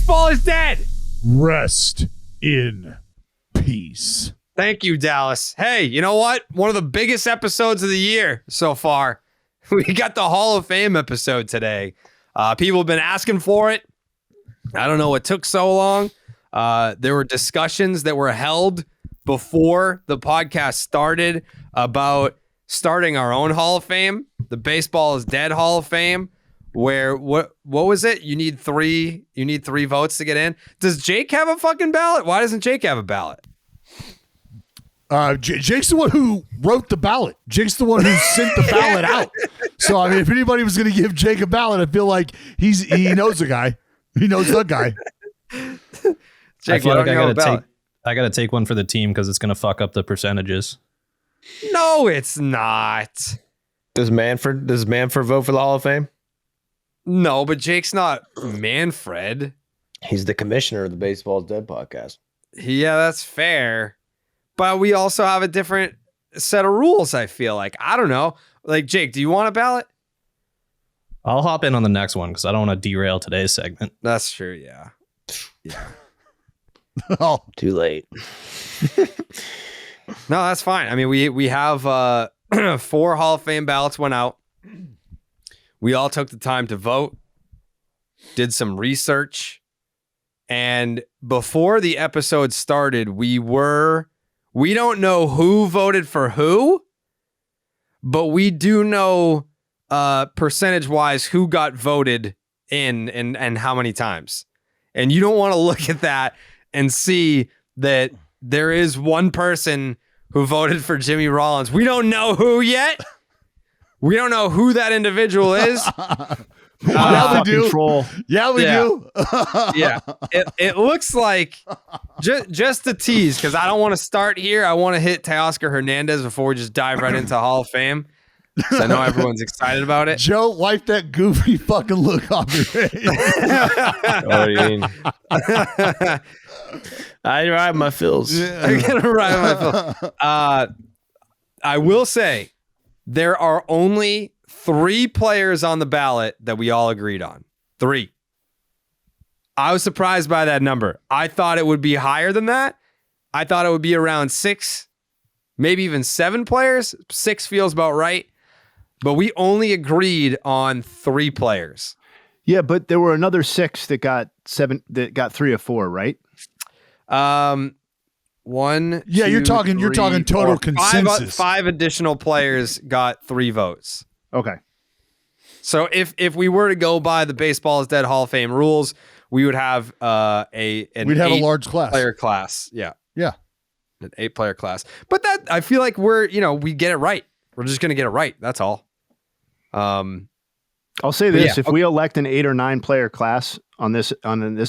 baseball is dead. Rest in peace. Thank you, Dallas. Hey, you know what? One of the biggest episodes of the year so far. We got the Hall of Fame episode today. People have been asking for it. I don't know what took so long. There were discussions that were held before the podcast started about starting our own Hall of Fame, the Baseball is Dead Hall of Fame, where what was it? You need three votes to get in. Does Jake have a fucking ballot? Why doesn't Jake have a ballot? Jake's the one who wrote the ballot. Jake's the one who sent the ballot out. So I mean, if anybody was going to give Jake a ballot, I feel like he knows the guy. He knows the guy. Jake, I feel like I gotta take one for the team because it's gonna fuck up the percentages. No, it's not. Does Manfred vote for the Hall of Fame? No, but Jake's not Manfred. He's the commissioner of the Baseball is Dead podcast. Yeah, that's fair. But we also have a different set of rules, I feel like. I don't know. Like, Jake, do you want a ballot? I'll hop in on the next one because I don't want to derail today's segment. That's true, yeah. Yeah. Oh, too late. No, that's fine. I mean, we have 4 Hall of Fame ballots went out. We all took the time to vote, did some research, and before the episode started, we don't know who voted for who, but we do know percentage-wise who got voted in and how many times. And you don't want to look at that and see that there is one person who voted for Jimmy Rollins. We don't know who yet. We don't know who that individual is. Yeah, we do. Control. Yeah, we do. Yeah. It looks like just the tease, because I don't want to start here. I want to hit Teoscar Hernández before we just dive right into Hall of Fame. So I know everyone's excited about it. Joe, wipe that goofy fucking look off your face. What do you mean? I ride my fills. I'm gonna ride my phone. I will say there are only 3 players on the ballot that we all agreed on. 3. I was surprised by that number. I thought it would be higher than that. I thought it would be around 6, maybe even 7 players. 6 feels about right. But we only agreed on 3 players. Yeah, but there were another 6 that got 3 or 4, right? 1. Yeah, two, you're talking total 4, consensus. 5 additional players got 3 votes. Okay. So if we were to go by the Baseball is Dead Hall of Fame rules, we would have we'd have a large class. Player class. Yeah. Yeah. An 8-player class. But that, I feel like we get it right. We're just going to get it right. That's all. I'll say this: if we elect an 8 or 9 player class on this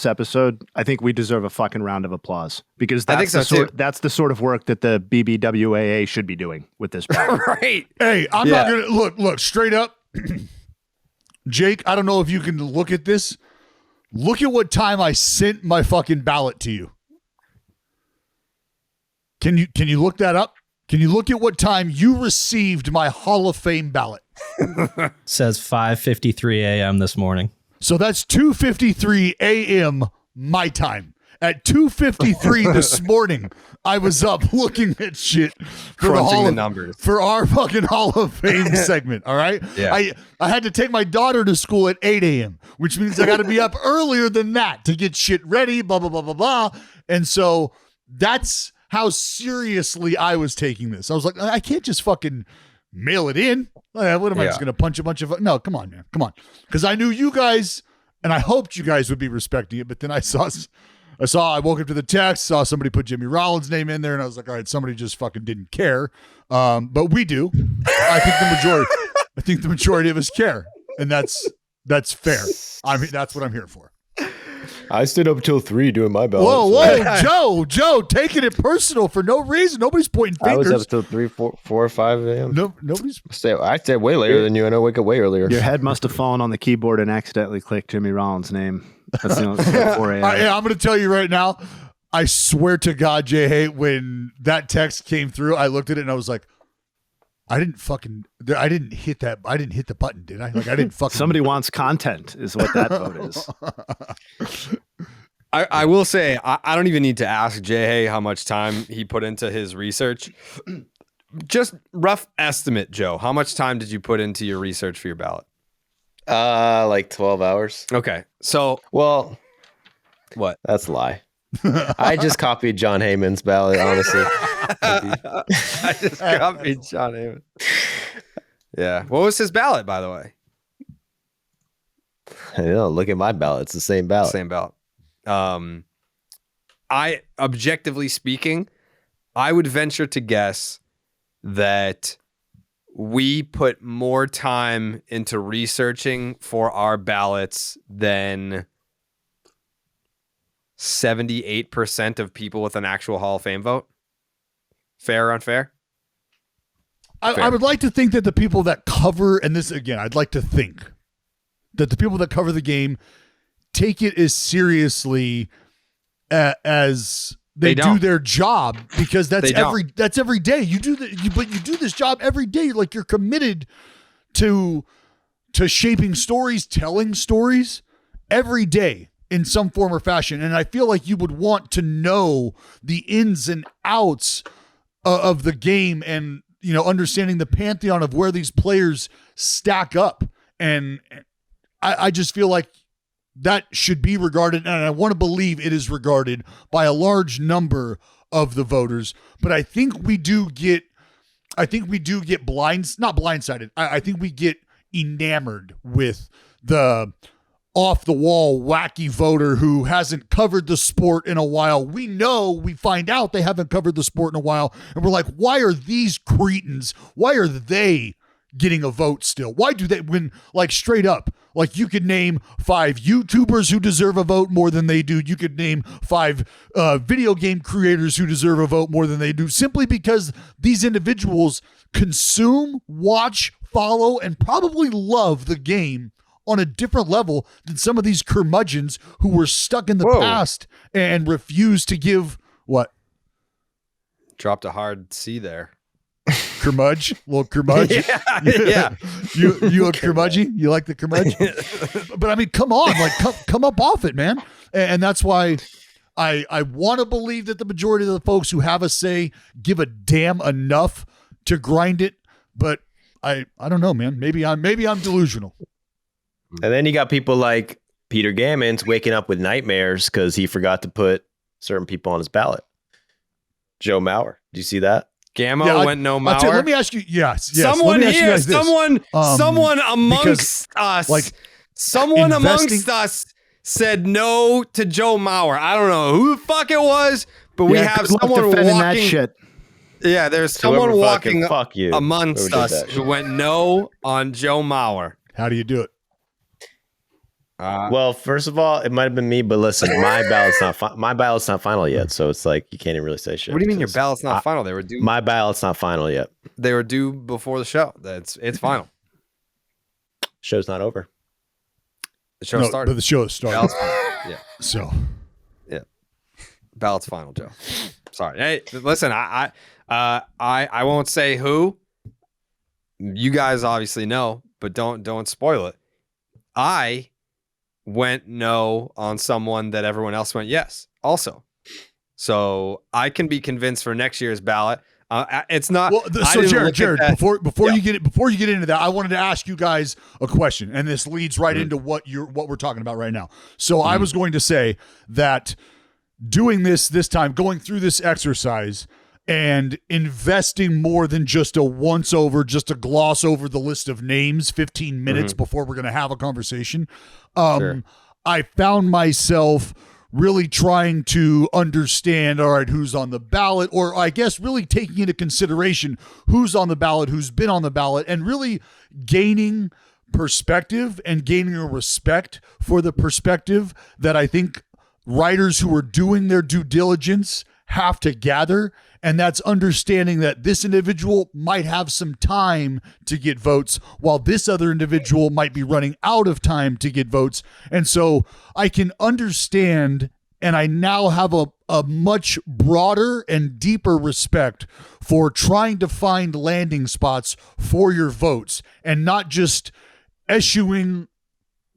episode, I think we deserve a fucking round of applause because that's that's the sort of work that the BBWAA should be doing with this project. Right. Hey, I'm not gonna look straight up. Jake, I don't know if you can look at this. Look at what time I sent my fucking ballot to you. Can you look that up? Can you look at what time you received my Hall of Fame ballot? It says 5:53 a.m. this morning. So that's 2:53 a.m. my time. At 2:53 this morning, I was up looking at shit for the numbers for our fucking Hall of Fame segment. All right. Yeah. I had to take my daughter to school at 8 a.m., which means I got to be up earlier than that to get shit ready. Blah blah blah blah blah. And so that's how seriously I was taking this. I was like, I can't just fucking mail it in. What am I just going to punch a bunch of... No, come on, man. Come on. Because I knew you guys, and I hoped you guys would be respecting it, but then I woke up to the text, saw somebody put Jimmy Rollins' name in there, and I was like, all right, somebody just fucking didn't care. But we do. I think the majority of us care, and that's fair. I mean, that's what I'm here for. I stayed up until 3 doing my ballot. Whoa, Joe, taking it personal for no reason. Nobody's pointing fingers. I was up till 3, 4, or 5 a.m. No, nobody's. I stayed way later than you, and I wake up way earlier. Your head must have fallen on the keyboard and accidentally clicked Jimmy Rollins' name. That's the only 4 a.m. I'm going to tell you right now. I swear to God, Jayhay, when that text came through, I looked at it and I was like, I didn't hit the button, did I? Like I didn't fucking. Somebody wants content, is what that vote is. I will say, I don't even need to ask Jayhay how much time he put into his research. Just rough estimate, Joe. How much time did you put into your research for your ballot? Like 12 hours. Okay. So, Well, what? that's a lie. I just copied John Heyman's ballot, honestly. I just copied John Heyman. Yeah. What was his ballot, by the way? I know, look at my ballot. It's the same ballot. Same ballot. I, objectively speaking, I would venture to guess that we put more time into researching for our ballots than 78% of people with an actual Hall of Fame vote. Fair or unfair? I would like to think that the people that cover, and this again, I'd like to think that the people that cover the game take it as seriously as they do their job, because that's every day. You do but you do this job every day. Like, you're committed to shaping stories, telling stories every day in some form or fashion. And I feel like you would want to know the ins and outs of the game, and understanding the pantheon of where these players stack up. And I just feel like that should be regarded, and I want to believe it is regarded by a large number of the voters. But I think we do get not blindsided. I think we get enamored with the off the wall wacky voter who hasn't covered the sport in a while. We find out they haven't covered the sport in a while, and we're like, why are these cretins? Why are they getting a vote still? Why do they win? Like, straight up, like, you could name 5 YouTubers who deserve a vote more than they do. You could name 5 video game creators who deserve a vote more than they do, simply because these individuals consume, watch, follow, and probably love the game on a different level than some of these curmudgeons who were stuck in the past and refused to give what? Dropped a hard C there. Curmudge, little curmudge. Yeah. You a curmudgeon? You like the curmudge? But I mean, come on, like, come up off it, man. And that's why I want to believe that the majority of the folks who have a say give a damn enough to grind it. But I don't know, man. Maybe I'm delusional. And then you got people like Peter Gammons waking up with nightmares because he forgot to put certain people on his ballot. Joe Mauer. Do you see that? Gammo went no Mauer. Let me ask you. Yes. Someone here, someone amongst us, amongst us said no to Joe Mauer. I don't know who the fuck it was, but we have someone walking. That shit. Yeah, there's someone walking amongst us that who went no on Joe Mauer. How do you do it? Well, first of all, it might have been me, but listen, my ballot's not final yet, so it's like you can't even really say shit. What do you mean your ballot's not final? They were due. My ballot's not final yet. They were due before the show. It's final. Show's not over. The show started. But the show started. Ballot's final. Yeah. So. Yeah. Ballot's final, Joe. Sorry. Hey, listen, I won't say who. You guys obviously know, but don't spoil it. I went no on someone that everyone else went yes also. So I can be convinced for next year's ballot. It's not. Well, so Jared, before you get into that, I wanted to ask you guys a question, and this leads right into what we're talking about right now. So I was going to say that doing this time, going through this exercise, and investing more than just a once over, just a gloss over the list of names, 15 minutes before we're going to have a conversation. Sure. I found myself really trying to understand, all right, who's on the ballot, or I guess really taking into consideration who's on the ballot, who's been on the ballot, and really gaining perspective and gaining a respect for the perspective that I think writers who are doing their due diligence have to gather. And that's understanding that this individual might have some time to get votes while this other individual might be running out of time to get votes. And so I can understand, and I now have a much broader and deeper respect for trying to find landing spots for your votes, and not just issuing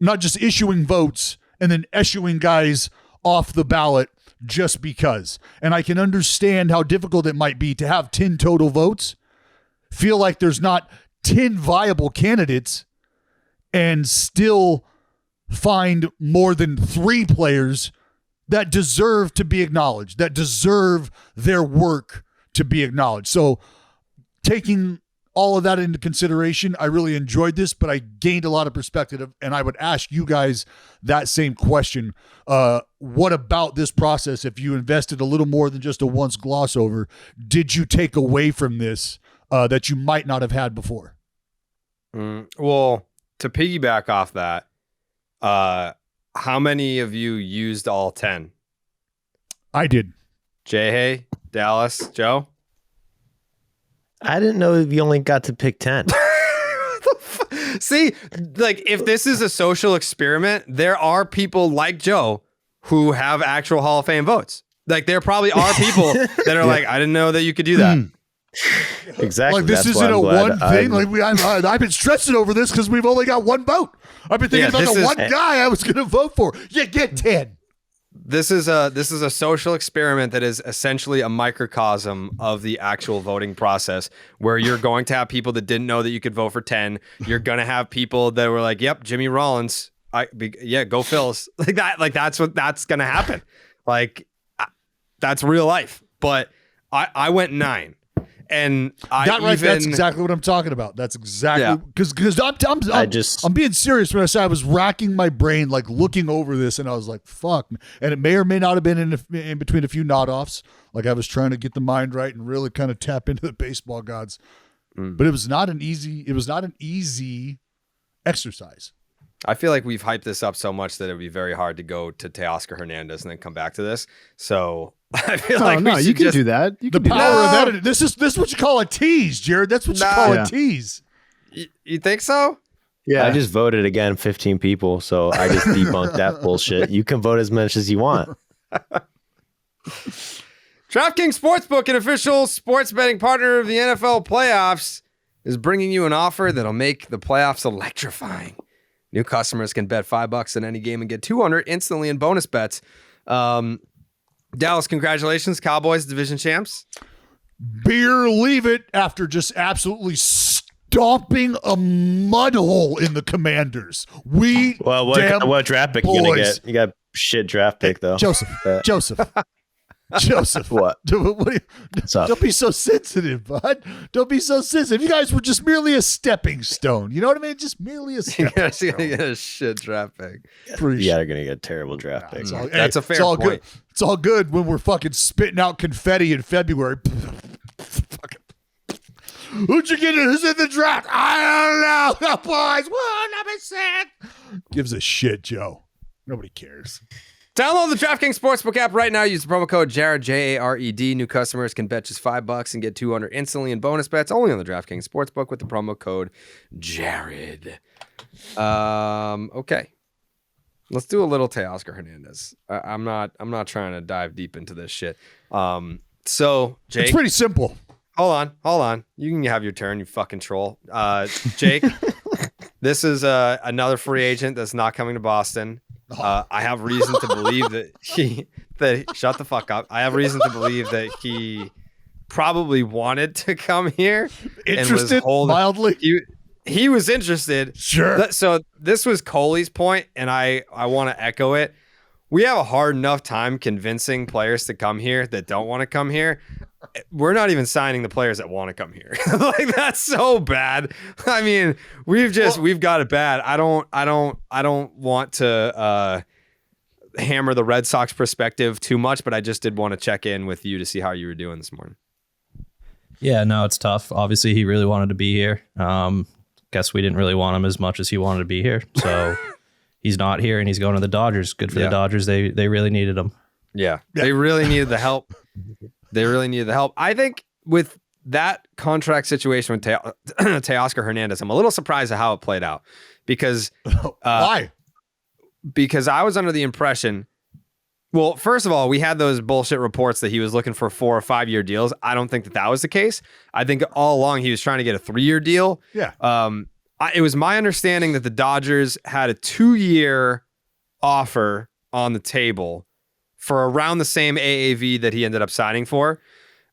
votes and then issuing guys off the ballot just because. And I can understand how difficult it might be to have 10 total votes, feel like there's not 10 viable candidates, and still find more than 3 players that deserve to be acknowledged, that deserve their work to be acknowledged. So taking all of that into consideration, I really enjoyed this, but I gained a lot of perspective, and I would ask you guys that same question. What about this process, if you invested a little more than just a once gloss over, did you take away from this that you might not have had before? Well, to piggyback off that, how many of you used all 10? I did. Jayhay, Dallas, Joe? I didn't know you only got to pick 10. See, like, if this is a social experiment, there are people like Joe who have actual Hall of Fame votes. Like, there probably are people that are like, I didn't know that you could do that. Exactly. Like, this isn't a one thing. Like, I've been stressing over this because we've only got one vote. I've been thinking about the one guy I was going to vote for. You get 10. This is a social experiment that is essentially a microcosm of the actual voting process, where you're going to have people that didn't know that you could vote for 10. You're going to have people that were like, yep, Jimmy Rollins. Go Phils. Like that. Like, that's going to happen. Like, that's real life. But I went 9. And that's exactly what I'm talking about. That's exactly because I'm being serious when I say I was racking my brain, like looking over this, and I was like, "Fuck!" And it may or may not have been in between a few nod offs. Like, I was trying to get the mind right and really kind of tap into the baseball gods, but it was not an easy exercise. I feel like we've hyped this up so much that it would be very hard to go to Teoscar Hernandez and then come back to this. So I feel you can do that. The power of editing. This is what you call a tease, Jared. That's what you call a tease. You think so? Yeah. I just voted again 15 people, so I just debunked that bullshit. You can vote as much as you want. DraftKings Sportsbook, an official sports betting partner of the NFL playoffs, is bringing you an offer that'll make the playoffs electrifying. New customers can bet $5 in any game and get $200 instantly in bonus bets. Dallas, congratulations. Cowboys division champs. Beer leave it after just absolutely stomping a mud hole in the Commanders. What draft pick you going to get? You got shit draft pick, though. Joseph. What? What's up? Don't be so sensitive, bud. Don't be so sensitive. You guys were just merely a stepping stone. You know what I mean? Just merely a stepping stone. You're going to get a shit draft pick. Yeah, they're going to get a terrible draft pick. That's a fair point. Good. It's all good when we're fucking spitting out confetti in February. Who'd you get? Who's in the draft? I don't know. Boys, 100%. Gives a shit, Joe. Nobody cares. Download the DraftKings Sportsbook app right now. Use the promo code Jared, Jared. New customers can bet just $5 and get $200 instantly in bonus bets only on the DraftKings Sportsbook with the promo code Jared. Okay. Let's do a little Teoscar Hernandez. I'm not trying to dive deep into this shit. So, Jake. It's pretty simple. Hold on. You can have your turn, you fucking troll. Jake, this is another free agent that's not coming to Boston. I have reason to believe that shut the fuck up. I have reason to believe that he probably wanted to come here. Interested, mildly. He was interested. Sure. So this was Coley's point, and I want to echo it. We have a hard enough time convincing players to come here that don't want to come here. We're not even signing the players that want to come here. Like, that's so bad. I mean, we've got it bad. I don't want to hammer the Red Sox perspective too much, but I just did want to check in with you to see how you were doing this morning. Yeah, no, it's tough. Obviously, he really wanted to be here. Guess we didn't really want him as much as he wanted to be here. So he's not here, and he's going to the Dodgers. Good for the Dodgers. They really needed him. Yeah, they really needed the help. I think with that contract situation with Teoscar Hernandez, I'm a little surprised at how it played out because why? Because I was under the impression, well, first of all, we had those bullshit reports that he was looking for 4 or 5 year deals. I don't think that was the case. I think all along he was trying to get a 3-year deal. Yeah. It was my understanding that the Dodgers had a 2-year offer on the table for around the same AAV that he ended up signing for.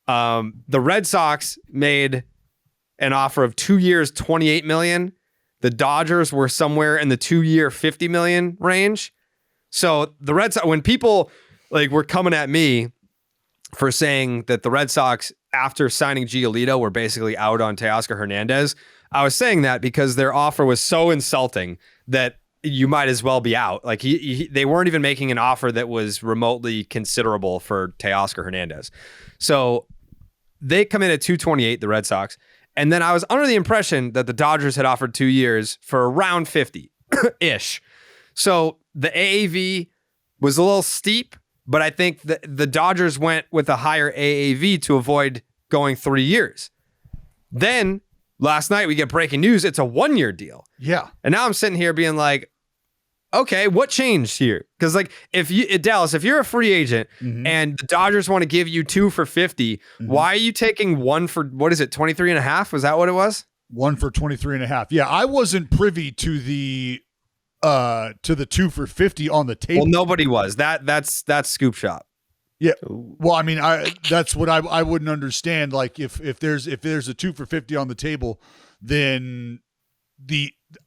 The Red Sox made an offer of 2 years, $28 million. The Dodgers were somewhere in the 2 year, $50 million range. So the Red Sox, when people like were coming at me for saying that the Red Sox, after signing Giolito, were basically out on Teoscar Hernandez, I was saying that because their offer was so insulting that you might as well be out. Like they weren't even making an offer that was remotely considerable for Teoscar Hernandez. So they come in at 228, the Red Sox. And then I was under the impression that the Dodgers had offered 2 years for around 50-ish. So the AAV was a little steep, but I think the Dodgers went with a higher AAV to avoid going 3 years. Then last night we get breaking news. It's a 1 year deal. Yeah. And now I'm sitting here being like, okay, what changed here? Because like Dallas, if you're a free agent and the Dodgers want to give you 2 for 50, why are you taking 1 for, what is it, 23 and a half? Was that what it was? 1 for 23 and a half. Yeah, I wasn't privy to the 2 for 50 on the table. Well, nobody was. That's Scoop Shop. Yeah. Well, I mean, that's what I wouldn't understand. Like if there's a 2 for 50 on the table, then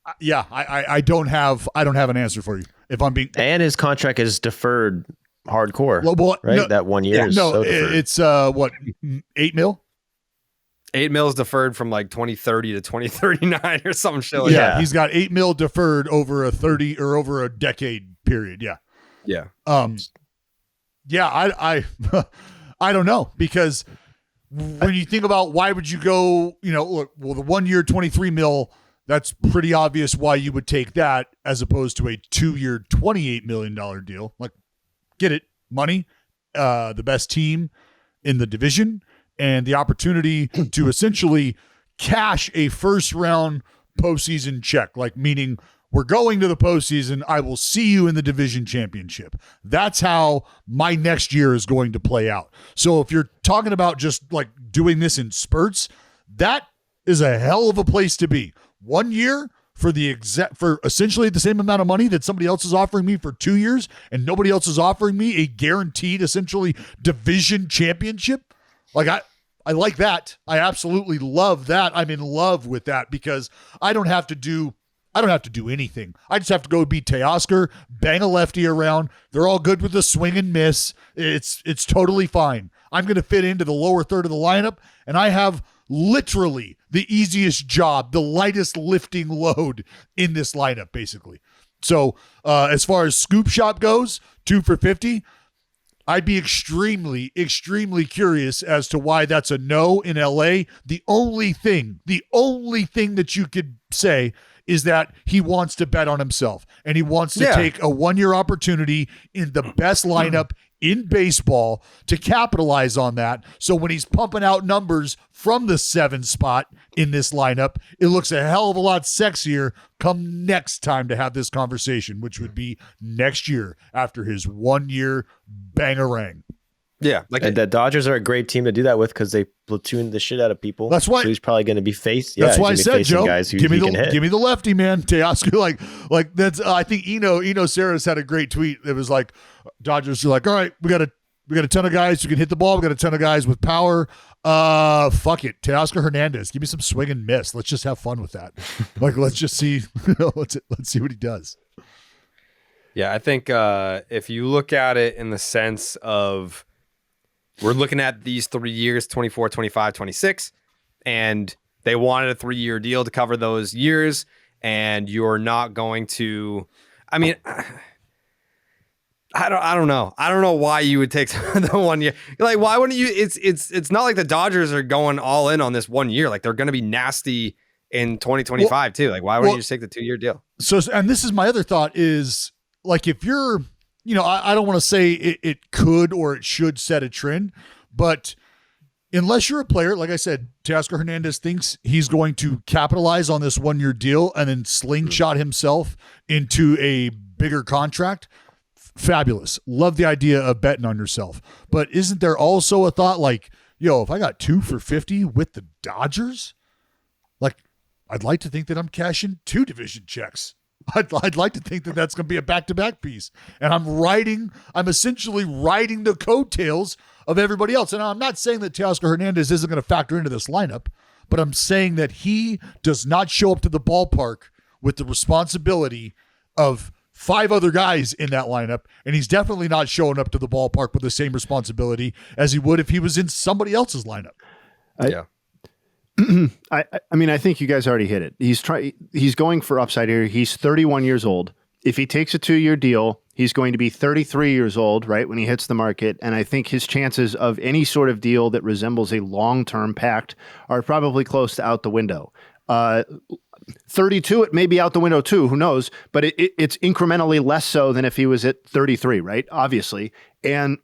I don't have an answer for you. If I'm being, and his contract is deferred hardcore. Well, right? No, that 1 year. Yeah, no, it's what, $8 million? $8 million deferred from like 2030 to 2039 or some shit. Yeah, he's got $8 million deferred over a 30 or over a decade period. Yeah. Yeah. Yeah, I I don't know, because when you think about why would you go, look, well, the 1 year, 23 mil, that's pretty obvious why you would take that as opposed to a 2 year, $28 million deal. Like, get it, money, the best team in the division, and the opportunity to essentially cash a first round postseason check, like meaning we're going to the postseason. I will see you in the division championship. That's how my next year is going to play out. So if you're talking about just like doing this in spurts, that is a hell of a place to be. 1 year for for essentially the same amount of money that somebody else is offering me for 2 years, and nobody else is offering me a guaranteed essentially division championship. Like I like that. I absolutely love that. I'm in love with that because I don't have to do anything. I just have to go beat Teoscar, bang a lefty around. They're all good with the swing and miss. It's totally fine. I'm going to fit into the lower third of the lineup, and I have literally the easiest job, the lightest lifting load in this lineup, basically. So as far as Scoop Shop goes, 2 for 50, I'd be extremely, extremely curious as to why that's a no in LA. The only thing that you could say is that he wants to bet on himself, and he wants to take a 1 year opportunity in the best lineup in baseball to capitalize on that. So when he's pumping out numbers from the 7 spot in this lineup, it looks a hell of a lot sexier come next time to have this conversation, which would be next year after his 1 year bangarang. Yeah. And the Dodgers are a great team to do that with because they platoon the shit out of people. That's why. So he's probably going to be faced. That's why I said, Joe, guys who give me the lefty, man. Teoscar, like that's. I think Eno Saras had a great tweet. It was like, Dodgers are like, all right, we got a ton of guys who can hit the ball. We got a ton of guys with power. Fuck it, Teoscar Hernandez, give me some swing and miss. Let's just have fun with that. Like, let's just see. let's see what he does. Yeah, I think if you look at it in the sense of, we're looking at these 3 years, 24, 25, 26, and they wanted a 3 year deal to cover those years, and you're not going to, I mean, I don't know. I don't know why you would take the 1 year. Like, why wouldn't you? It's not like the Dodgers are going all in on this 1 year. Like, they're going to be nasty in 2025 too. Like, why wouldn't you just take the 2 year deal? So, and this is my other thought is, like, if you're, I don't want to say it could or it should set a trend, but unless you're a player, like I said, Teoscar Hernandez thinks he's going to capitalize on this 1 year deal and then slingshot himself into a bigger contract. Fabulous. Love the idea of betting on yourself. But isn't there also a thought like, if I got 2 for 50 with the Dodgers, like, I'd like to think that I'm cashing 2 division checks I'd like to think that that's going to be a back-to-back piece. And I'm essentially riding the coattails of everybody else. And I'm not saying that Teoscar Hernandez isn't going to factor into this lineup, but I'm saying that he does not show up to the ballpark with the responsibility of 5 other guys in that lineup. And he's definitely not showing up to the ballpark with the same responsibility as he would if he was in somebody else's lineup. Yeah. I mean, I think you guys already hit it. He's going for upside here. He's 31 years old. If he takes a 2-year deal, he's going to be 33 years old, right, when he hits the market. And I think his chances of any sort of deal that resembles a long-term pact are probably close to out the window. 32, it may be out the window too. Who knows? But it's incrementally less so than if he was at 33, right? Obviously. And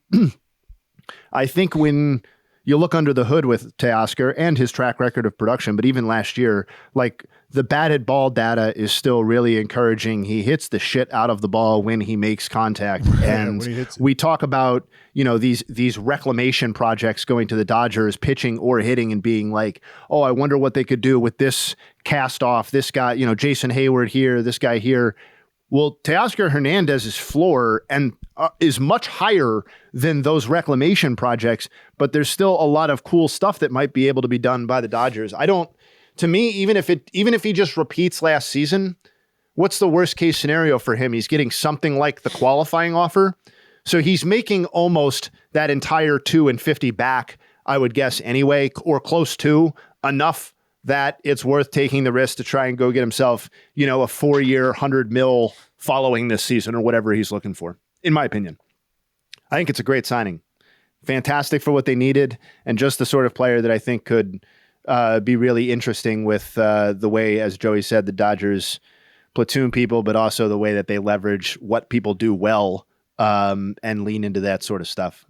I think when you look under the hood with Teoscar and his track record of production, but even last year, like the batted ball data is still really encouraging. He hits the shit out of the ball when he makes contact. And we talk about, these reclamation projects going to the Dodgers, pitching or hitting and being like, oh, I wonder what they could do with this cast off, this guy, Jason Hayward here, this guy here. Well, Teoscar Hernandez's floor and is much higher than those reclamation projects, but there's still a lot of cool stuff that might be able to be done by the Dodgers. To me, even if he just repeats last season, what's the worst case scenario for him? He's getting something like the qualifying offer. So he's making almost that entire $2 and $50 back, I would guess anyway, or close to enough that it's worth taking the risk to try and go get himself, a 4-year, $100 million following this season or whatever he's looking for, in my opinion. I think it's a great signing. Fantastic for what they needed, and just the sort of player that I think could be really interesting with the way, as Joey said, the Dodgers platoon people, but also the way that they leverage what people do well and lean into that sort of stuff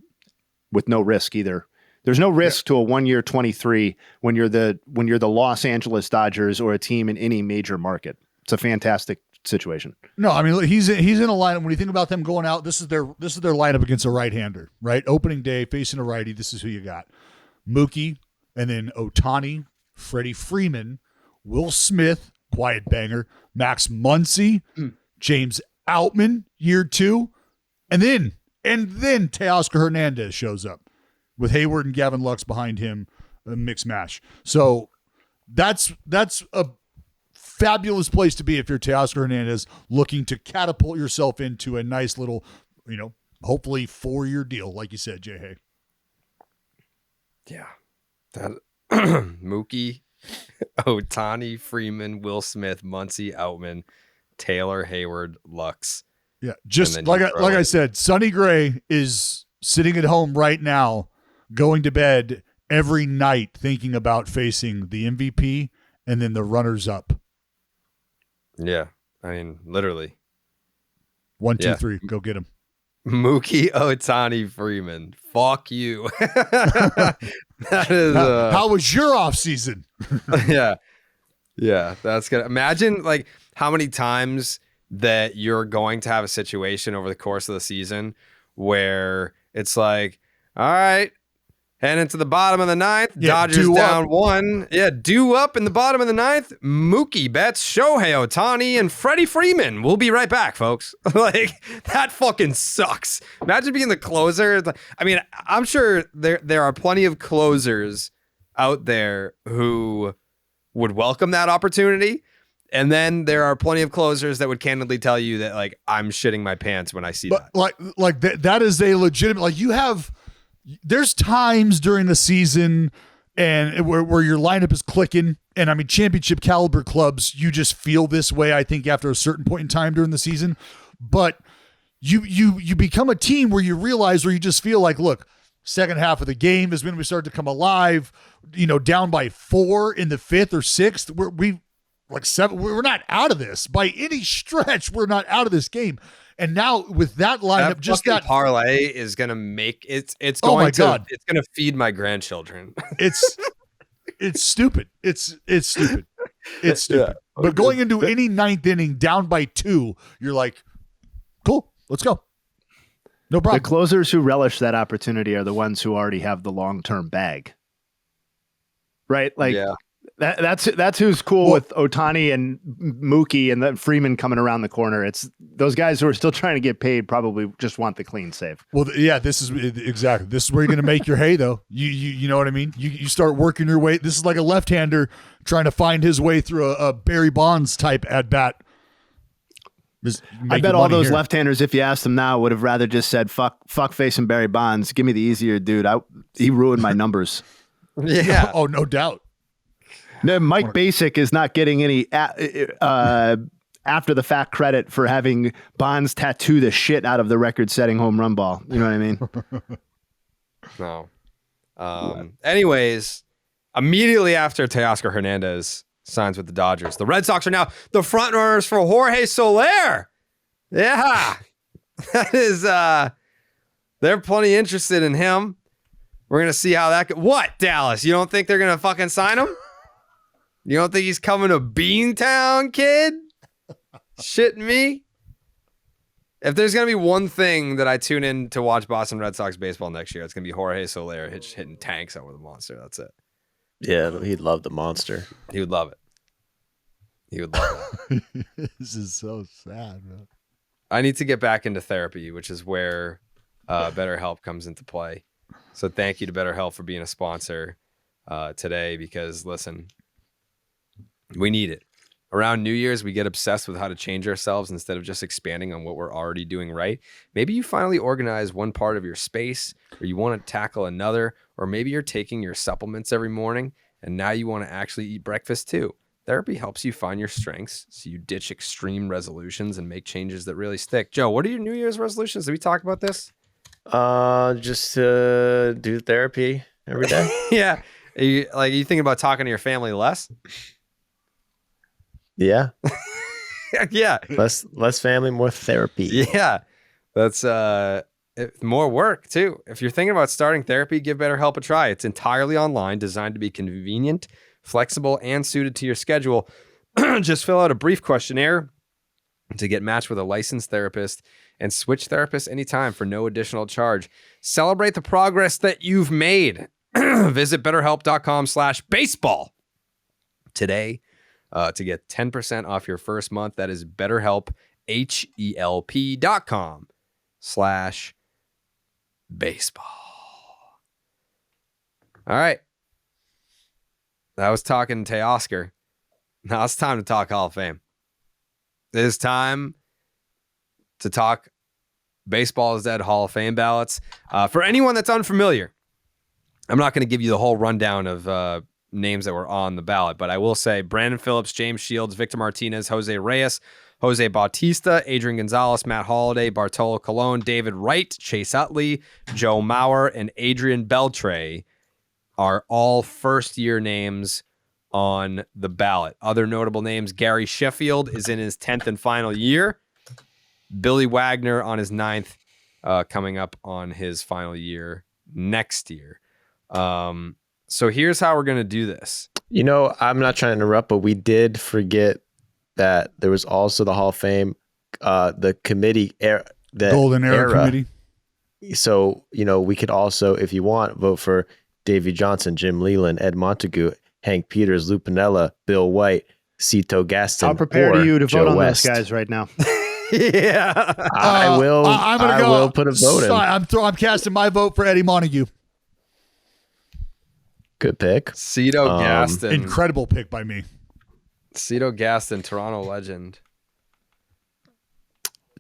with no risk either. There's no risk to a 1-year 23 when you're the Los Angeles Dodgers or a team in any major market. It's a fantastic situation. No, I mean he's in a lineup. When you think about them going out, this is their lineup against a right-hander, right? Opening day facing a righty. This is who you got: Mookie, and then Ohtani, Freddie Freeman, Will Smith, quiet banger, Max Muncy, James Outman, year 2, and then Teoscar Hernandez shows up with Hayward and Gavin Lux behind him, a mix mash. So that's a fabulous place to be if you're Teoscar Hernandez, looking to catapult yourself into a nice little, hopefully 4-year deal, like you said, Jayhay. Yeah. That Mookie, Ohtani, Freeman, Will Smith, Muncy, Outman, Taylor, Hayward, Lux. Yeah, just like I said, Sonny Gray is sitting at home right now, going to bed every night thinking about facing the MVP and then the runners-up. Yeah, I mean, literally. 1, 2, 3, go get him. Mookie, Ohtani, Freeman. Fuck you. That is. How was your off season? Yeah, that's good. Imagine like how many times that you're going to have a situation over the course of the season where it's like, all right, heading into the bottom of the 9th, Dodgers down up. 1. Yeah, due up in the bottom of the 9th. Mookie Betts, Shohei Ohtani, and Freddie Freeman. We'll be right back, folks. Like, that fucking sucks. Imagine being the closer. I mean, I'm sure there are plenty of closers out there who would welcome that opportunity. And then there are plenty of closers that would candidly tell you that, like, I'm shitting my pants when I see that. Like that is a legitimate, like, you have... There's times during the season and where your lineup is clicking, and I mean championship caliber clubs, you just feel this way, I think, after a certain point in time during the season. But you become a team where you realize, where you just feel like, look, second half of the game is when we start to come alive. Down by 4 in the 5th or 6th, we're not out of this by any stretch. We're not out of this game. And now with that lineup, just that parlay is going to make it's going to feed my grandchildren. It's stupid. It's stupid. It's stupid. Yeah. But going into any 9th inning down by 2, you're like, cool, let's go. No problem. The closers who relish that opportunity are the ones who already have the long-term bag. Right? Like, That's who's cool with Ohtani and Mookie and then Freeman coming around the corner. It's those guys who are still trying to get paid probably just want the clean save. Well, yeah, this is exactly. This is where you're going to make your hay, though. You know what I mean? You start working your way. This is like a left-hander trying to find his way through a Barry Bonds type at bat. I bet all those left-handers, if you asked them now, would have rather just said fuck face and Barry Bonds. Give me the easier dude. He ruined my numbers. Yeah. Oh, no doubt. No, Mike Basic is not getting any after the fact credit for having Bonds tattoo the shit out of the record-setting home run ball. You know what I mean? No. Anyways, immediately after Teoscar Hernandez signs with the Dodgers, the Red Sox are now the front runners for Jorge Soler. Yeah, that is. They're plenty interested in him. We're gonna see how that. What, Dallas? You don't think they're gonna fucking sign him? You don't think he's coming to Beantown, kid? Shitting me? If there's going to be one thing that I tune in to watch Boston Red Sox baseball next year, it's going to be Jorge Soler hitting tanks over the monster. That's it. Yeah, he'd love the monster. He would love it. He would love it. This is so sad, man. I need to get back into therapy, which is where BetterHelp comes into play. So thank you to BetterHelp for being a sponsor today because, listen, we need it. Around New Year's, we get obsessed with how to change ourselves instead of just expanding on what we're already doing right. Maybe you finally organize one part of your space, or you want to tackle another, or maybe you're taking your supplements every morning, and now you want to actually eat breakfast too. Therapy helps you find your strengths, so you ditch extreme resolutions and make changes that really stick. Joe, what are your New Year's resolutions? Did we talk about this? Just do therapy every day. Yeah. Are you thinking about talking to your family less? Yeah. Yeah. Less family, more therapy. Yeah. That's more work too. If you're thinking about starting therapy, give BetterHelp a try. It's entirely online, designed to be convenient, flexible, and suited to your schedule. Just fill out a brief questionnaire to get matched with a licensed therapist and switch therapists anytime for no additional charge. Celebrate the progress that you've made. Visit BetterHelp.com/baseball today. To get 10% off your first month. That is BetterHelp, HELP.com/baseball. All right. That was talking Teoscar. Now it's time to talk Hall of Fame. It is time to talk Baseball is Dead Hall of Fame ballots. For anyone that's unfamiliar, I'm not going to give you the whole rundown of names that were on the ballot, but I will say Brandon Phillips, James Shields, Victor Martinez, Jose Reyes, Jose Bautista, Adrian Gonzalez, Matt Holliday, Bartolo Colon, David Wright, Chase Utley, Joe Mauer, and Adrian Beltre are all first-year names on the ballot. Other notable names, Gary Sheffield is in his 10th and final year. Billy Wagner on his 9th, coming up on his final year next year. So here's how we're going to do this. You know, I'm not trying to interrupt, but we did forget that there was also the Hall of Fame, the committee, the Golden Era Committee. So, you know, we could also, if you want, vote for Davey Johnson, Jim Leland, Ed Montague, Hank Peters, Lou Piniella, Bill White, Cito Gaston. How prepared are you to Joe vote on West. those guys right now? Yeah. I will. I will put a vote in. I'm casting my vote for Eddie Montague. Good pick. Cito Gaston. Incredible pick by me. Cito Gaston, Toronto legend.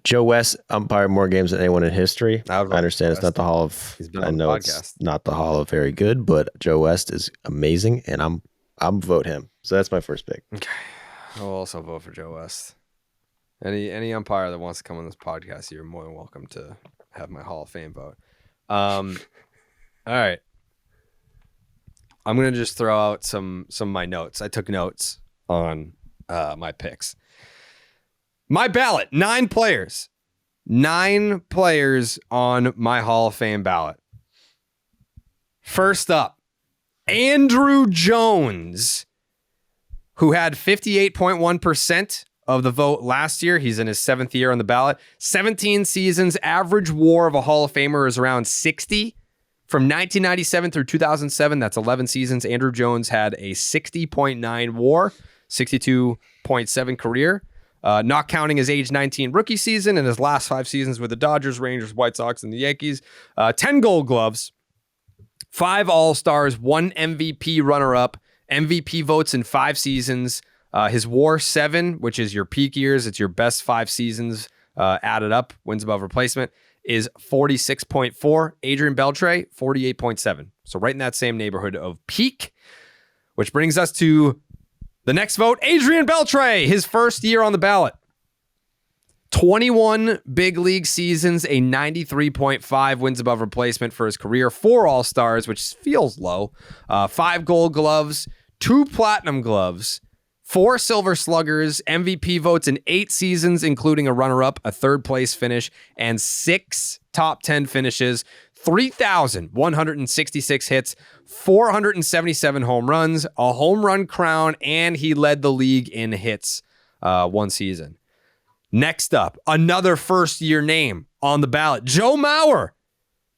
Joe West umpired more games than anyone in history. I understand it's not the Hall of. I know it's not the Hall of very good, but Joe West is amazing, and I'm vote him. So that's my first pick. Okay, I'll also vote for Joe West. Any umpire that wants to come on this podcast, you're more than welcome to have my Hall of Fame vote. All right. I'm going to just throw out some of my notes. I took notes on my picks. My ballot, 9 players. 9 players on my Hall of Fame ballot. First up, Andrew Jones, who had 58.1% of the vote last year. He's in his 7th year on the ballot. 17 seasons, average WAR of a Hall of Famer is around 60. From 1997 through 2007, that's 11 seasons, Andruw Jones had a 60.9 WAR, 62.7 career, not counting his age 19 rookie season and his last 5 seasons with the Dodgers, Rangers, White Sox, and the Yankees. 10 Gold Gloves, 5 All-Stars, 1 MVP runner-up, MVP votes in 5 seasons. His WAR 7, which is your peak years, it's your best 5 seasons added up, wins above replacement, is 46.4. Adrian Beltre, 48.7. So right in that same neighborhood of peak, which brings us to the next vote. Adrian Beltre, his first year on the ballot. 21 big league seasons, a 93.5 wins above replacement for his career, 4 All-Stars, which feels low, 5 Gold Gloves, 2 Platinum Gloves, 4 Silver Sluggers, MVP votes in 8 seasons, including a runner-up, a third-place finish, and 6 top 10 finishes, 3,166 hits, 477 home runs, a home run crown, and he led the league in hits one season. Next up, another first-year name on the ballot, Joe Mauer.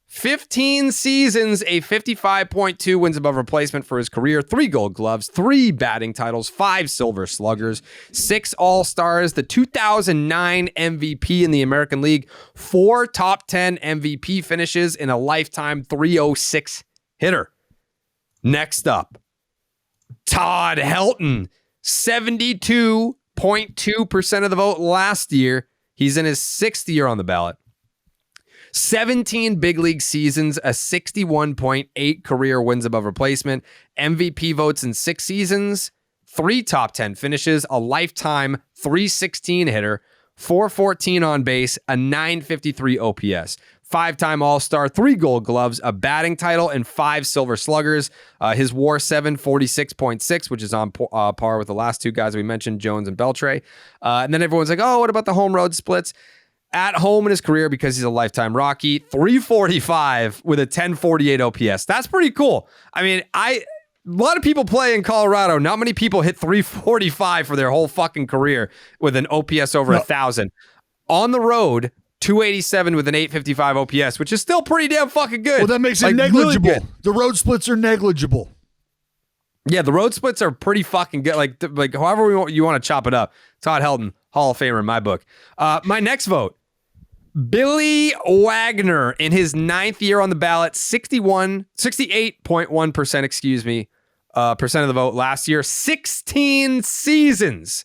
15 seasons, a 55.2 wins above replacement for his career, 3 Gold Gloves, 3 batting titles, 5 Silver Sluggers, 6 All-Stars, the 2009 MVP in the American League, 4 top 10 MVP finishes, in a lifetime 306 hitter. Next up, Todd Helton, 72.2% of the vote last year. He's in his 6th year on the ballot. 17 big league seasons, a 61.8 career wins above replacement, MVP votes in 6 seasons, 3 top 10 finishes, a lifetime 316 hitter, 414 on base, a 953 OPS, 5-time All-Star, 3 Gold Gloves, a batting title, and 5 Silver Sluggers. His WAR 7, 46.6, which is on par with the last 2 guys we mentioned, Jones and Beltre. And then everyone's like, oh, what about the home road splits? At home in his career, because he's a lifetime Rocky, 345 with a 1048 OPS. That's pretty cool. I mean, a lot of people play in Colorado. Not many people hit 345 for their whole fucking career with an OPS over 1,000. On the road, 287 with an 855 OPS, which is still pretty damn fucking good. Well, that makes it negligible. Really, the road splits are negligible. Yeah, the road splits are pretty fucking good. Like however you want to chop it up. Todd Helton, Hall of Famer in my book. My next vote. Billy Wagner in his 9th year on the ballot, 68.1%, percent of the vote last year, 16 seasons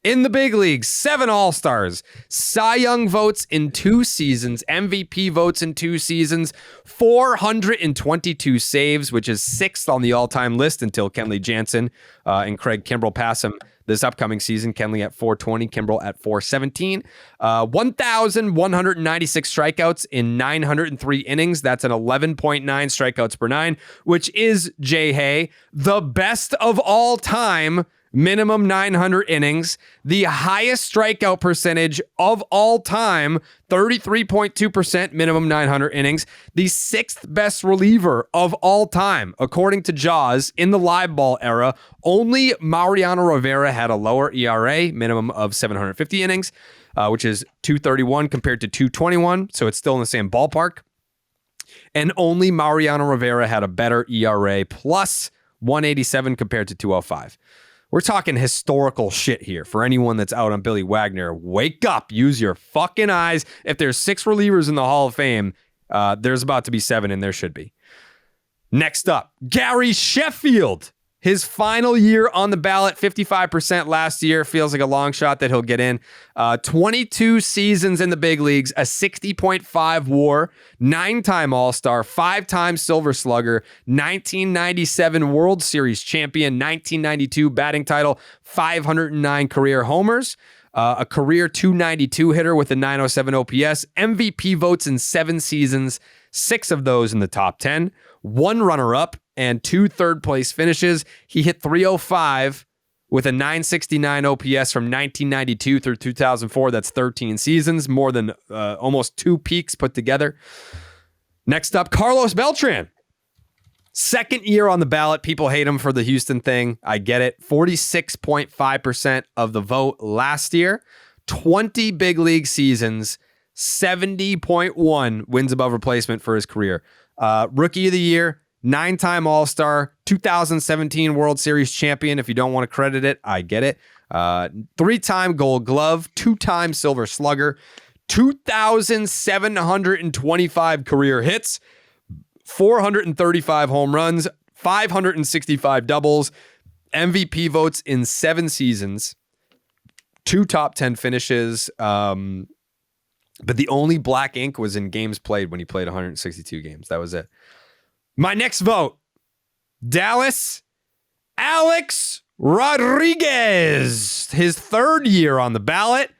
in the big leagues, 7 All-Stars, Cy Young votes in 2 seasons, MVP votes in 2 seasons, 422 saves, which is 6th on the all-time list until Kenley Jansen and Craig Kimbrell pass him this upcoming season. Kenley at 420, Kimbrell at 417. 1,196 strikeouts in 903 innings. That's an 11.9 strikeouts per 9, which is Jayhay, the best of all time. Minimum 900 innings, the highest strikeout percentage of all time, 33.2% minimum 900 innings, the 6th best reliever of all time, according to Jaws, in the live ball era. Only Mariano Rivera had a lower ERA, minimum of 750 innings, which is 231 compared to 221, so it's still in the same ballpark. And only Mariano Rivera had a better ERA, plus 187 compared to 205. We're talking historical shit here. For anyone that's out on Billy Wagner, wake up, use your fucking eyes. If there's 6 relievers in the Hall of Fame, there's about to be 7, and there should be. Next up, Gary Sheffield. His final year on the ballot, 55% last year. Feels like a long shot that he'll get in. 22 seasons in the big leagues, a 60.5 WAR, 9-time All-Star, 5-time Silver Slugger, 1997 World Series champion, 1992 batting title, 509 career homers, a career 292 hitter with a 907 OPS, MVP votes in 7 seasons, 6 of those in the top 10, 1 runner-up, and 2 third-place finishes. He hit 305 with a 969 OPS from 1992 through 2004. That's 13 seasons, more than almost 2 peaks put together. Next up, Carlos Beltran. 2nd year on the ballot. People hate him for the Houston thing. I get it. 46.5% of the vote last year. 20 big league seasons. 70.1 wins above replacement for his career. Rookie of the Year, 9-time All-Star, 2017 World Series champion. If you don't want to credit it, I get it. 3-time Gold Glove, 2-time Silver Slugger, 2,725 career hits, 435 home runs, 565 doubles, MVP votes in 7 seasons, 2 top 10 finishes. But the only black ink was in games played when he played 162 games. That was it. My next vote, Dallas, Alex Rodriguez. His 3rd year on the ballot,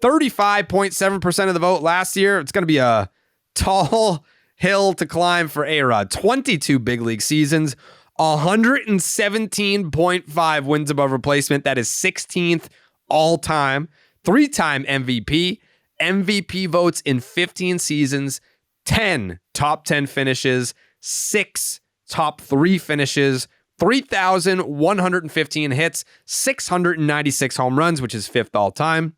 35.7% of the vote last year. It's going to be a tall hill to climb for A-Rod. 22 big league seasons, 117.5 wins above replacement. That is 16th all-time. 3-time MVP votes in 15 seasons, 10 top 10 finishes, 6 top 3 finishes, 3,115 hits, 696 home runs, which is 5th all-time.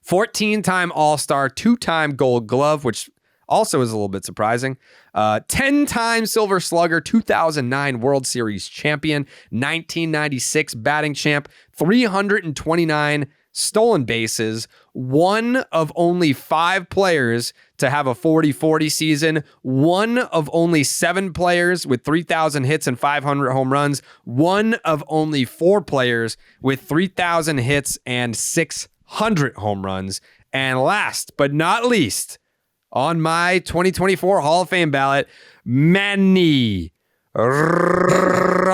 14-time All-Star, 2-time Gold Glove, which also is a little bit surprising. 10-time Silver Slugger, 2009 World Series champion, 1996 batting champ, 329 stolen bases, one of only 5 players to have a 40-40 season, one of only 7 players with 3,000 hits and 500 home runs, one of only 4 players with 3,000 hits and 600 home runs. And last but not least, on my 2024 Hall of Fame ballot, Manny Ramirez.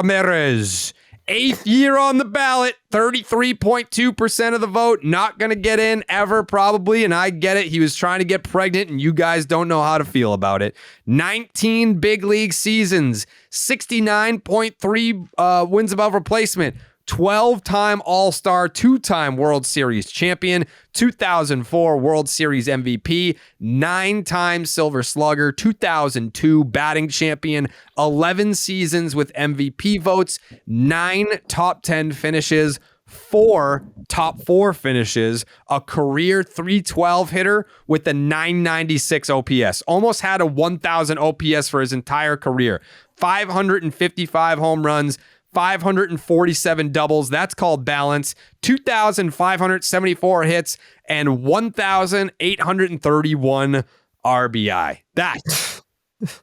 8th year on the ballot, 33.2% of the vote. Not going to get in ever, probably. And I get it. He was trying to get pregnant, and you guys don't know how to feel about it. 19 big league seasons, 69.3 wins above replacement. 12-time All-Star, 2-time World Series champion, 2004 World Series MVP, 9-time Silver Slugger, 2002 batting champion, 11 seasons with MVP votes, 9 top 10 finishes, 4 top 4 finishes, a career 312 hitter with a 996 OPS. Almost had a 1,000 OPS for his entire career. 555 home runs, 547 doubles. That's called balance. 2,574 hits and 1,831 RBI. That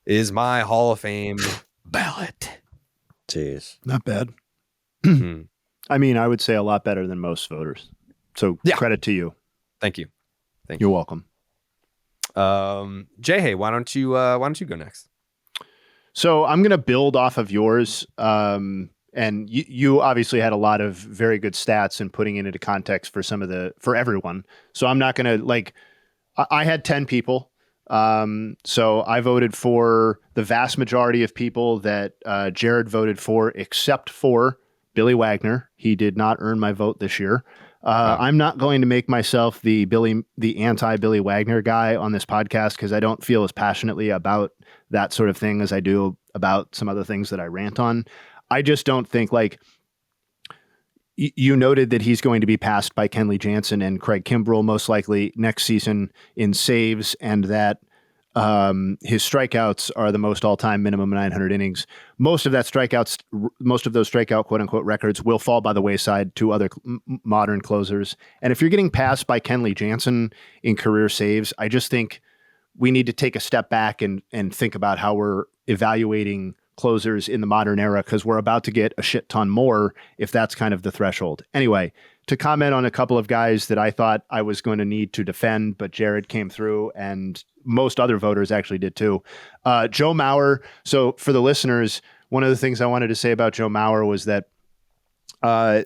is my Hall of Fame ballot. Jeez. Not bad. I mean, I would say a lot better than most voters. So credit to you. Thank you. You're welcome. Jayhay, why don't you go next? So I'm going to build off of yours. And you obviously had a lot of very good stats and putting it into context for everyone. So I'm not going to I had 10 people. So I voted for the vast majority of people that Jared voted for, except for Billy Wagner. He did not earn my vote this year. I'm not going to make myself the anti-Billy Wagner guy on this podcast because I don't feel as passionately about that sort of thing as I do about some other things that I rant on. I just don't think you noted that he's going to be passed by Kenley Jansen and Craig Kimbrell most likely next season in saves, and that his strikeouts are the most all-time, minimum 900 innings. Most of those strikeout quote unquote records will fall by the wayside to other modern closers. And if you're getting passed by Kenley Jansen in career saves, I just think we need to take a step back and think about how we're evaluating closers in the modern era, because we're about to get a shit ton more if that's kind of the threshold. Anyway, to comment on a couple of guys that I thought I was going to need to defend, but Jared came through and most other voters actually did too. Joe Mauer. So for the listeners, one of the things I wanted to say about Joe Mauer was that the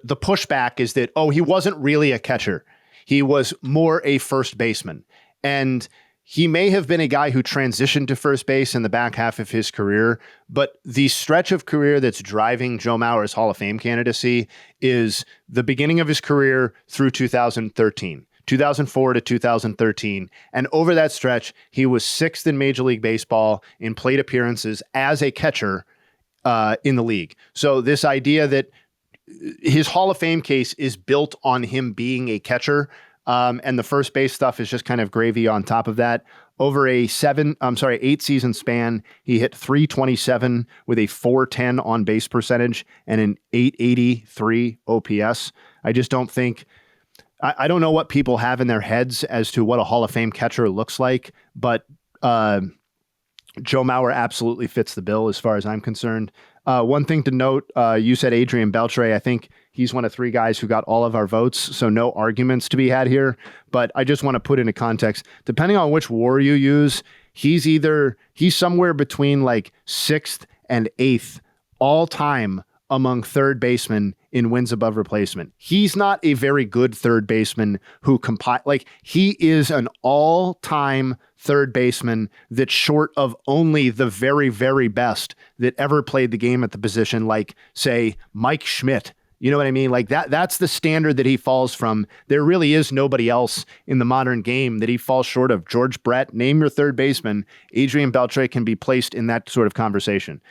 pushback is that, he wasn't really a catcher. He was more a first baseman. And he may have been a guy who transitioned to first base in the back half of his career, but the stretch of career that's driving Joe Mauer's Hall of Fame candidacy is the beginning of his career through 2013, 2004 to 2013. And over that stretch, he was 6th in Major League Baseball in plate appearances as a catcher in the league. So this idea that his Hall of Fame case is built on him being a catcher, And the first base stuff is just kind of gravy on top of that. Over a 8 season span, he hit .327 with a .410 on base percentage and an .883 OPS. I just don't think, I don't know what people have in their heads as to what a Hall of Fame catcher looks like, but Joe Mauer absolutely fits the bill as far as I'm concerned. One thing to note, you said Adrian Beltre. I think he's one of 3 guys who got all of our votes, so no arguments to be had here. But I just want to put into context, depending on which WAR you use, he's somewhere between like 6th and 8th all time among third basemen in wins above replacement. He's not a very good third baseman who he is an all-time third baseman that's short of only the very, very best that ever played the game at the position, like, say, Mike Schmidt. You know what I mean? Like that's the standard that he falls from. There really is nobody else in the modern game that he falls short of. George Brett, name your third baseman. Adrian Beltre can be placed in that sort of conversation.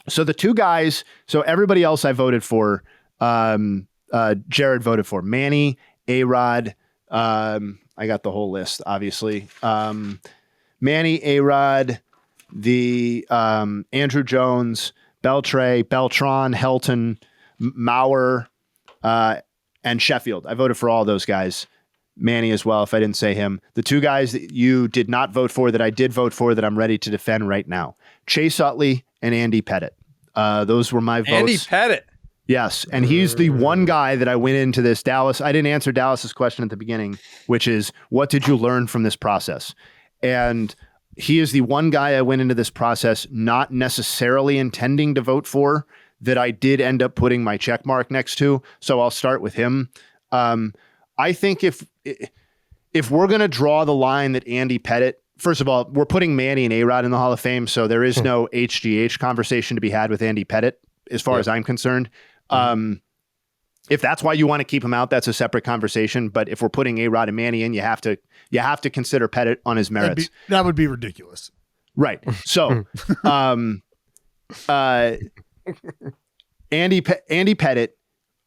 So the 2 guys, so everybody else I voted for, Jared voted for Manny, A-Rod. I got the whole list, obviously. Manny, A-Rod, the Andrew Jones, Beltre, Beltran, Helton, Mauer, and Sheffield. I voted for all those guys. Manny as well, if I didn't say him. The 2 guys that you did not vote for that I did vote for that I'm ready to defend right now. Chase Utley and Andy Pettitte. Those were my votes. Andy Pettitte. Yes, and he's the one guy that I went into this Dallas. I didn't answer Dallas's question at the beginning, which is, what did you learn from this process? And he is the one guy I went into this process not necessarily intending to vote for, that I did end up putting my check mark next to. So I'll start with him. I think if we're going to draw the line that Andy Pettitte, first of all, we're putting Manny and A-Rod in the Hall of Fame, so there is no HGH conversation to be had with Andy Pettitte, as far as I'm concerned. If that's why you want to keep him out, that's a separate conversation. But if we're putting A-Rod and Manny in, you have to consider Pettitte on his merits. That would be ridiculous. Right. So, Andy Pettitte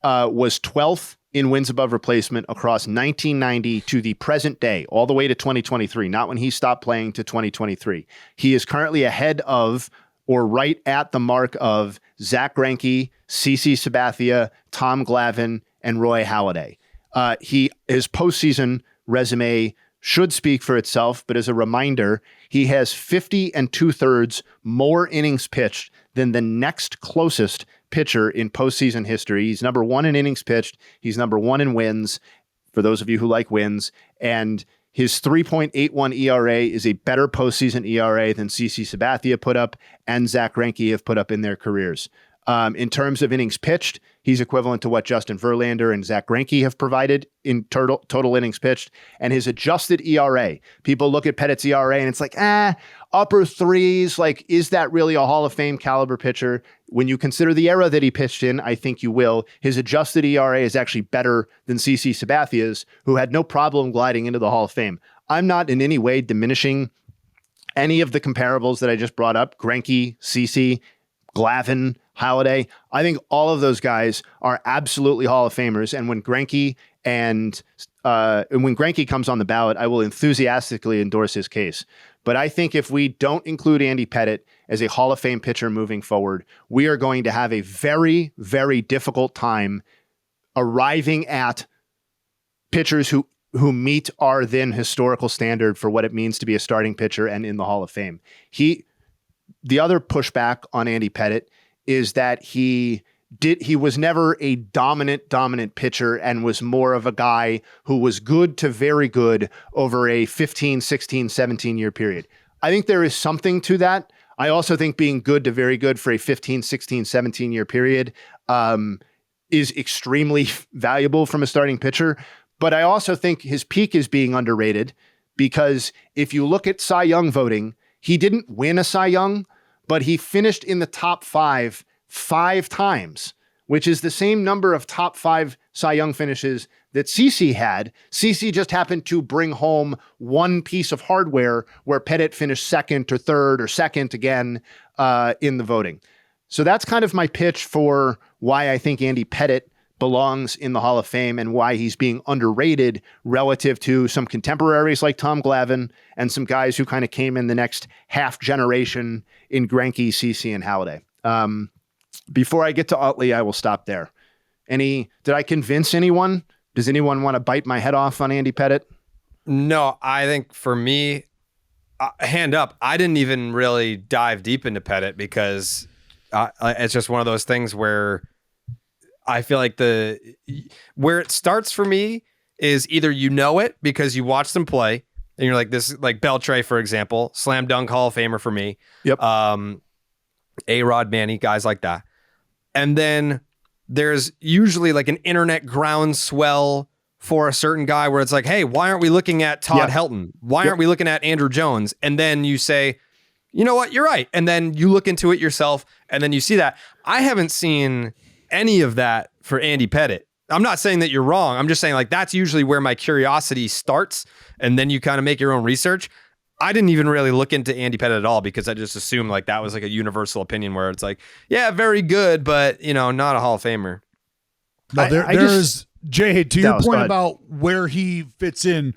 was 12th in wins above replacement across 1990 to the present day, all the way to 2023, not when he stopped playing, to 2023. He is currently ahead of, or right at the mark of, Zach Greinke, CC Sabathia, Tom Glavine, and Roy Halladay. His postseason resume should speak for itself, but as a reminder, he has 50 2/3 more innings pitched than the next closest pitcher in postseason history. He's number 1 in innings pitched. He's number 1 in wins, for those of you who like wins. And his 3.81 ERA is a better postseason ERA than CC Sabathia put up and Zach Greinke have put up in their careers. In terms of innings pitched, he's equivalent to what Justin Verlander and Zach Greinke have provided in total innings pitched. And his adjusted ERA, people look at Pettitte's ERA and it's like, upper 3s. Like, is that really a Hall of Fame caliber pitcher? When you consider the era that he pitched in, I think you will. His adjusted ERA is actually better than CC Sabathia's, who had no problem gliding into the Hall of Fame. I'm not in any way diminishing any of the comparables that I just brought up. Greinke, CC, Glavine, Halladay. I think all of those guys are absolutely Hall of Famers. And when Greinke comes on the ballot, I will enthusiastically endorse his case. But I think if we don't include Andy Pettitte as a Hall of Fame pitcher moving forward, we are going to have a very, very difficult time arriving at pitchers who meet our then historical standard for what it means to be a starting pitcher and in the Hall of Fame. The other pushback on Andy Pettitte is that he was never a dominant pitcher and was more of a guy who was good to very good over a 15, 16, 17 year period. I think there is something to that. I also think being good to very good for a 15, 16, 17 year period is extremely valuable from a starting pitcher. But I also think his peak is being underrated, because if you look at Cy Young voting, he didn't win a Cy Young, but he finished in the top 5 times, which is the same number of top 5 Cy Young finishes that CC had. CC just happened to bring home one piece of hardware where Pettitte finished second or third or second again in the voting. So that's kind of my pitch for why I think Andy Pettitte belongs in the Hall of Fame and why he's being underrated relative to some contemporaries like Tom Glavine and some guys who kind of came in the next half generation in Greinke, Ceci, and Halladay. Before I get to Utley, I will stop there. Did I convince anyone? Does anyone want to bite my head off on Andy Pettitte? No, I think for me, hand up, I didn't even really dive deep into Pettitte because it's just one of those things where I feel like where it starts for me is either you know it because you watch them play and you're like this, like Beltre, for example, slam dunk Hall of Famer for me. Yep. A-Rod, Manny, guys like that. And then there's usually like an internet groundswell for a certain guy where it's like, hey, why aren't we looking at Todd Helton? Why aren't we looking at Andrew Jones? And then you say, you know what, you're right. And then you look into it yourself and then you see that. I haven't seen any of that for Andy Pettitte. I'm not saying that you're wrong. I'm just saying like that's usually where my curiosity starts. And then you kind of make your own research. I didn't even really look into Andy Pettitte at all because I just assumed like that was like a universal opinion where it's like, yeah, very good, but not a Hall of Famer. No, there's Jayhay, to your point about where he fits in.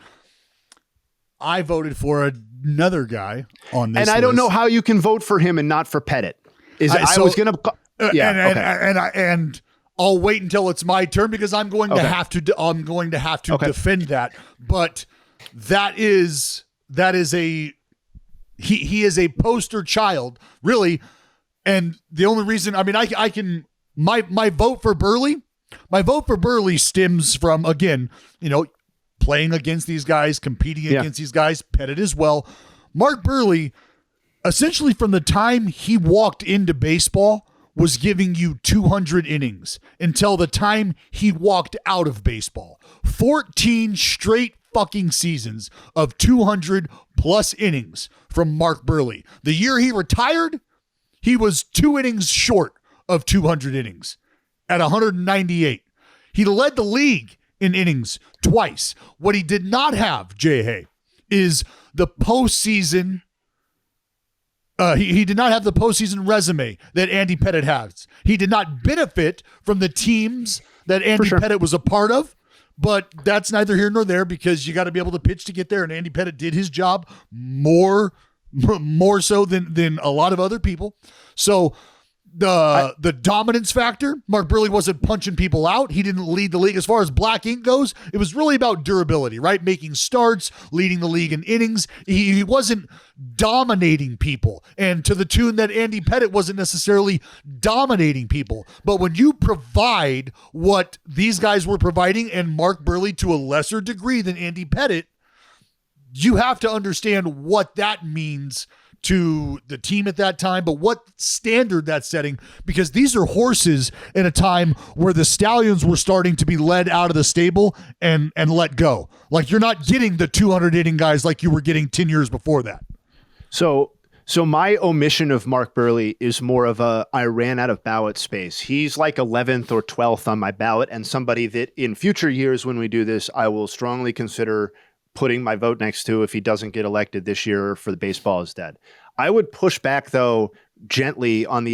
I voted for another guy on this and I list. don't know how you can vote for him and not for Pettitte. And I'll wait until it's my turn because I'm going to have to defend that. But he is a poster child, really. And the only reason, my vote for Burley stems from, again, playing against these guys, competing against these guys, Pettitte as well. Mark Burley, essentially from the time he walked into baseball, was giving you 200 innings until the time he walked out of baseball. 14 straight fucking seasons of 200 plus innings from Mark Burley. The year he retired, he was 2 innings short of 200 innings at 198. He led the league in innings twice. What he did not have, Jayhay, is the postseason. He did not have the postseason resume that Andy Pettitte has. He did not benefit from the teams that Andy Pettitte was a part of, but that's neither here nor there because you got to be able to pitch to get there, and Andy Pettitte did his job more so than a lot of other people. So the dominance factor, Mark Burley wasn't punching people out. He didn't lead the league. As far as black ink goes, it was really about durability, right? Making starts, leading the league in innings. He wasn't dominating people, and to the tune that Andy Pettitte wasn't necessarily dominating people. But when you provide what these guys were providing, and Mark Burley to a lesser degree than Andy Pettitte, you have to understand what that means to the team at that time, but what standard that's setting, because these are horses in a time where the stallions were starting to be led out of the stable and let go. Like, you're not getting the 200 inning guys like you were getting 10 years before that. So my omission of Mark Burley is more of I ran out of ballot space. He's like 11th or 12th on my ballot, and somebody that in future years when we do this, I will strongly consider putting my vote next to if he doesn't get elected this year for the baseball is dead. I would push back, though, gently on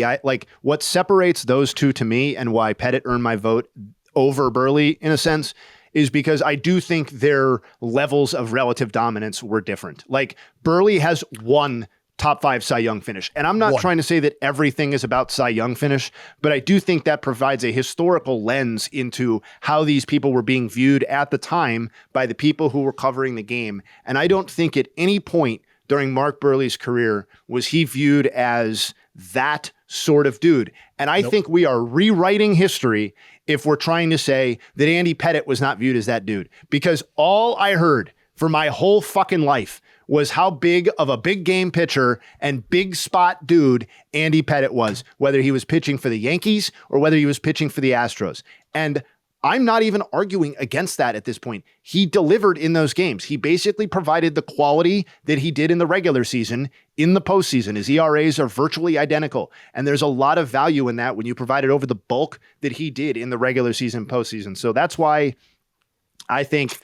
what separates those two to me and why Pettitte earned my vote over Burley, in a sense, is because I do think their levels of relative dominance were different. Like, Burley has one top 5 Cy Young finish. And I'm not trying to say that everything is about Cy Young finish, but I do think that provides a historical lens into how these people were being viewed at the time by the people who were covering the game. And I don't think at any point during Mark Burley's career was he viewed as that sort of dude. And I think we are rewriting history if we're trying to say that Andy Pettitte was not viewed as that dude, because all I heard for my whole fucking life was how big of a big game pitcher and big spot dude Andy Pettitte was, whether he was pitching for the Yankees or whether he was pitching for the Astros. And I'm not even arguing against that at this point. He delivered in those games. He basically provided the quality that he did in the regular season in the postseason. His ERAs are virtually identical. And there's a lot of value in that when you provide it over the bulk that he did in the regular season, postseason. So that's why I think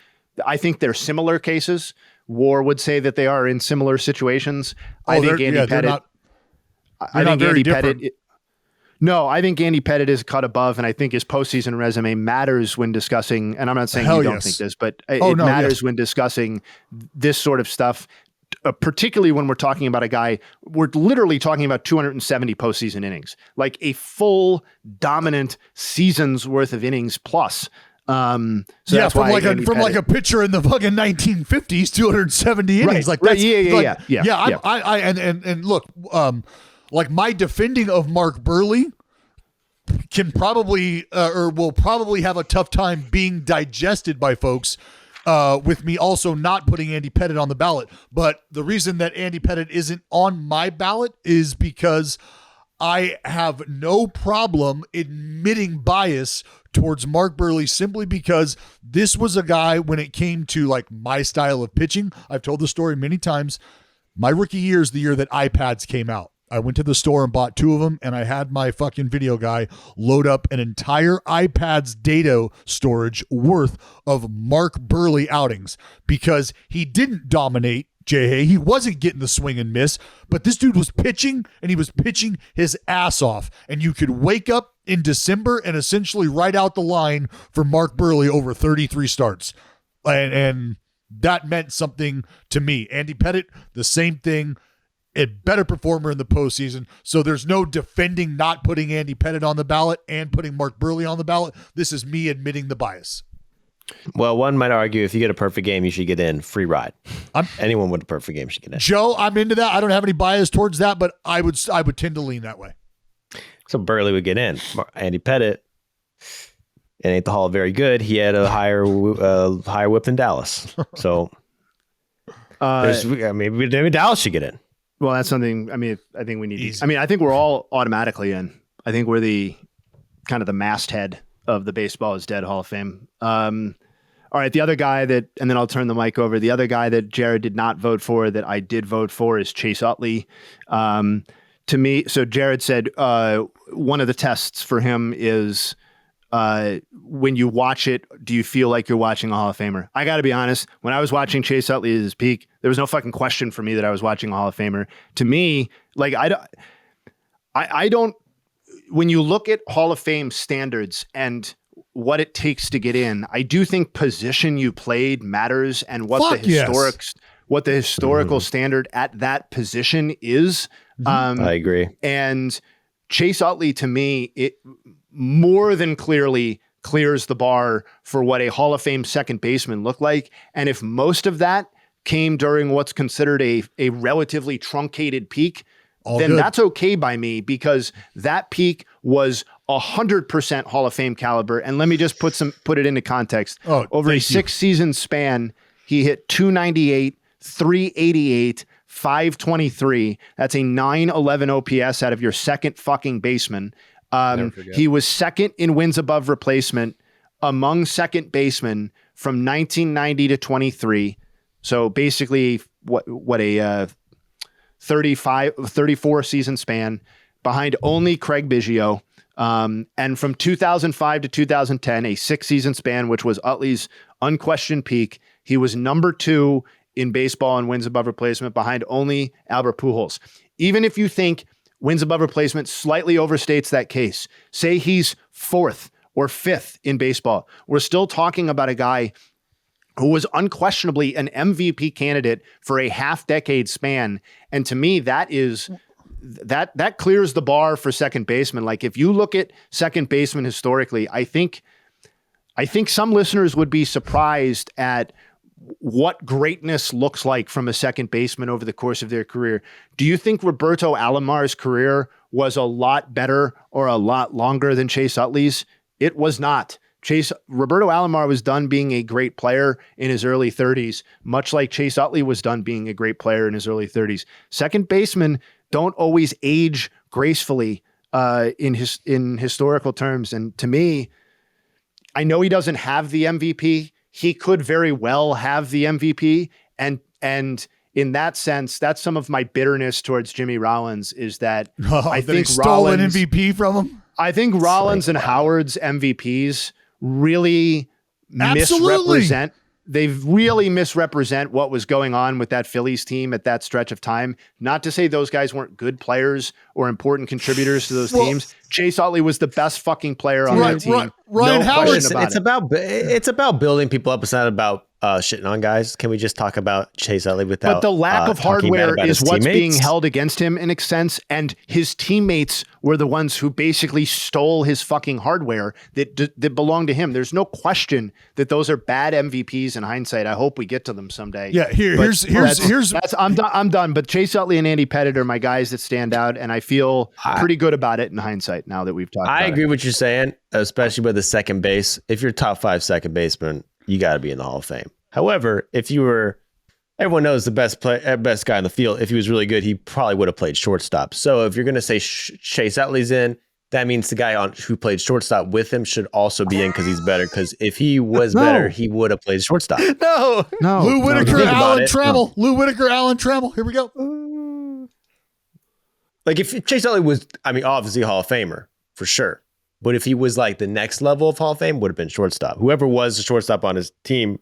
they're similar cases. War would say that they are in similar situations. I think Andy Pettitte. No, I think Andy Pettitte is cut above, and I think his postseason resume matters when discussing, and I'm not saying you don't think this, but it matters when discussing this sort of stuff, particularly when we're talking about a guy, we're literally talking about 270 postseason innings, like a full dominant season's worth of innings plus. So that's from why like a pitcher in the fucking 1950s, 270 innings. Right, like that's yeah. And look, like my defending of Mark Burley can probably or will probably have a tough time being digested by folks with me also not putting Andy Pettitte on the ballot. But the reason that Andy Pettitte isn't on my ballot is because I have no problem admitting bias towards Mark Burley simply because this was a guy when it came to like my style of pitching. I've told the story many times. My rookie year is the year that iPads came out. I went to the store and bought 2 of them, and I had my fucking video guy load up an entire iPad's data storage worth of Mark Burley outings because he didn't dominate Jayhay. He wasn't getting the swing and miss, but this dude was pitching, and he was pitching his ass off. And you could wake up in December and essentially write out the line for Mark Burley over 33 starts. And that meant something to me. Andy Pettitte, the same thing. A better performer in the postseason. So there's no defending not putting Andy Pettitte on the ballot and putting Mark Burley on the ballot. This is me admitting the bias. Well, one might argue if you get a perfect game, you should get in. Free ride. Anyone with a perfect game should get in. Joe, I'm into that. I don't have any bias towards that, but I would tend to lean that way. So Burley would get in. Andy Pettitte, it ain't the Hall of very good. He had a higher whip than Dallas. So maybe Dallas should get in. Well, that's something. I mean, I think we need. I think we're all automatically in. I think we're the kind of the masthead of the Baseball is Dead Hall of Fame. All right, the other guy and then I'll turn the mic over. The other guy that Jared did not vote for that I did vote for is Chase Utley. To me, so Jared said one of the tests for him is when you watch it, do you feel like you're watching a Hall of Famer? I got to be honest. When I was watching Chase Utley at his peak, there was no fucking question for me that I was watching a Hall of Famer. To me, like I don't. When you look at Hall of Fame standards and what it takes to get in, I do think position you played matters and what the historical standard at that position is. I agree. And Chase Utley, to me, it more than clearly clears the bar for what a Hall of Fame second baseman looked like. And if most of that came during what's considered a relatively truncated peak, that's okay by me because that peak was 100% Hall of Fame caliber. And let me just put it into context. Over a 6-season span, he hit 298, 388, 523. That's a 911 OPS out of your second fucking baseman. He was second in wins above replacement among second basemen from 1990 to 23. So basically what a 34 season span behind only Craig Biggio. And from 2005 to 2010, a 6-season span, which was Utley's unquestioned peak, he was number 2 in baseball in wins above replacement behind only Albert Pujols. Even if you think wins above replacement slightly overstates that case, say he's 4th or 5th in baseball, we're still talking about a guy who was unquestionably an MVP candidate for a half-decade span. And to me, that clears the bar for second baseman. Like if you look at second baseman historically, I think some listeners would be surprised at what greatness looks like from a second baseman over the course of their career. Do you think Roberto Alomar's career was a lot better or a lot longer than Chase Utley's? It was not. Roberto Alomar was done being a great player in his early 30s, much like Chase Utley was done being a great player in his early 30s. Second basemen don't always age gracefully in historical terms. And to me, I know he doesn't have the MVP. He could very well have the MVP. And in that sense, that's some of my bitterness towards Jimmy Rollins is that I think stole an MVP from him. I think Rollins and Howard's MVPs really misrepresent they really misrepresent what was going on with that Phillies team at that stretch of time. Not to say those guys weren't good players or important contributors to those teams. Chase Utley was the best fucking player on that team. Ryan Howard. It's about building people up. It's not about shitting on guys. Can we just talk about Chase Utley without? But the lack of hardware is what's being held against him in a sense, and his teammates were the ones who basically stole his fucking hardware that belonged to him. There's no question that those are bad MVPs in hindsight. I hope we get to them someday. Yeah, here's I'm done. But Chase Utley and Andy Pettitte are my guys that stand out, and I feel pretty good about it in hindsight now that we've talked about it. I agree with what you're saying, especially with the second base. If you're top 5 second baseman, you got to be in the Hall of Fame. However, if you were, everyone knows the best guy in the field. If he was really good, he probably would have played shortstop. So if you're going to say Chase Utley's in, that means the guy who played shortstop with him should also be in because he's better. Because if he was better, he would have played shortstop. No. Lou Whitaker, Alan Trammell. Lou Whitaker, Alan Trammell. Here we go. Like if Chase Utley was, obviously Hall of Famer for sure. But if he was like the next level of Hall of Fame, would have been shortstop. Whoever was the shortstop on his team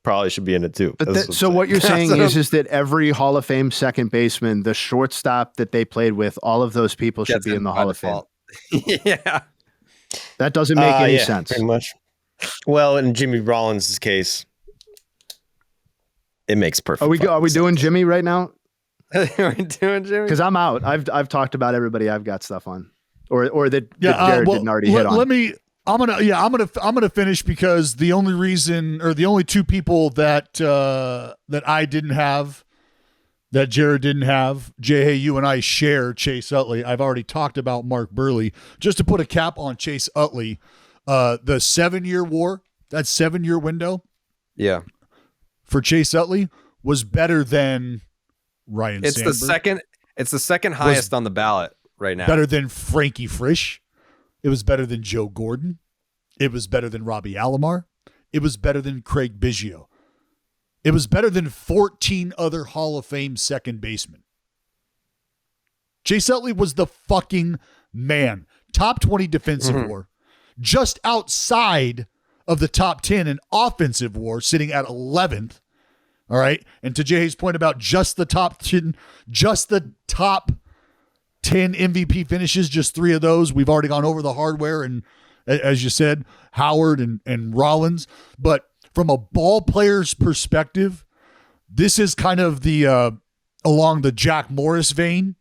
probably should be in it too. But so what you're saying is that every Hall of Fame second baseman, the shortstop that they played with, all of those people should be in the Hall of Fame. Yeah. That doesn't make any sense. Pretty much. Well, in Jimmy Rollins' case, it makes perfect. Are we doing Jimmy right now? Are we doing Jimmy? Because I'm out. I've talked about everybody I've got stuff on. Or that Jared didn't already hit on. I'm gonna finish because the only reason, or the only two people that I didn't have, that Jared didn't have, Jayhay, you and I share Chase Utley. I've already talked about Mark Burley. Just to put a cap on Chase Utley, the 7-year war, that 7-year window, for Chase Utley was better than Ryan Sandberg. It's the second highest on the ballot right now. Better than Frankie Frisch. It was better than Joe Gordon. It was better than Robbie Alomar. It was better than Craig Biggio. It was better than 14 other Hall of Fame second basemen. Chase Utley was the fucking man. Top 20 defensive WAR. Just outside of the top 10 in offensive WAR, sitting at 11th. All right. And to Jay's point about just the top 10 MVP finishes, just 3 of those. We've already gone over the hardware and, as you said, Howard and Rollins. But from a ball player's perspective, this is kind of the along the Jack Morris vein.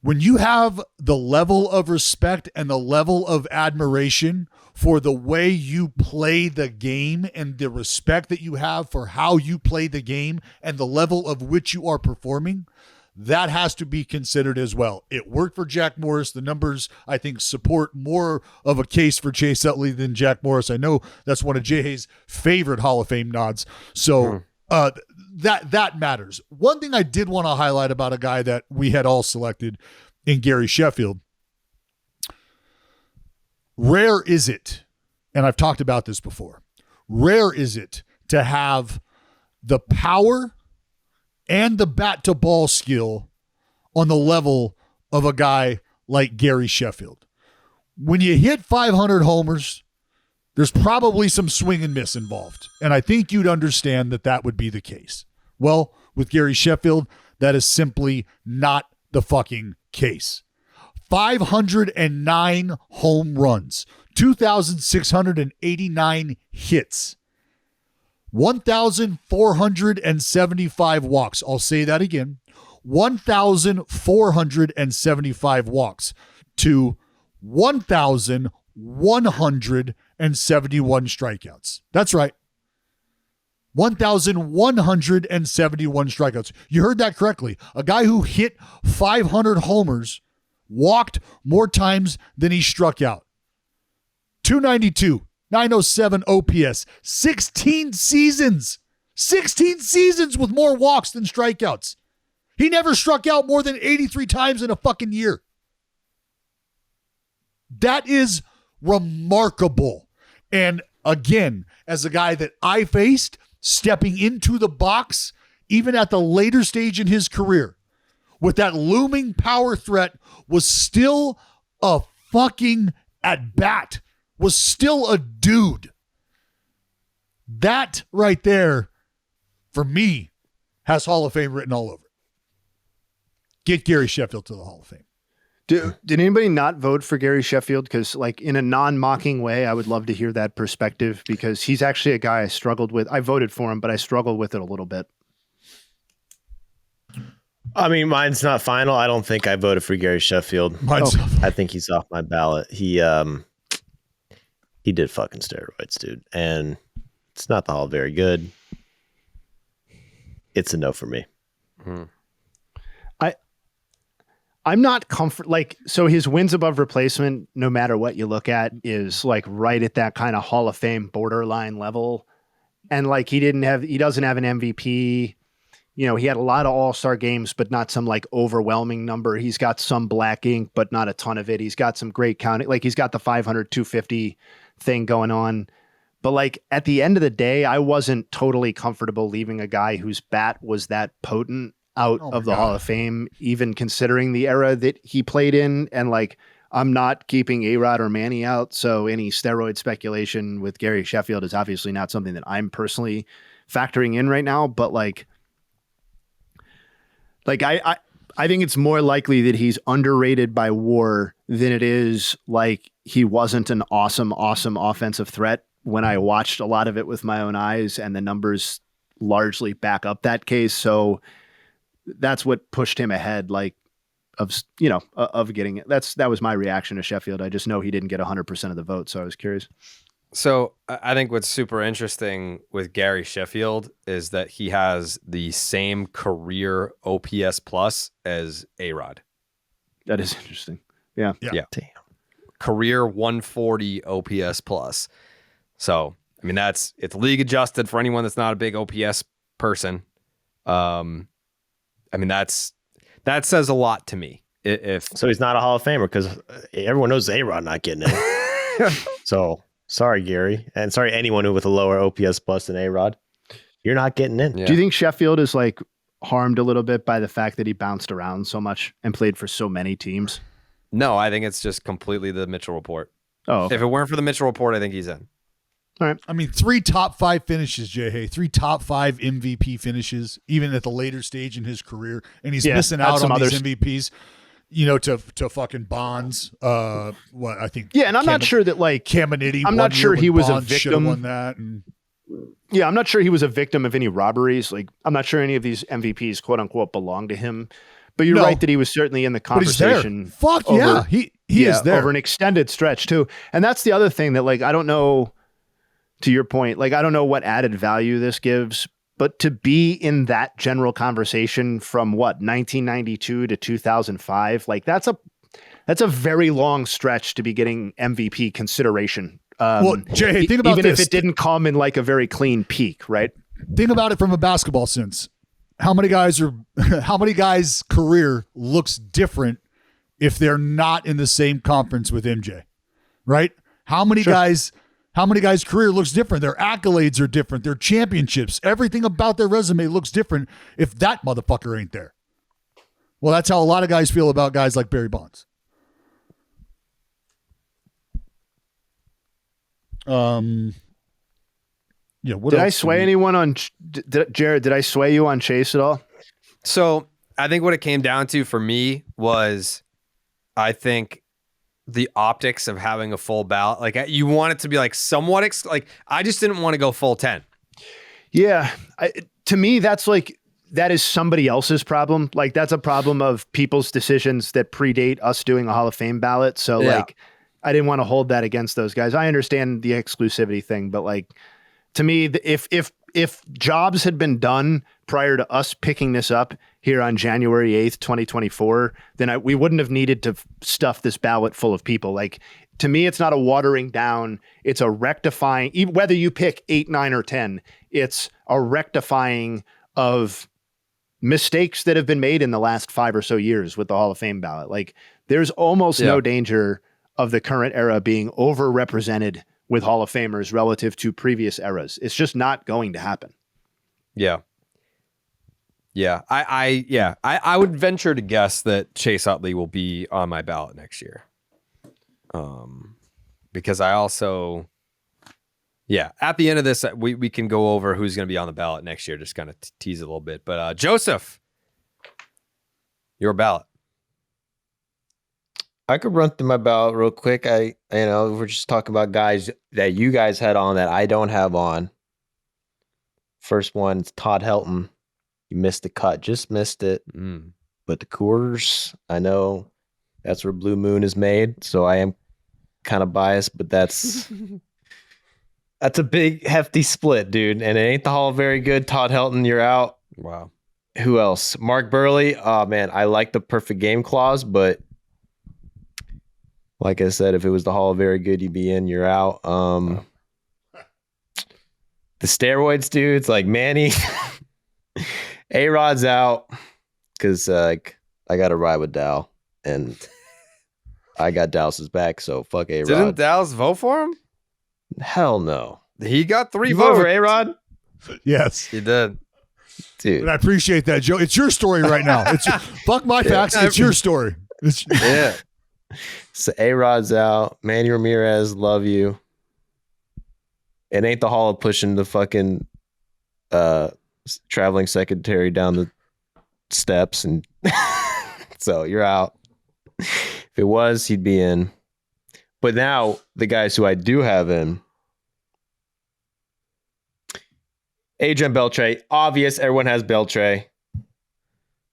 When you have the level of respect and the level of admiration for the way you play the game and the respect that you have for how you play the game and the level of which you are performing, that has to be considered as well. It worked for Jack Morris. The numbers, I think, support more of a case for Chase Utley than Jack Morris. I know that's one of Jayhay's favorite Hall of Fame nods. So that matters. One thing I did want to highlight about a guy that we had all selected in Gary Sheffield. Rare is it, and I've talked about this before, rare is it to have the power and the bat to ball skill on the level of a guy like Gary Sheffield. When you hit 500 homers, there's probably some swing and miss involved. And I think you'd understand that that would be the case. Well, with Gary Sheffield, that is simply not the fucking case. 509 home runs, 2,689 hits, 1,475 walks. I'll say that again. 1,475 walks to 1,171 strikeouts. That's right. 1,171 strikeouts. You heard that correctly. A guy who hit 500 homers walked more times than he struck out. 292. 907 OPS, 16 seasons with more walks than strikeouts. He never struck out more than 83 times in a fucking year. That is remarkable. And again, as a guy that I faced, stepping into the box, even at the later stage in his career, with that looming power threat, was still a fucking at bat. Was still a dude. That right there, for me, has Hall of Fame written all over it. Get Gary Sheffield to the Hall of Fame. Did anybody not vote for Gary Sheffield? Because, like, in a non-mocking way, I would love to hear that perspective, because he's actually a guy I struggled with. I voted for him, but I struggled with it a little bit. I mean, mine's not final. I don't think I voted for Gary Sheffield. I think he's off my ballot. He did fucking steroids, dude, and it's not all very good. It's a no for me. I'm not so his wins above replacement, no matter what you look at, is like right at that kind of Hall of Fame borderline level. And like he doesn't have an MVP. You know, he had a lot of all-star games, but not some like overwhelming number. He's got some black ink, but not a ton of it. He's got some great counting. Like he's got the 500, 250 thing going on. But like at the end of the day, I wasn't totally comfortable leaving a guy whose bat was that potent out of the Hall of Fame, even considering the era that he played in. And like, I'm not keeping A-Rod or Manny out. So any steroid speculation with Gary Sheffield is obviously not something that I'm personally factoring in right now. But like I think it's more likely that he's underrated by WAR than it is like he wasn't an awesome offensive threat when I watched a lot of it with my own eyes, and the numbers largely back up that case. So that's what pushed him ahead, like of getting it. That was my reaction to Sheffield. I just know he didn't get 100% of the vote. So I was curious. So I think what's super interesting with Gary Sheffield is that he has the same career OPS plus as A-Rod. That is interesting. Yeah. Damn. Career 140 OPS plus. So, I mean, it's league adjusted for anyone that's not a big OPS person. I mean, that says a lot to me. So he's not a Hall of Famer because everyone knows A-Rod not getting it. So sorry, Gary, and sorry anyone who with a lower OPS plus than A-Rod, you're not getting in. Yeah. Do you think Sheffield is like harmed a little bit by the fact that he bounced around so much and played for so many teams? No, I think it's just completely the Mitchell Report. Oh, okay. If it weren't for the Mitchell Report, I think he's in. All right. I mean, 3 top 5 finishes, Jayhay. 3 top 5 MVP finishes, even at the later stage in his career, and he's missing out on these MVPs. To fucking Bonds. I think. Yeah, and I'm not sure that like Caminiti. I'm not sure he was a victim. Won that. Yeah, I'm not sure he was a victim of any robberies. Like, I'm not sure any of these MVPs, quote unquote, belong to him. But you're right that he was certainly in the conversation. Fuck yeah, he is there over an extended stretch too. And that's the other thing that, like, I don't know. To your point, like, I don't know what added value this gives, but to be in that general conversation from 1992 to 2005, like that's a very long stretch to be getting MVP consideration. Well, Jay, think about even this. If it didn't come in like a very clean peak, right? Think about it from a basketball sense. How many guys' career looks different if they're not in the same conference with MJ, right? How many guys' career looks different? Their accolades are different. Their championships, everything about their resume looks different if that motherfucker ain't there. Well, that's how a lot of guys feel about guys like Barry Bonds. Did I sway anyone on Jared? Did I sway you on Chase at all? So I think what it came down to for me was, I think the optics of having a full ballot, like you want it to be like somewhat, I just didn't want to go full 10. Yeah. To me, that is somebody else's problem. Like, that's a problem of people's decisions that predate us doing a Hall of Fame ballot. So I didn't want to hold that against those guys. I understand the exclusivity thing, but like, to me, if jobs had been done prior to us picking this up here on January 8th, 2024, then we wouldn't have needed to stuff this ballot full of people. Like, to me, it's not a watering down. It's a rectifying, whether you pick 8, 9, or 10, it's a rectifying of mistakes that have been made in the last 5 or so years with the Hall of Fame ballot. Like, there's almost no danger of the current era being overrepresented with Hall of Famers relative to previous eras. It's just not going to happen. Yeah. Yeah. I would venture to guess that Chase Utley will be on my ballot next year. Because I also Yeah. At the end of this, we can go over who's going to be on the ballot next year. Just kind of tease it a little bit. But Joseph, your ballot. I could run through my ballot real quick. We're just talking about guys that you guys had on that I don't have on. First one is Todd Helton. You missed the cut, just missed it. But the Coors, I know that's where Blue Moon is made, so I am kind of biased, but that's a big hefty split, dude. And it ain't the Hall very good. Todd Helton, you're out. Wow. Who else? Mark Burley. Oh man, I like the perfect game clause, but like I said, if it was the Hall of Very Good, you'd be in, you're out. The steroids dudes, like Manny, A-Rod's out because I got to ride with Dow, and I got Dallas's back, so fuck A-Rod. Didn't Dallas vote for him? Hell no. He got 3 You votes. vote for A-Rod? Yes. He did. Dude. And I appreciate that, Joe. It's your story right now. Fuck my facts. It's your story. Yeah. So A-Rod's out. Manny Ramirez, love you. It ain't the Hall of pushing the fucking traveling secretary down the steps, and so you're out. If it was, he'd be in. But now the guys who I do have in, Adrian Beltre, obvious. Everyone has Beltre.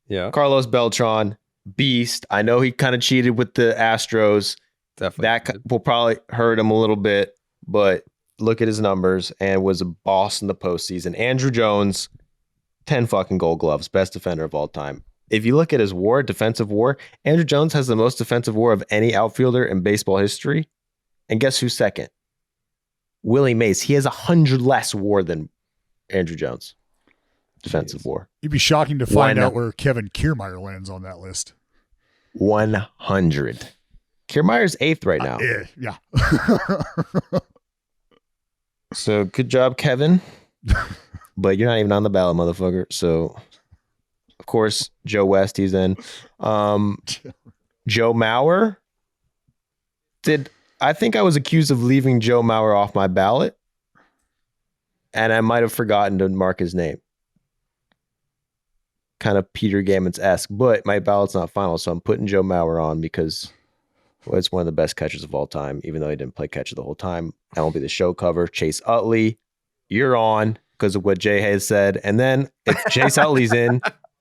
Yeah. Carlos Beltran, beast. I know he kind of cheated with the Astros. Definitely. That will probably hurt him a little bit, but look at his numbers and was a boss in the postseason. Andrew Jones, 10 fucking Gold Gloves, best defender of all time. If you look at his WAR, defensive WAR, Andrew Jones has the most defensive WAR of any outfielder in baseball history. And guess who's second? Willie Mays. He has 100 less WAR than Andrew Jones. Defensive WAR. It'd be shocking to find out where Kevin Kiermaier lands on that list. 100. Kiermaier's 8th right now. Yeah. So good job, Kevin. But you're not even on the ballot, motherfucker. So, of course, Joe West, he's in. Joe Mauer. I think I was accused of leaving Joe Mauer off my ballot, and I might have forgotten to mark his name. Kind of Peter Gammons-esque, but my ballot's not final, so I'm putting Joe Mauer on because it's one of the best catchers of all time, even though he didn't play catcher the whole time. That will be the show cover. Chase Utley, you're on because of what Jayhay said. And then if Chase Utley's in,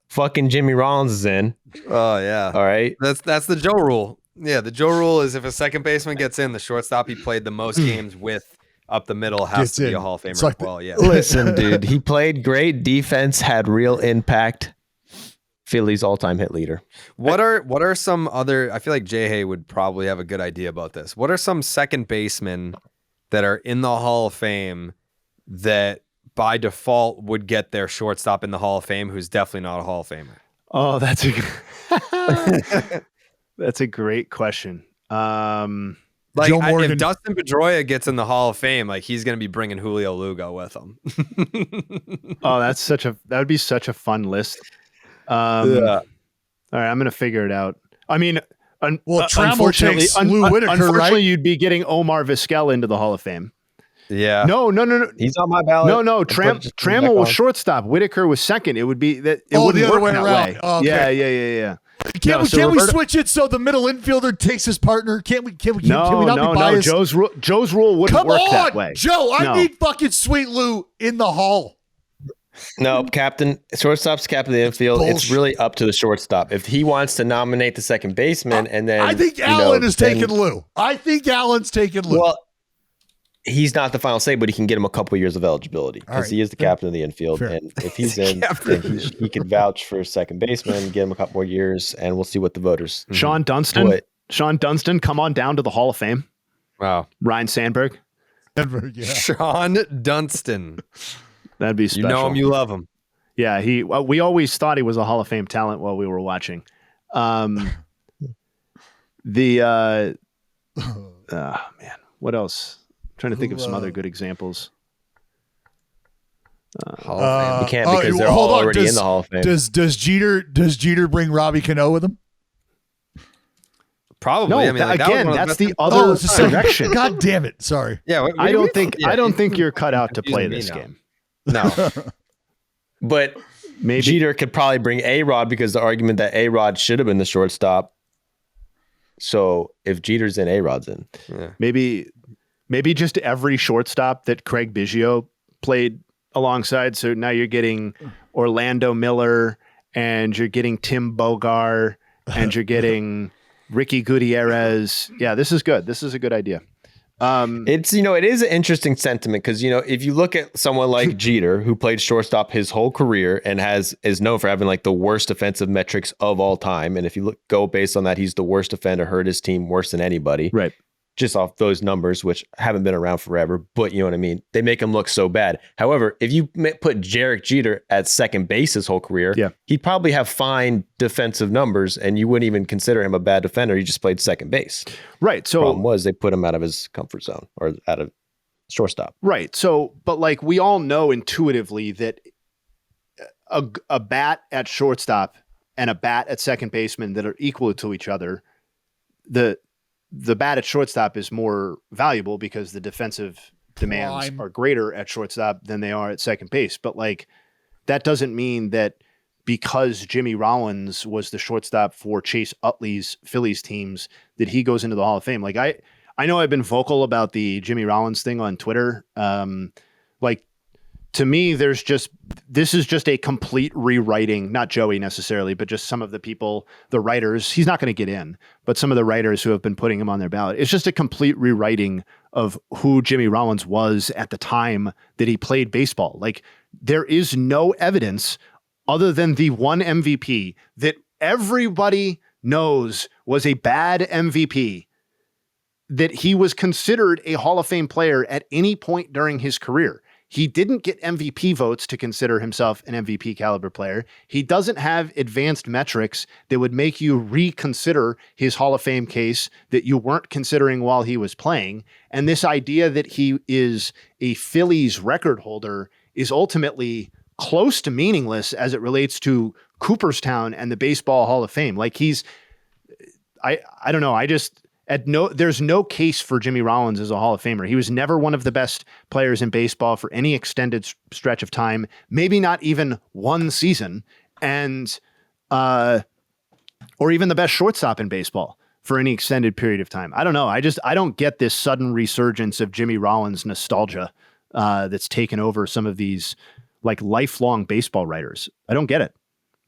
fucking Jimmy Rollins is in. Oh, yeah. All right. That's the Joe rule. Yeah, the Joe rule is if a second baseman gets in, the shortstop he played the most games with up the middle has to be a Hall of Famer as well. Yeah. Listen, dude, he played great defense, had real impact. Philly's all-time hit leader. What are some other? I feel like Jayhay would probably have a good idea about this. What are some second basemen that are in the Hall of Fame that by default would get their shortstop in the Hall of Fame, who's definitely not a Hall of Famer? Oh, that's a great question. Like if Dustin Pedroia gets in the Hall of Fame, like he's going to be bringing Julio Lugo with him. Oh, that would be such a fun list. Yeah. All right, I'm going to figure it out. I mean, unfortunately, Lou Whitaker, unfortunately, right? You'd be getting Omar Vizquel into the Hall of Fame. Yeah. No. He's on my ballot. No. Trammell was shortstop. Whitaker was second. It would be that. It the wouldn't other work way that around. way. Oh, okay. Yeah. Can we switch it so the middle infielder takes his partner? Can we not be biased? Joe's rule wouldn't work that way. Joe, I need fucking Sweet Lou in the Hall. No, shortstop's captain of the infield. Bullshit. It's really up to the shortstop. If he wants to nominate the second baseman, and then I think Allen is taking Lou. I think Allen's taking Lou. Well, he's not the final say, but he can get him a couple years of eligibility because he is the captain of the infield. Fair. And if he's in, then he could vouch for second baseman, get him a couple more years, and we'll see what the voters. Sean Dunston, come on down to the Hall of Fame. Wow. Ryan Sandberg. Yeah. Sean Dunston. That'd be special. You know him, you love him. Yeah, we always thought he was a Hall of Fame talent while we were watching. Man, what else? I'm trying to think of some other good examples. Hall of Fame. You can't because they're all already in the Hall of Fame. Does Jeter bring Robbie Cano with him? Probably. No, I mean, like, again, that that's was the other direction. God damn it! Sorry. Yeah, I don't think you're cut out to play this game. No. But Maybe Jeter could probably bring A-Rod because the argument that A-Rod should have been the shortstop. So if Jeter's in, A-Rod's in. Yeah. maybe just every shortstop that Craig Biggio played alongside. So now you're getting Orlando Miller and you're getting Tim Bogar and you're getting Ricky Gutierrez. Yeah, this is good. This is a good idea. It's, it is an interesting sentiment because, if you look at someone like Jeter, who played shortstop his whole career and is known for having like the worst defensive metrics of all time. And if you go based on that, he's the worst defender, hurt his team worse than anybody. Right. Just off those numbers, which haven't been around forever, but you know what I mean? They make him look so bad. However, if you put Derek Jeter at second base his whole career, he'd probably have fine defensive numbers and you wouldn't even consider him a bad defender. He just played second base. Right. So the problem was they put him out of his comfort zone or out of shortstop. Right. So, but like we all know intuitively that a bat at shortstop and a bat at second baseman that are equal to each other, the bat at shortstop is more valuable because the defensive demands are greater at shortstop than they are at second base. But like, that doesn't mean that because Jimmy Rollins was the shortstop for Chase Utley's Phillies teams that he goes into the Hall of Fame. Like I know I've been vocal about the Jimmy Rollins thing on Twitter. Like to me, this is just a complete rewriting, not Joey necessarily, but just some of the people, the writers, he's not going to get in, but some of the writers who have been putting him on their ballot. It's just a complete rewriting of who Jimmy Rollins was at the time that he played baseball. Like there is no evidence other than the one MVP that everybody knows was a bad MVP, that he was considered a Hall of Fame player at any point during his career. He didn't get MVP votes to consider himself an MVP caliber player. He doesn't have advanced metrics that would make you reconsider his Hall of Fame case that you weren't considering while he was playing. And this idea that he is a Phillies record holder is ultimately close to meaningless as it relates to Cooperstown and the Baseball Hall of Fame. Like I don't know. There's no case for Jimmy Rollins as a Hall of Famer. He was never one of the best players in baseball for any extended stretch of time, maybe not even one season, and or even the best shortstop in baseball for any extended period of time. I don't know. I don't get this sudden resurgence of Jimmy Rollins nostalgia that's taken over some of these like lifelong baseball writers. I don't get it.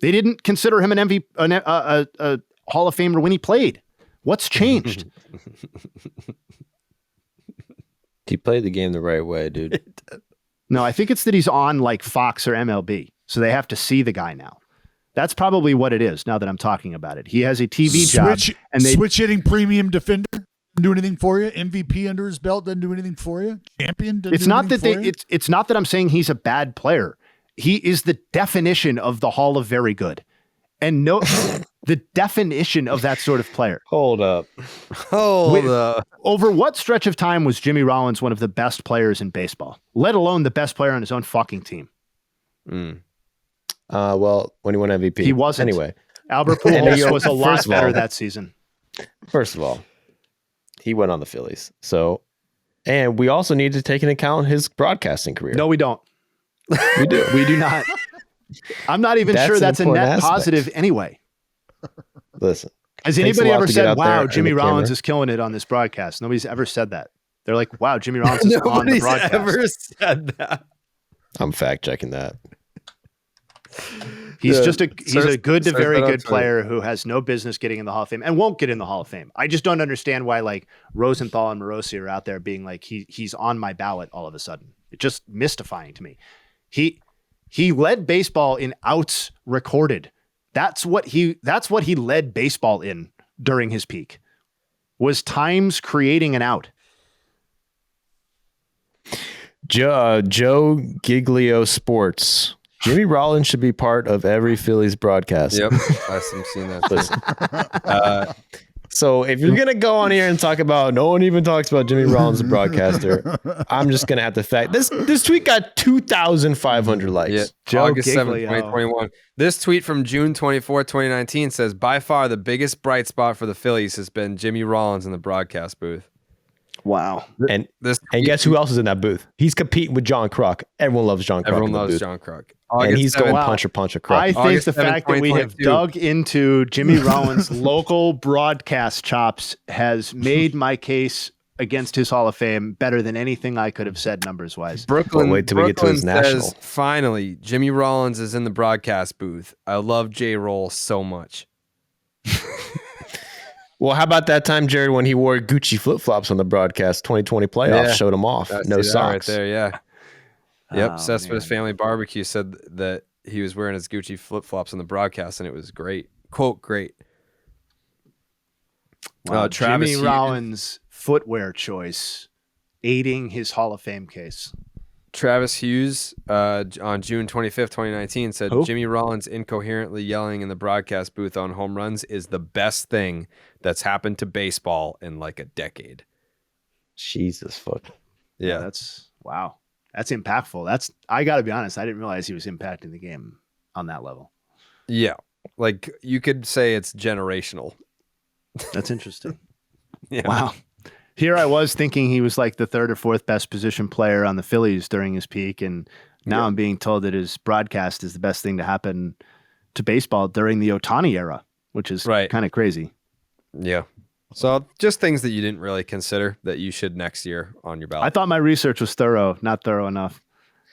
They didn't consider him an MVP, a Hall of Famer when he played. What's changed? He played the game the right way, dude. No, I think it's that he's on like Fox or MLB. So they have to see the guy now. That's probably what it is now that I'm talking about it. He has a TV job. And switch hitting premium defender doesn't do anything for you. MVP under his belt doesn't do anything for you. Champion doesn't do anything for you. It's not that I'm saying he's a bad player. He is the definition of the Hall of Very Good. And the definition of that sort of player. Hold up. Over what stretch of time was Jimmy Rollins one of the best players in baseball, let alone the best player on his own fucking team? Well, when he won MVP. He wasn't. Anyway. Albert Pujols was a lot better that season. First of all, he went on the Phillies. And we also need to take into account his broadcasting career. No, we don't. We do. We do not. I'm not even sure that's a net positive anyway. Listen. Has anybody ever said, wow, Jimmy Rollins is killing it on this broadcast? Nobody's ever said that. They're like, wow, Jimmy Rollins is on the broadcast. Nobody's ever said that. I'm fact checking that. He's a good to very good player who has no business getting in the Hall of Fame and won't get in the Hall of Fame. I just don't understand why like Rosenthal and Morosi are out there being like, he's on my ballot all of a sudden. It's just mystifying to me. He led baseball in outs recorded. That's what he led baseball in during his peak, was times creating an out. Joe Giglio Sports. Jimmy Rollins should be part of every Phillies broadcast. Yep, I've seen that. Listen, So if you're gonna go on here and talk about no one even talks about Jimmy Rollins, the broadcaster, I'm just gonna have to fact this tweet got 2,500 likes. Yeah, Joe August 7th, Giglio. 2021. This tweet from June 24, 2019 says, by far the biggest bright spot for the Phillies has been Jimmy Rollins in the broadcast booth. Wow. And This guess who else is in that booth? He's competing with John Kruk. Everyone loves John Kruk. Everyone in the loves booth. John Kruk. And he's going Wow. puncher Kruk. I think August the 7th, fact that we have 2022. dug into Jimmy Rollins' local broadcast chops has made my case against his Hall of Fame better than anything I could have said numbers wise. Brooklyn, Well, wait till we get to his Brooklyn national. says, finally, Jimmy Rollins is in the broadcast booth. I love J-Roll so much. Well, how about that time, Jared, when he wore Gucci flip-flops on the broadcast 2020 playoffs, Yeah. showed him off. I No see that socks. right there, yeah. Yep, Oh, Cespedes man. Family Barbecue said that he was wearing his Gucci flip-flops on the broadcast, and it was great. Quote, great. Wow, Travis Jimmy Hughes- Rollins' footwear choice aiding his Hall of Fame case. Travis Hughes on June 25th, 2019 said, Who? Jimmy Rollins incoherently yelling in the broadcast booth on home runs is the best thing that's happened to baseball in like a decade. Jesus fuck. Yeah. That's wow. That's impactful. I got to be honest. I didn't realize he was impacting the game on that level. Yeah. Like you could say it's generational. That's interesting. Yeah. Wow. Here I was thinking he was like the third or fourth best position player on the Phillies during his peak. And now Yeah. I'm being told that his broadcast is the best thing to happen to baseball during the Ohtani era, which is Right. kind of crazy. Yeah. So just things that you didn't really consider that you should next year on your I ballot. thought my research was thorough, not thorough enough.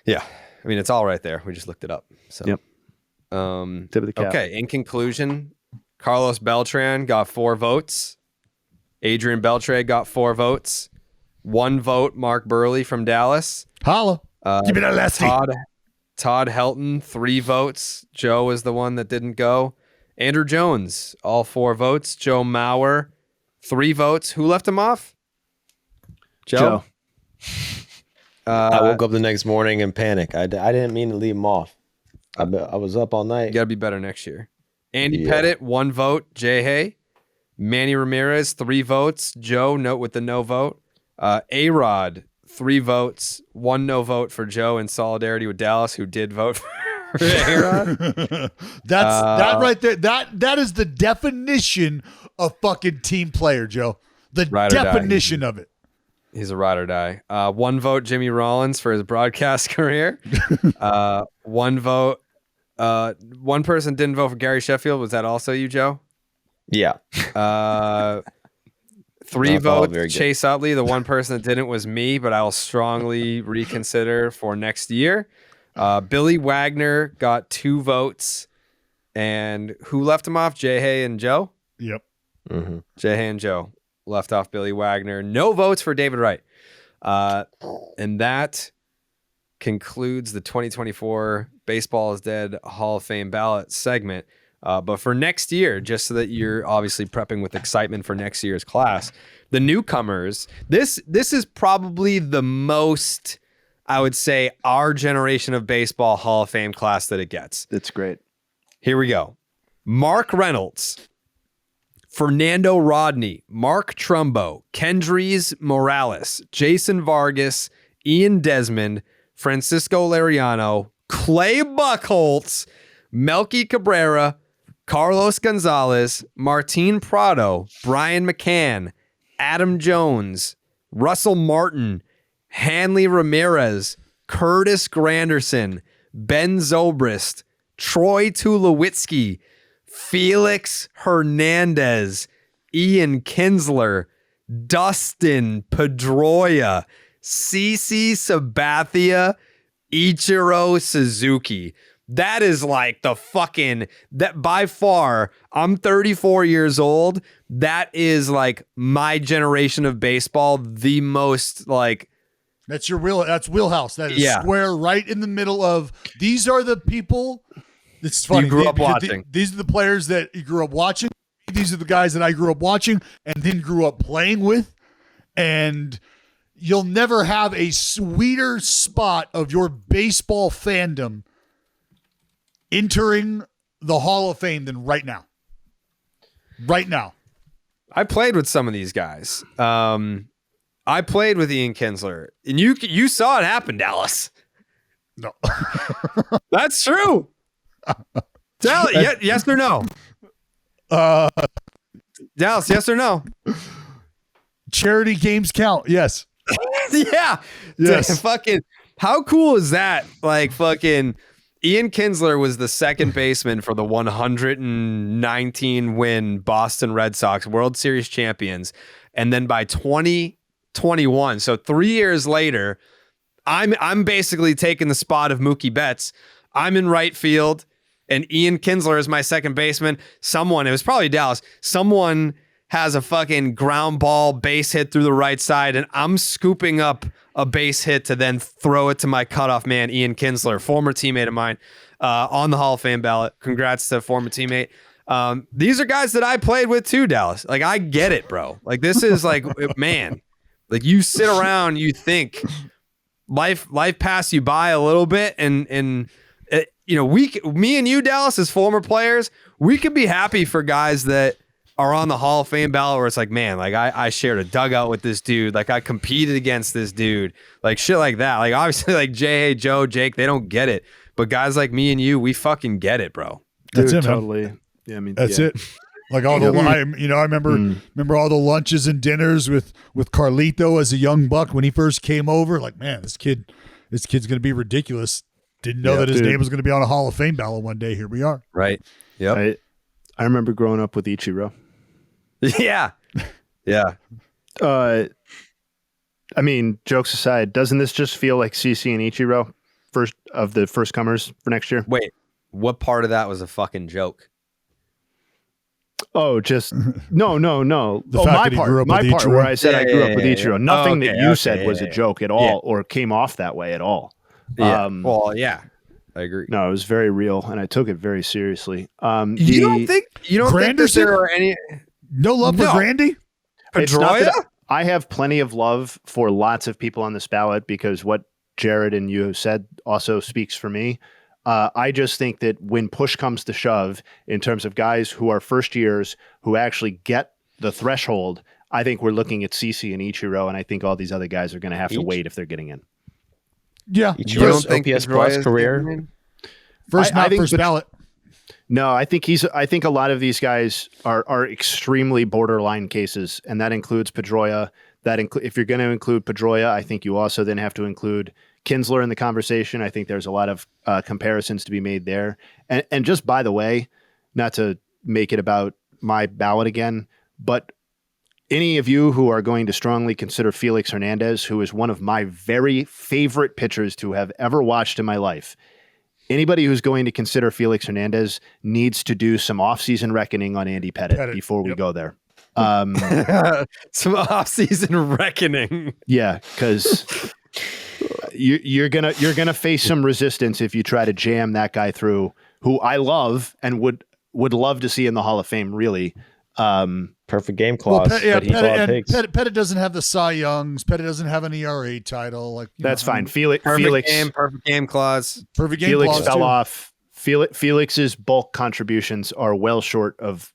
Yeah. I mean, it's all right there. We just looked it up. So, Yep. Tip of the cap. Okay. In conclusion, Carlos Beltran got 4 votes. Adrian Beltre got 4 votes. 1 vote, Mark Burley from Dallas. Holla. Give me that lefty. Todd Helton, 3 votes. Joe is the one that didn't go. Andrew Jones, all 4 votes. Joe Mauer, 3 votes. Who left him off? Joe. I woke up the next morning in panic. I didn't mean to leave him off. I was up all night. You got to be better next year. Andy Yeah. Pettit, 1 vote. Jayhay. Manny Ramirez, 3 votes. Joe, note with the no vote. A-Rod, 3 votes. 1 no vote for Joe in solidarity with Dallas, who did vote for A-Rod. That right there. That is the definition of fucking team player, Joe. The Ride or die. definition of it. He's a ride or die. 1 vote, Jimmy Rollins for his broadcast career. 1 vote. 1 person didn't vote for Gary Sheffield. Was that also you, Joe? Yeah. 3 Not all very votes, good. Chase Utley. The 1 person that didn't was me, but I will strongly reconsider for next year. Billy Wagner got 2 votes. And who left him off? Jayhay and Joe? Yep. Mm-hmm. Jayhay and Joe left off Billy Wagner. No votes for David Wright. And that concludes the 2024 Baseball is Dead Hall of Fame ballot segment. But for next year, just so that you're obviously prepping with excitement for next year's class, the newcomers, this is probably the most, I would say, our generation of baseball Hall of Fame class that it gets. That's great. Here we go. Mark Reynolds, Fernando Rodney, Mark Trumbo, Kendrys Morales, Jason Vargas, Ian Desmond, Francisco Lariano, Clay Buchholz, Melky Cabrera, Carlos Gonzalez, Martin Prado, Brian McCann, Adam Jones, Russell Martin, Hanley Ramirez, Curtis Granderson, Ben Zobrist, Troy Tulowitzki, Felix Hernandez, Ian Kinsler, Dustin Pedroia, CC Sabathia, Ichiro Suzuki. That is like the fucking, that by far, I'm 34 years old. That is like my generation of baseball, the most like, That's your wheelhouse. That is Yeah. square right in the middle of, these are the people. This is funny. You grew up because watching. These are the players that you grew up watching. These are the guys that I grew up watching and then grew up playing with. And you'll never have a sweeter spot of your baseball fandom entering the Hall of Fame than right now. Right now. I played with some of these guys. I played with Ian Kinsler, and you saw it happen, Dallas. No. That's true. Yes or no? Dallas, yes or no? Charity games count. Yes. Yeah. Yes. Fucking, how cool is that? Like, fucking Ian Kinsler was the second baseman for the 119 win Boston Red Sox, World Series champions. And then by 2021, so 3 years later, I'm basically taking the spot of Mookie Betts. I'm in right field, and Ian Kinsler is my second baseman. It was probably Dallas, someone has a fucking ground ball base hit through the right side, and I'm scooping up a base hit to then throw it to my cutoff man, Ian Kinsler, former teammate of mine, on the Hall of Fame ballot. Congrats to former teammate. These are guys that I played with too, Dallas. Like, I get it, bro. Like, this is like, man, like, you sit around, you think life passed you by a little bit, and you know, me and you, Dallas, as former players, we could be happy for guys that are on the Hall of Fame ballot where it's like, man, like I shared a dugout with this dude. Like, I competed against this dude, like shit like that. Like, obviously, like Jayhay, Joe, Jake, they don't get it. But guys like me and you, we fucking get it, bro. That's Dude, it, man. totally. Yeah, I mean, That's it. Like all the, I remember all the lunches and dinners with Carlito as a young buck when he first came over. Like, man, this kid's going to be ridiculous. Didn't know that his name was going to be on a Hall of Fame ballot one day. Here we are. Right. Yep. I remember growing up with Ichiro. Yeah. Yeah. I mean, jokes aside, doesn't this just feel like CC and Ichiro first of the first comers for next year? Wait, what part of that was a fucking joke? Oh, just no. My part where I said I grew up with Ichiro. Nothing that you said was a yeah. joke at all or came off that way at all. Yeah. Well, yeah, I agree. No, it was very real, and I took it very seriously. You don't think that there are any no love for Grandy? Pedroia? I have plenty of love for lots of people on this ballot because what Jared and you have said also speaks for me. I just think that when push comes to shove, in terms of guys who are first years who actually get the threshold, I think we're looking at CC and Ichiro, and I think all these other guys are going to have to wait if they're getting in. Yeah. You don't think OPS plus career? First ballot. No, I think a lot of these guys are extremely borderline cases, and that includes Pedroia. If you're going to include Pedroia, I think you also then have to include Kinsler in the conversation. I think there's a lot of comparisons to be made there. And just by the way, not to make it about my ballot again, but any of you who are going to strongly consider Felix Hernandez, who is one of my very favorite pitchers to have ever watched in my life, anybody who's going to consider Felix Hernandez needs to do some offseason reckoning on Andy Pettitte before we go there. Some off-season reckoning. Yeah, because you're gonna face some resistance if you try to jam that guy through, who I love and would love to see in the Hall of Fame. Really, perfect game clause. Pettitte doesn't have the Cy Youngs. Pettitte doesn't have an ERA title. Like that's fine. Perfect game clause. Perfect game Felix clause fell too. off. Felix's bulk contributions are well short of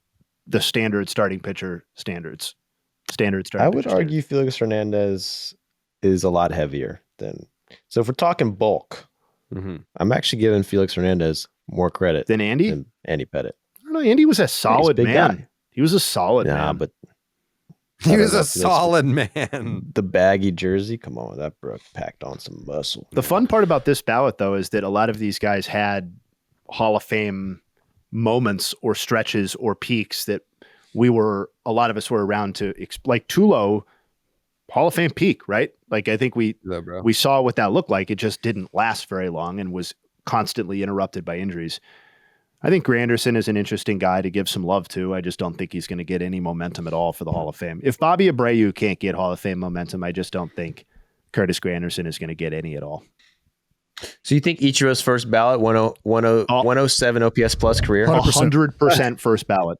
the standard starting pitcher standards. I would argue Felix Hernandez is a lot heavier than. So if we're talking bulk, I'm actually giving Felix Hernandez more credit than Andy Pettitte. I don't know. Andy was a solid man. Guy. He was a solid man. But he was a solid man. The baggy jersey, come on, that bro packed on some muscle. The fun part about this ballot, though, is that a lot of these guys had Hall of Fame moments or stretches or peaks that a lot of us were around to, like Tulo, Hall of Fame peak, right? Like, I think we saw what that looked like. It just didn't last very long and was constantly interrupted by injuries. I think Granderson is an interesting guy to give some love to. I just don't think he's going to get any momentum at all for the Hall of Fame. If Bobby Abreu can't get Hall of Fame momentum, I just don't think Curtis Granderson is going to get any at all. So you think Ichiro's first ballot, 107 OPS plus career? 100% first ballot.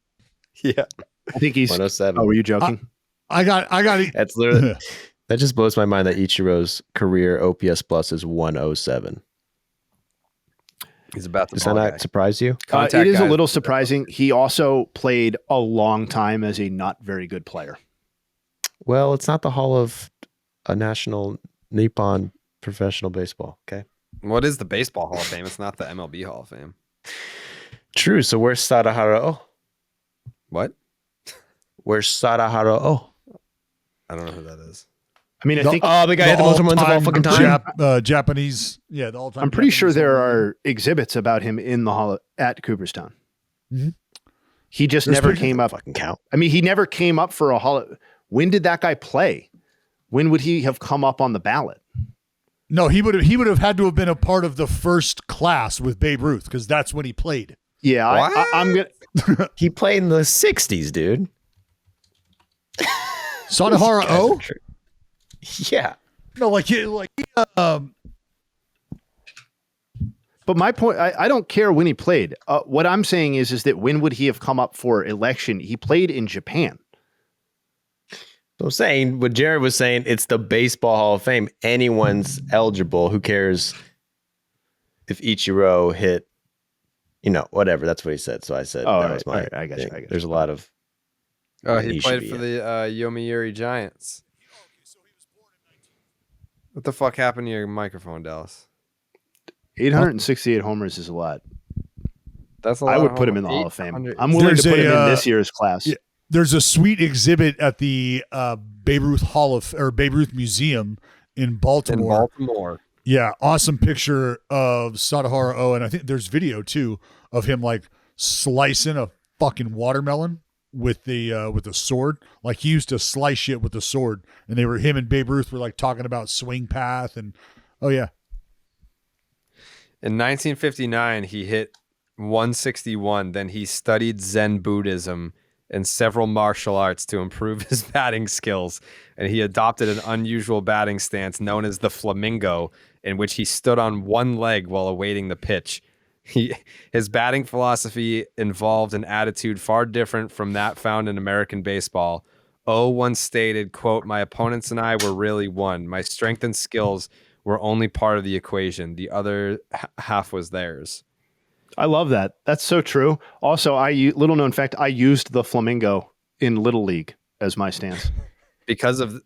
Yeah. I think he's 107. Oh, were you joking? I got it. That's literally that just blows my mind that Ichiro's career OPS plus is 107. He's about to. Does that not surprise you? It is a little surprising. He also played a long time as a not very good player. Well, it's not the Hall of a National Nippon Professional Baseball. Okay. What is the Baseball Hall of Fame? It's not the MLB Hall of Fame. True. So where's Sadahara? What? Where's Sadahara? I don't know who that is. I mean, I think the guy had the most home runs of all fucking time. Japanese, the all-time. I'm pretty sure there are exhibits about him in the hall at Cooperstown. Mm-hmm. He just never came up. Fucking count. I mean, he never came up for a hall. When did that guy play? When would he have come up on the ballot? No, he would have had to have been a part of the first class with Babe Ruth because that's when he played. Yeah, I'm gonna. He played in the '60s, dude. Sadahara O. Yeah. No, But my point, I don't care when he played. What I'm saying is that when would he have come up for election? He played in Japan. So I'm saying what Jared was saying, it's the Baseball Hall of Fame. Anyone's eligible. Who cares if Ichiro hit, whatever. That's what he said. So I said, that was my I guess. There's a lot of. Oh, he played for the Yomiuri Giants. What the fuck happened to your microphone, Dallas? 868 homers is a lot. That's a lot. I would put him in the Hall of Fame. I'm willing There's to put him in this year's class. Yeah, there's a sweet exhibit at the Babe Ruth Museum in Baltimore. Yeah, awesome picture of Sadahara O, and I think there's video too of him like slicing a fucking watermelon with the sword. Like he used to slice shit with the sword, and him and Babe Ruth were like talking about swing path and yeah. In 1959, he hit 161. Then he studied Zen Buddhism and several martial arts to improve his batting skills, and he adopted an unusual batting stance known as the flamingo, in which he stood on one leg while awaiting the pitch. His batting philosophy involved an attitude far different from that found in American baseball. O once stated, quote, "My opponents and I were really one. My strength and skills were only part of the equation. The other half was theirs." I love that. That's so true. Also, little known fact, I used the flamingo in Little League as my stance. Because of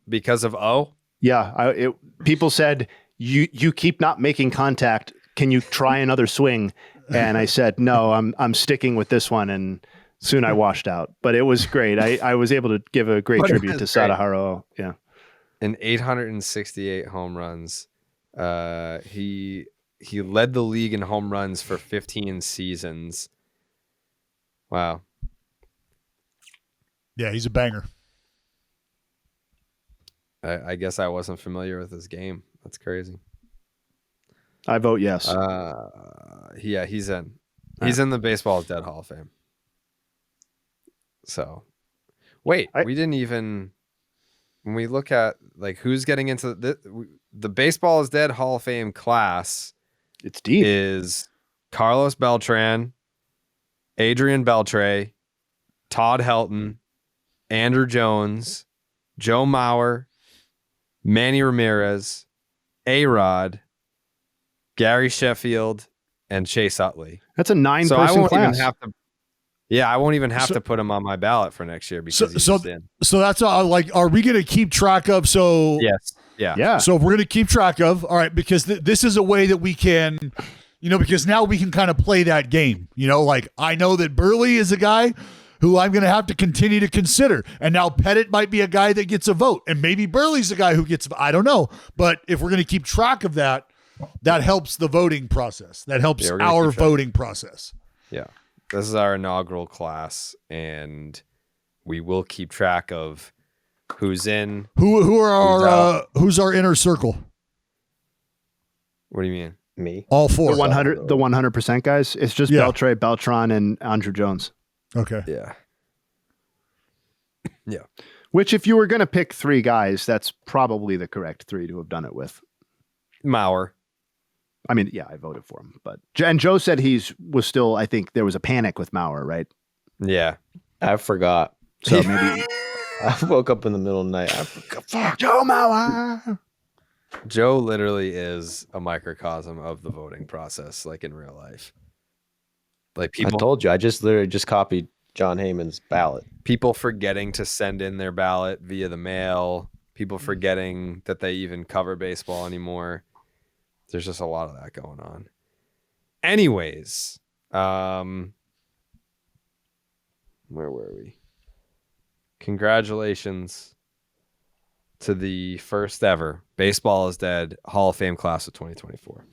O? Yeah, people said, you keep not making contact. Can you try another swing? And I said, no, I'm sticking with this one. And soon I washed out. But it was great. I was able to give a great tribute to Sadahara. Yeah. In 868 home runs, he led the league in home runs for 15 seasons. Wow. Yeah, he's a banger. I guess I wasn't familiar with his game. That's crazy. I vote yes. Yeah, he's in. He's in the Baseball is Dead Hall of Fame. So, wait, we didn't even. When we look at like who's getting into the Baseball is Dead Hall of Fame class, it's deep. Is Carlos Beltran, Adrian Beltre, Todd Helton, Andrew Jones, Joe Mauer, Manny Ramirez, A-Rod, Gary Sheffield, and Chase Utley. That's a 9-person so I won't class. Even have to. Yeah, I won't even have to put him on my ballot for next year because he's in. So that's like, are we going to keep track of? So yes, yeah. So we're going to keep track of. All right, because this is a way that we can, because now we can kind of play that game. Like I know that Burley is a guy who I'm going to have to continue to consider, and now Pettit might be a guy that gets a vote, and maybe Burley's a guy who gets. I don't know, but if we're going to keep track of that, that helps the voting process. That helps our voting process. Yeah. This is our inaugural class, and we will keep track of who's in. Who's our inner circle? What do you mean? Me? All four. The 100% guys. It's just Beltre, Beltran, and Andrew Jones. Okay. Yeah. Yeah. Which, if you were going to pick three guys, that's probably the correct three to have done it with. Mauer. I mean, yeah, I voted for him, and Joe said was still. I think there was a panic with Mauer, right? Yeah, I forgot. So maybe I woke up in the middle of the night. I forgot. Fuck Joe Mauer. Joe literally is a microcosm of the voting process, like in real life. Like I told you, I just literally just copied John Heyman's ballot. People forgetting to send in their ballot via the mail. People forgetting that they even cover baseball anymore. There's just a lot of that going on. Anyways, where were we? Congratulations to the first ever Baseball is Dead Hall of Fame class of 2024.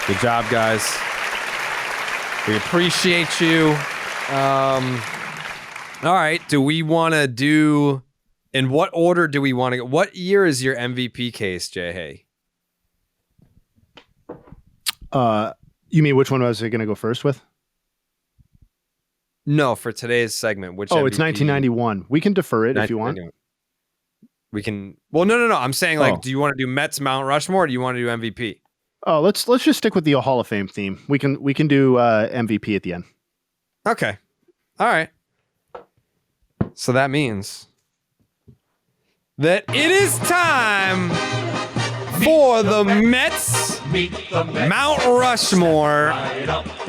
Good job, guys. We appreciate you. All right. Do we want to do, in what order do we want to go? What year is your MVP case, Jayhay? You mean which one was I going to go first with? No, for today's segment. Which? Oh, MVP? It's 1991. We can defer it if you want. We can. Well, no. I'm saying, like, do you want to do Mets Mount Rushmore, or do you want to do MVP? Oh, let's just stick with the Hall of Fame theme. We can do MVP at the end. Okay. All right. So that means that it is time for the Mets Mount Rushmore.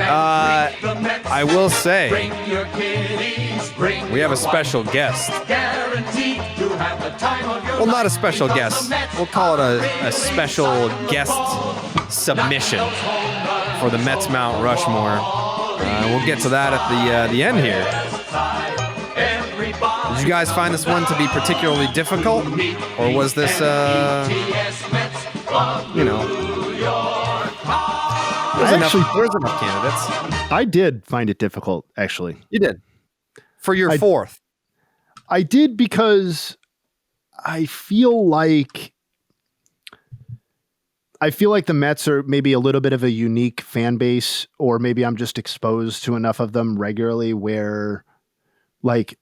I will say we have a special guest. Well, not a special guest. We'll call it a special guest submission for the Mets Mount Rushmore. We'll get to that at the end here. Did you guys find this one to be particularly difficult, or was this there's enough candidates? I did find it difficult, actually. You did for your fourth. I did because I feel like the Mets are maybe a little bit of a unique fan base, or maybe I'm just exposed to enough of them regularly where, like,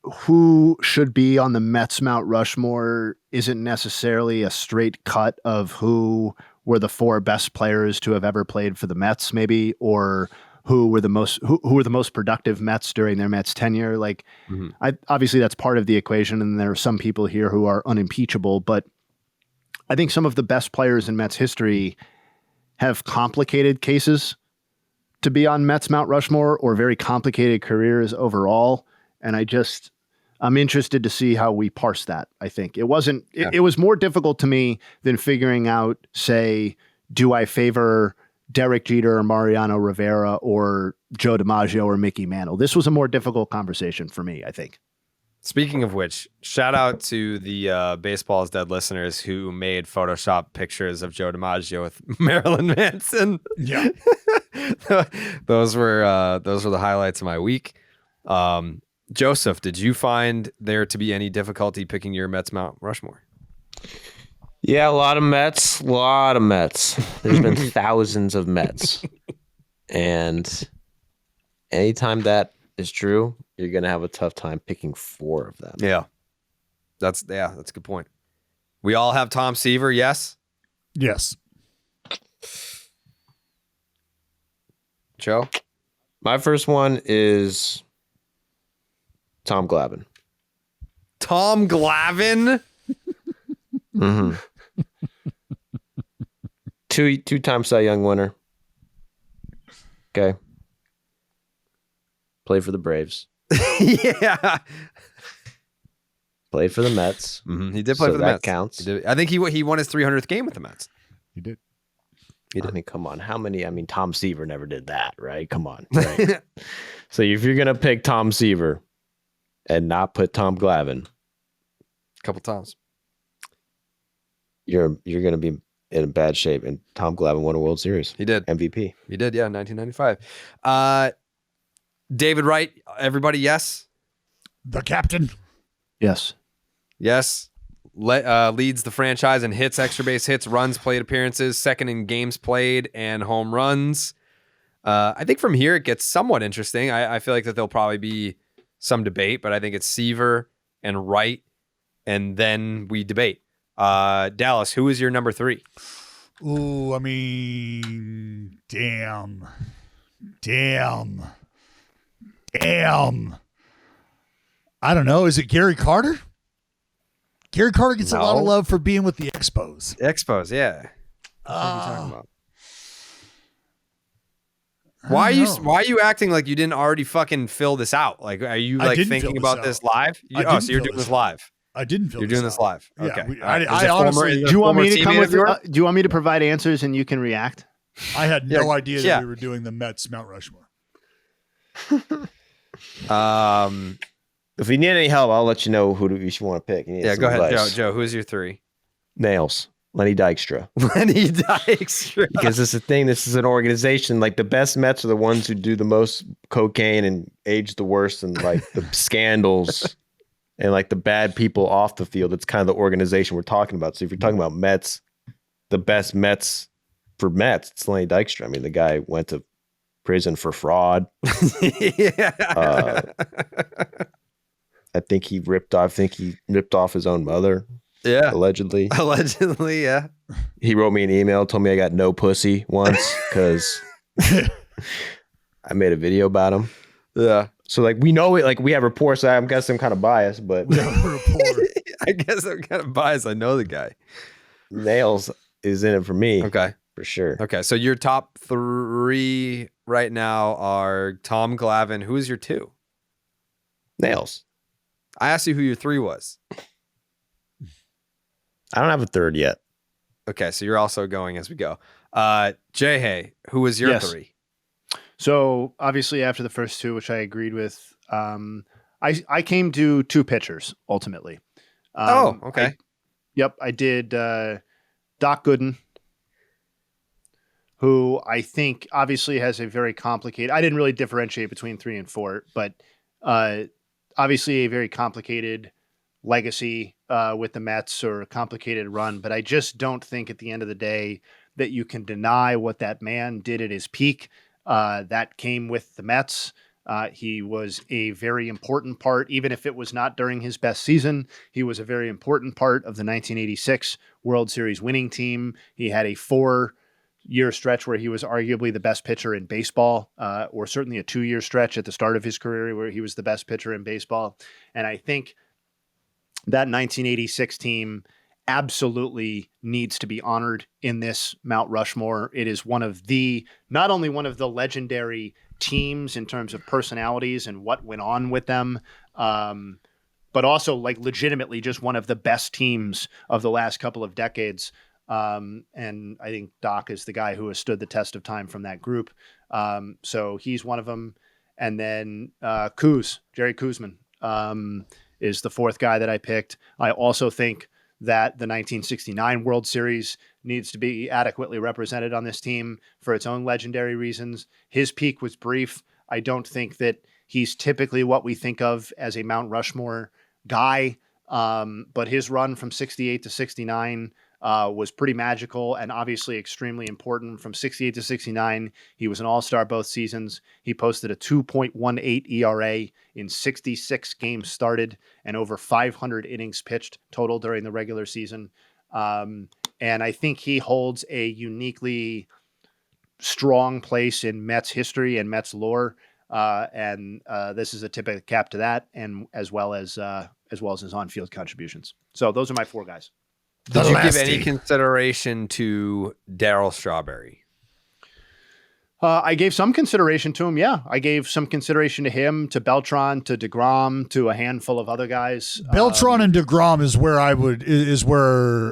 who should be on the Mets Mount Rushmore isn't necessarily a straight cut of who were the four best players to have ever played for the Mets, maybe, or who were the most productive Mets during their Mets tenure. Like, obviously that's part of the equation, and there are some people here who are unimpeachable, but I think some of the best players in Mets history have complicated cases to be on Mets Mount Rushmore, or very complicated careers overall. And I'm interested to see how we parse that. I think it was more difficult to me than figuring out, say, do I favor Derek Jeter or Mariano Rivera or Joe DiMaggio or Mickey Mantle? This was a more difficult conversation for me, I think. Speaking of which, shout out to the Baseball is Dead listeners who made Photoshop pictures of Joe DiMaggio with Marilyn Manson. Yeah. those were the highlights of my week. Joseph, did you find there to be any difficulty picking your Mets Mount Rushmore? Yeah, a lot of Mets. There's been thousands of Mets. And anytime that is true, you're going to have a tough time picking four of them. Yeah. That's a good point. We all have Tom Seaver, yes? Yes. Joe? My first one is Tom Glavine. Tom Glavine? Mm-hmm. Two-time Cy Young winner. Okay. Played for the Braves. Yeah. Played for the Mets. Mm-hmm. He did play for the Mets. That counts. I think he won his 300th game with the Mets. He did. I mean, come on. How many? I mean, Tom Seaver never did that, right? Come on. Right? So if you're going to pick Tom Seaver and not put Tom Glavine, a couple times, you're going to be in bad shape. And Tom Glavine won a World Series. He did. MVP. He did, yeah, 1995. David Wright, everybody, yes? The captain. Yes. Yes. Leads the franchise in hits, extra base hits, runs, plate appearances, second in games played, and home runs. I think from here it gets somewhat interesting. I feel like that there'll probably be some debate, but I think it's Seaver and Wright, and then we debate. Dallas, who is your number 3? Ooh, I mean, damn. Damn. I don't know. Is it Gary Carter? Gary Carter gets a lot of love for being with the Expos. Expos, yeah. What are you talking about? Why are you acting like you didn't already fucking fill this out? Like, are you like thinking about this live? So you're doing this live. I didn't feel. You're doing this live. Yeah, Okay. I honestly. Do you want me to come with? Do you want me to provide answers and you can react? I had no idea that we were doing the Mets Mount Rushmore. If we need any help, I'll let you know who you should want to pick. Yeah, go ahead, Joe. Who's your 3? Nails. Lenny Dykstra. Lenny Dykstra. Because this is the thing. This is an organization. Like the best Mets are the ones who do the most cocaine and age the worst and like the scandals and like the bad people off the field. It's kind of the organization we're talking about. So if you're talking about Mets, the best Mets for Mets, it's Lenny Dykstra. I mean, the guy went to prison for fraud. I think he ripped off his own mother. Yeah. Allegedly, yeah. He wrote me an email, told me I got no pussy once because I made a video about him. Yeah. So like we know it, like we have reports. So I guess I'm kind of biased, but I guess I'm kind of biased. I know the guy. Nails is in it for me. Okay. For sure. Okay. So your top 3 right now are Tom Glavine. Who is your 2? Nails. I asked you who your 3 was. I don't have a 3rd yet. Okay, so you're also going as we go. Jayhay, who was your 3? So obviously after the first 2, which I agreed with, I came to 2 pitchers ultimately. Okay. I did Doc Gooden, who I think obviously has a very complicated. I didn't really differentiate between 3 and 4, but obviously a very complicated legacy with the Mets or a complicated run. But I just don't think at the end of the day that you can deny what that man did at his peak. That came with the Mets. He was a very important part, even if it was not during his best season. He was a very important part of the 1986 World Series winning team. He had a 4-year stretch where he was arguably the best pitcher in baseball, or certainly a 2-year stretch at the start of his career where he was the best pitcher in baseball. And I think that 1986 team absolutely needs to be honored in this Mount Rushmore. It is not only one of the legendary teams in terms of personalities and what went on with them, but also like legitimately just one of the best teams of the last couple of decades. And I think Doc is the guy who has stood the test of time from that group. So he's one of them. And then Jerry Koosman is the 4th guy that I picked. I also think that the 1969 World Series needs to be adequately represented on this team for its own legendary reasons. His peak was brief. I don't think that he's typically what we think of as a Mount Rushmore guy, but his run from 68 to 69 was pretty magical and obviously extremely important. From 68 to 69, he was an all-star both seasons. He posted a 2.18 ERA in 66 games started and over 500 innings pitched total during the regular season. And I think he holds a uniquely strong place in Mets history and Mets lore. And this is a tip of the cap to that, and as well as his on-field contributions. So those are my 4 guys. Did you give any consideration to Darryl Strawberry? I gave some consideration to him. Yeah, I gave some consideration to him, to Beltran, to DeGrom, to a handful of other guys. Beltran and DeGrom is where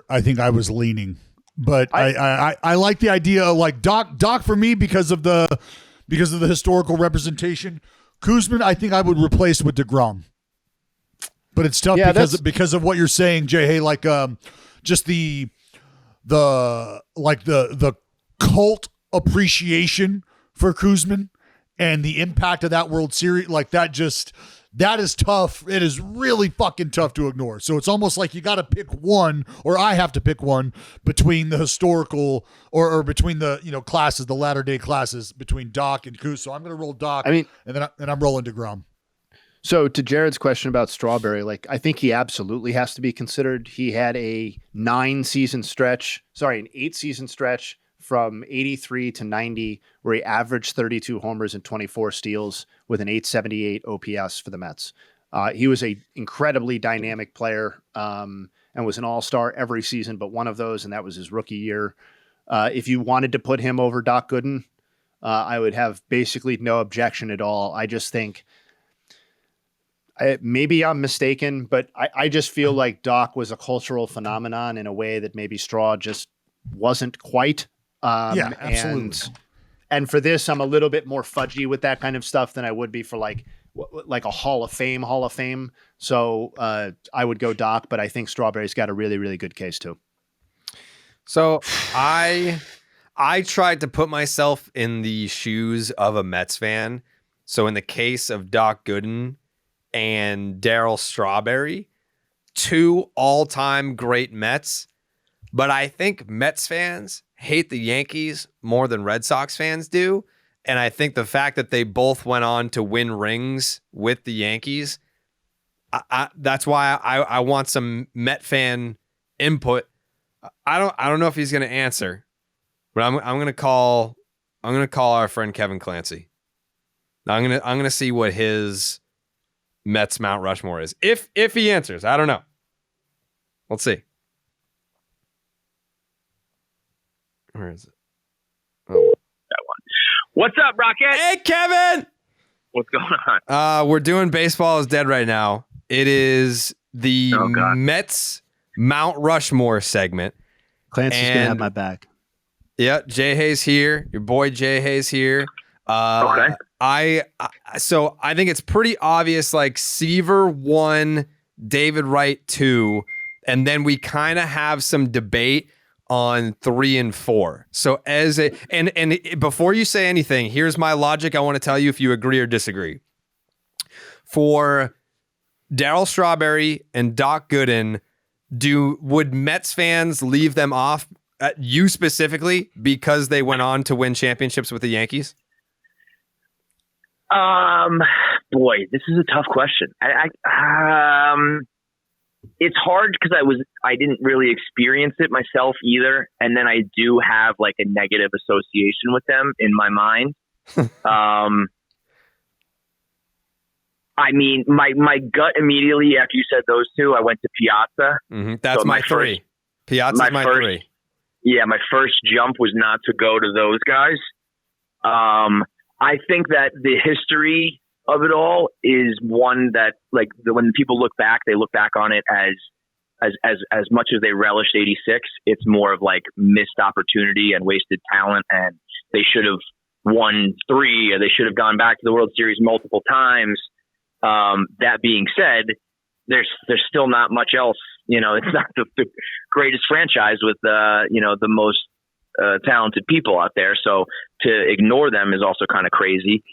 I think I was leaning. But I like the idea of like Doc for me because of the historical representation. Koosman, I think I would replace with DeGrom. But it's tough because of what you're saying, Jayhay. Like just the cult appreciation for Koosman and the impact of that World Series, like that is tough. It is really fucking tough to ignore. So it's almost like you got to pick one, or I have to pick one between the historical or between the classes, the latter day classes between Doc and Koos. So I'm going to roll Doc. and I'm rolling DeGrom. So to Jared's question about Strawberry, like I think he absolutely has to be considered. He had an 8-season stretch from 83 to 90, where he averaged 32 homers and 24 steals with an 878 OPS for the Mets. He was a incredibly dynamic player and was an all-star every season but one of those, and that was his rookie year. If you wanted to put him over Doc Gooden, I would have basically no objection at all. I just think maybe I'm mistaken, but I just feel like Doc was a cultural phenomenon in a way that maybe Straw just wasn't quite. Yeah, absolutely. And for this, I'm a little bit more fudgy with that kind of stuff than I would be for like a Hall of Fame. So I would go Doc, but I think Strawberry's got a really, really good case too. So I tried to put myself in the shoes of a Mets fan. So in the case of Doc Gooden and Darryl Strawberry, 2 all-time great Mets, but I think Mets fans hate the Yankees more than Red Sox fans do. And I think the fact that they both went on to win rings with the Yankees, that's why I want some Met fan input. I don't know if he's going to answer, but I'm going to call our friend Kevin Clancy. I'm going to see what his Mets Mount Rushmore is. If he answers, I don't know. Let's see. Where is it? Oh, that one. What's up, Rocket? Hey, Kevin. What's going on? We're doing Baseball is Dead right now. It is the Mets Mount Rushmore segment. Clancy's gonna have my back. Yeah, Jayhay's here. Your boy Jayhay's here. Okay. So I think it's pretty obvious. Like Seaver 1, David Wright 2, and then we kind of have some debate on 3 and 4. So and before you say anything, here's my logic. I want to tell you if you agree or disagree. For Darryl Strawberry and Doc Gooden, would Mets fans leave them off, you specifically, because they went on to win championships with the Yankees? Boy, this is a tough question. It's hard because I didn't really experience it myself either, and then I do have like a negative association with them in my mind. I mean, my gut immediately after you said those two, I went to Piazza. Mm-hmm. That's so my 3. Piazza's my 3. Yeah, my first jump was not to go to those guys. I think that the history of it all is one that, like, when people look back, they look back on it as much as they relished '86. It's more of like missed opportunity and wasted talent, and they should have won 3, or they should have gone back to the World Series multiple times. That being said, there's still not much else. You know, it's not the greatest franchise with the most talented people out there. So to ignore them is also kind of crazy.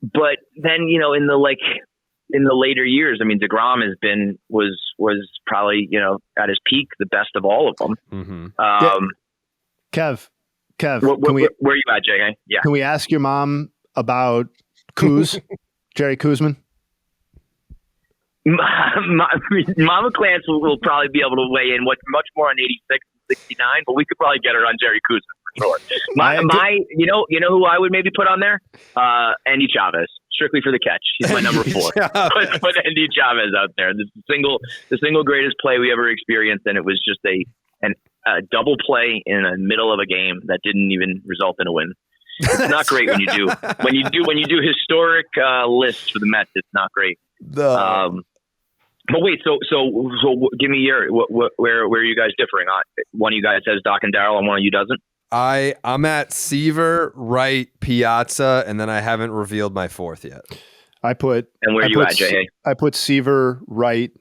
But then, you know, in the later years, I mean, DeGrom was probably, you know, at his peak, the best of all of them. Mm-hmm. Kev, where are you at, Jay? Yeah. Can we ask your mom about Jerry Koosman? Mama Clance will probably be able to weigh in much more on 86 and 69, but we could probably get her on Jerry Koosman for sure. You know who I would maybe put on there? Andy Chavez, strictly for the catch. He's my number 4. Put Andy Chavez out there. The single greatest play we ever experienced, and it was just a double play in the middle of a game that didn't even result in a win. It's not great when you do historic lists for the Mets. It's not great. But wait, so give me where are you guys differing on? One of you guys says Doc and Darryl, and one of you doesn't. I'm at Seaver, Wright, Piazza, and then I haven't revealed my 4th yet. And where are you at, Jay? I put Seaver, Wright,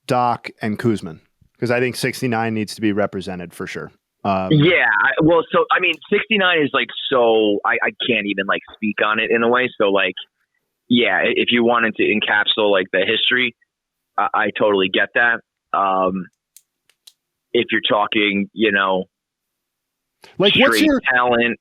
Doc, and Koosman because I think 69 needs to be represented for sure. Yeah. So I mean, 69 is like so I can't even like speak on it in a way. So like, yeah, if you wanted to encapsulate like the history, I totally get that. If you're talking, you know, like what's your talent?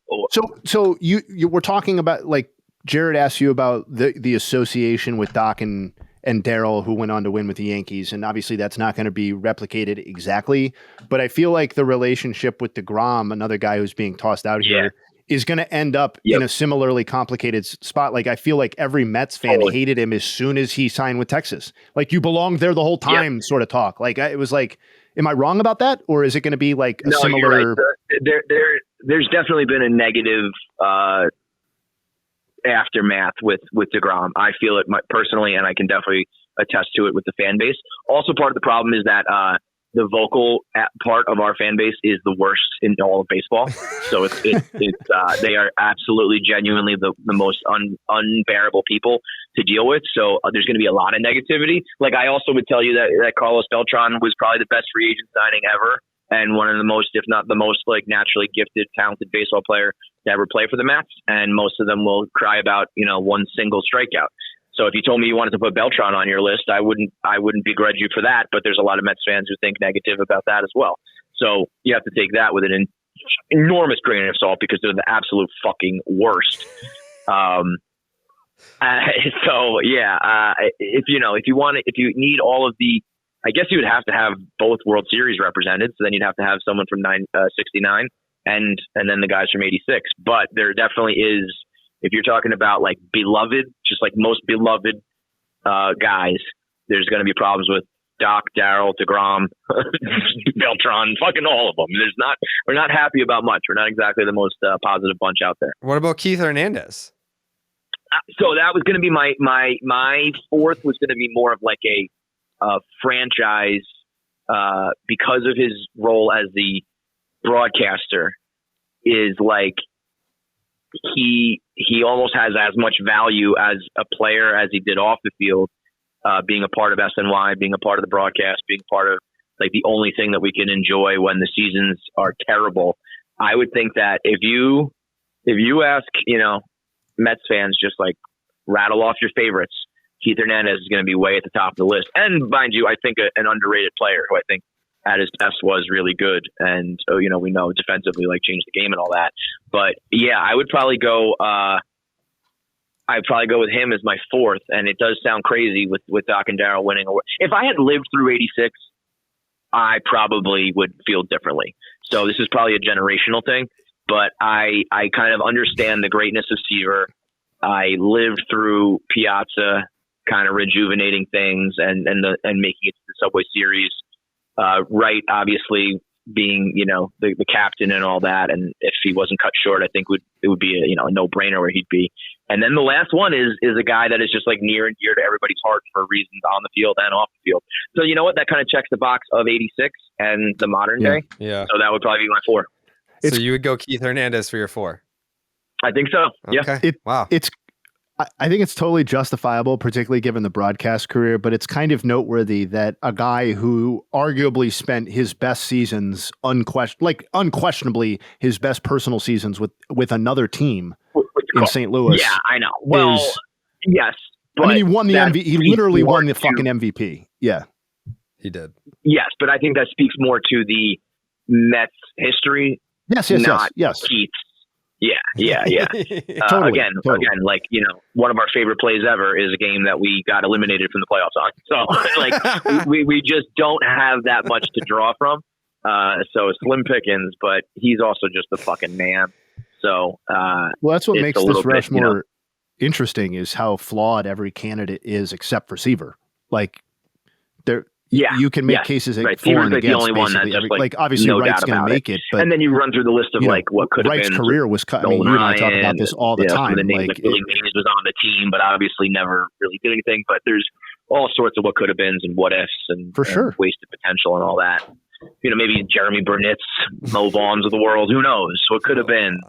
So you were talking about, like, Jared asked you about the association with Doc and and Darryl, who went on to win with the Yankees. And obviously that's not going to be replicated exactly. But I feel like the relationship with DeGrom, another guy who's being tossed out here, is going to end up in a similarly complicated spot. Like, I feel like every Mets fan hated him as soon as he signed with Texas. Like, you belonged there the whole time sort of talk. Like, it was like, am I wrong about that? Or is it going to be like a similar... You're right. There's definitely been a negative aftermath with DeGrom. I feel it personally, and I can definitely attest to it with the fan base. Also, part of the problem is that the vocal part of our fan base is the worst in all of baseball. So it's they are absolutely genuinely the most unbearable people to deal with. So there's going to be a lot of negativity. Like, I also would tell you that Carlos Beltran was probably the best free agent signing ever, and one of the most, if not the most, like, naturally gifted, talented baseball player to ever play for the Mets. And most of them will cry about, one single strikeout. So if you told me you wanted to put Beltran on your list, I wouldn't begrudge you for that. But there's a lot of Mets fans who think negative about that as well. So you have to take that with an enormous grain of salt, because they're the absolute fucking worst. If you need all of the, I guess you would have to have both World Series represented. So then you'd have to have someone from 69 and then the guys from 86. But there definitely is, if you're talking about like beloved, just like most beloved guys, there's going to be problems with Doc, Darryl, DeGrom, Beltran, fucking all of them. We're not happy about much. We're not exactly the most positive bunch out there. What about Keith Hernandez? So that was going to be my fourth, was going to be more of like a franchise because of his role as the broadcaster. Is like he almost has as much value as a player as he did off the field, being a part of SNY, being a part of the broadcast, being part of like the only thing that we can enjoy when the seasons are terrible. I would think that if you ask, Mets fans, just like rattle off your favorites, Keith Hernandez is going to be way at the top of the list. And mind you, I think an underrated player who I think at his best was really good. And, we know defensively, like, changed the game and all that. But yeah, I would probably go, with him as my fourth. And it does sound crazy with Doc and Darryl winning. If I had lived through 86, I probably would feel differently. So this is probably a generational thing, but I kind of understand the greatness of Seaver. I lived through Piazza kind of rejuvenating things and making it to the Subway Series. Wright, obviously, being, the captain and all that. And if he wasn't cut short, I think it would be a no-brainer where he'd be. And then the last one is a guy that is just like near and dear to everybody's heart for reasons on the field and off the field. So you know what? That kind of checks the box of 86 and the modern day. Yeah. So that would probably be my four. So you would go Keith Hernandez for your four? I think so. Okay. Yeah. Wow. I think it's totally justifiable, particularly given the broadcast career, but it's kind of noteworthy that a guy who arguably spent his best seasons, unquestionably his best personal seasons with another team in St. Louis. Yeah, I know. Well, yes. But I mean, he won the MVP. He literally won the fucking MVP. Yeah. He did. Yes, but I think that speaks more to the Mets history. Yes. Keith's. Yeah. Totally. Again, like, one of our favorite plays ever is a game that we got eliminated from the playoffs on. So like we just don't have that much to draw from. So slim pickings, but he's also just a fucking man. So, well, that's what makes this Rushmore interesting, is how flawed every candidate is except for Seaver. Like you can make cases for and against. The only one that just like obviously no Wright's going to make it, but and then you run through the list of like what could have been. Wright's career was cut. I mean, you and I talk about this all the time. The name Billy Mays was on the team, but obviously never really did anything. But there's all sorts of what could have beens and what ifs and for sure wasted potential and all that. Maybe Jeremy Burnett's, Mo Vaughn's of the world. Who knows what could have been?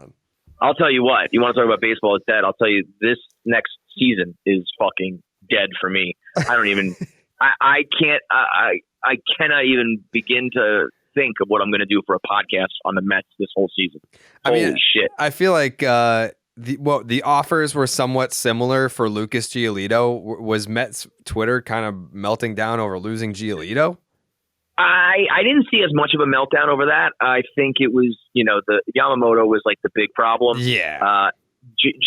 I'll tell you what. You want to talk about baseball? It's dead. I'll tell you, this next season is fucking dead for me. I don't even. I can't. I cannot even begin to think of what I'm going to do for a podcast on the Mets this whole season. Holy shit! I feel like the offers were somewhat similar for Lucas Giolito. Was Mets Twitter kind of melting down over losing Giolito? I didn't see as much of a meltdown over that. I think it was, the Yamamoto was like the big problem. Yeah.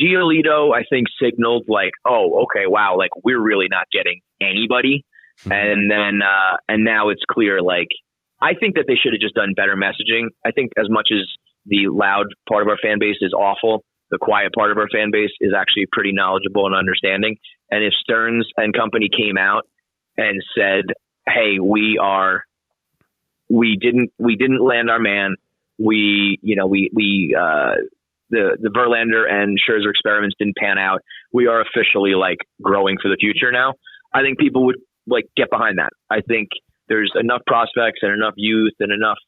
Giolito, I think, signaled like, oh, okay, wow, like we're really not getting anybody. And then, and now it's clear, like, I think that they should have just done better messaging. I think as much as the loud part of our fan base is awful, the quiet part of our fan base is actually pretty knowledgeable and understanding. And if Stearns and company came out and said, hey, we didn't land our man. The Verlander and Scherzer experiments didn't pan out. We are officially like growing for the future now. I think people would like get behind that. I think there's enough prospects and enough youth and enough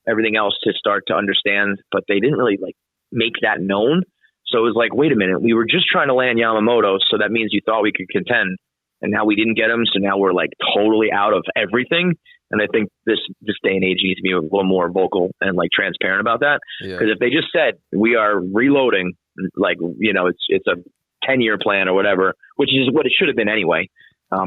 everything else to start to understand, but they didn't really like make that known. So it was like, wait a minute, we were just trying to land Yamamoto. So that means you thought we could contend, and now we didn't get him. So now we're like totally out of everything. And I think this day and age needs to be a little more vocal and like transparent about that. Because if they just said we are reloading, like, you know, it's a 10-year plan or whatever, which is what it should have been anyway.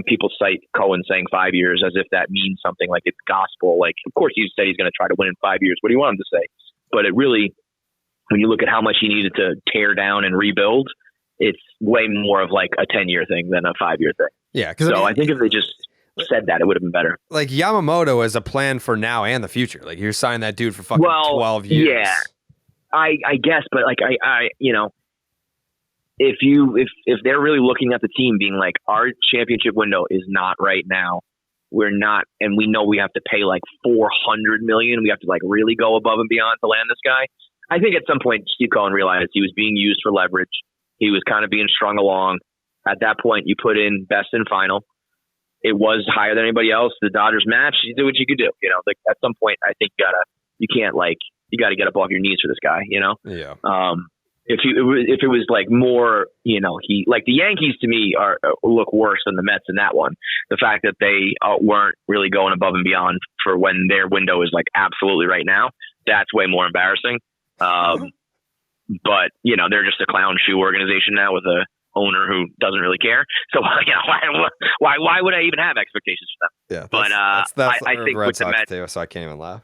People cite Cohen saying 5 years as if that means something, like it's gospel. Like, of course, he said he's going to try to win in 5 years. What do you want him to say? But it really, when you look at how much he needed to tear down and rebuild, it's way more of like a 10-year thing than a 5-year thing. Yeah. So I think if they just said that, it would have been better. Like Yamamoto is a plan for now and the future. Like you're signing that dude for fucking 12 years. Yeah, I guess, but like I you know, if they're really looking at the team being like, our championship window is not right now, we're not, and we know we have to pay like $400 million, we have to like really go above and beyond to land this guy. I think at some point Steve Cohen realized he was being used for leverage. He was kind of being strung along. At that point, you put in best and final. It was higher than anybody else. The Dodgers match, you do what you could do. You know, like at some point, I think you got to get up off your knees for this guy. You know, yeah. If it was like more, you know, he like the Yankees to me look worse than the Mets in that one. The fact that they weren't really going above and beyond for when their window is like absolutely right now, that's way more embarrassing. But you know, they're just a clown shoe organization now with a owner who doesn't really care. So you know, why would I even have expectations for them? Yeah, but that's I think Red with Sox the Mets, too, so I can't even laugh.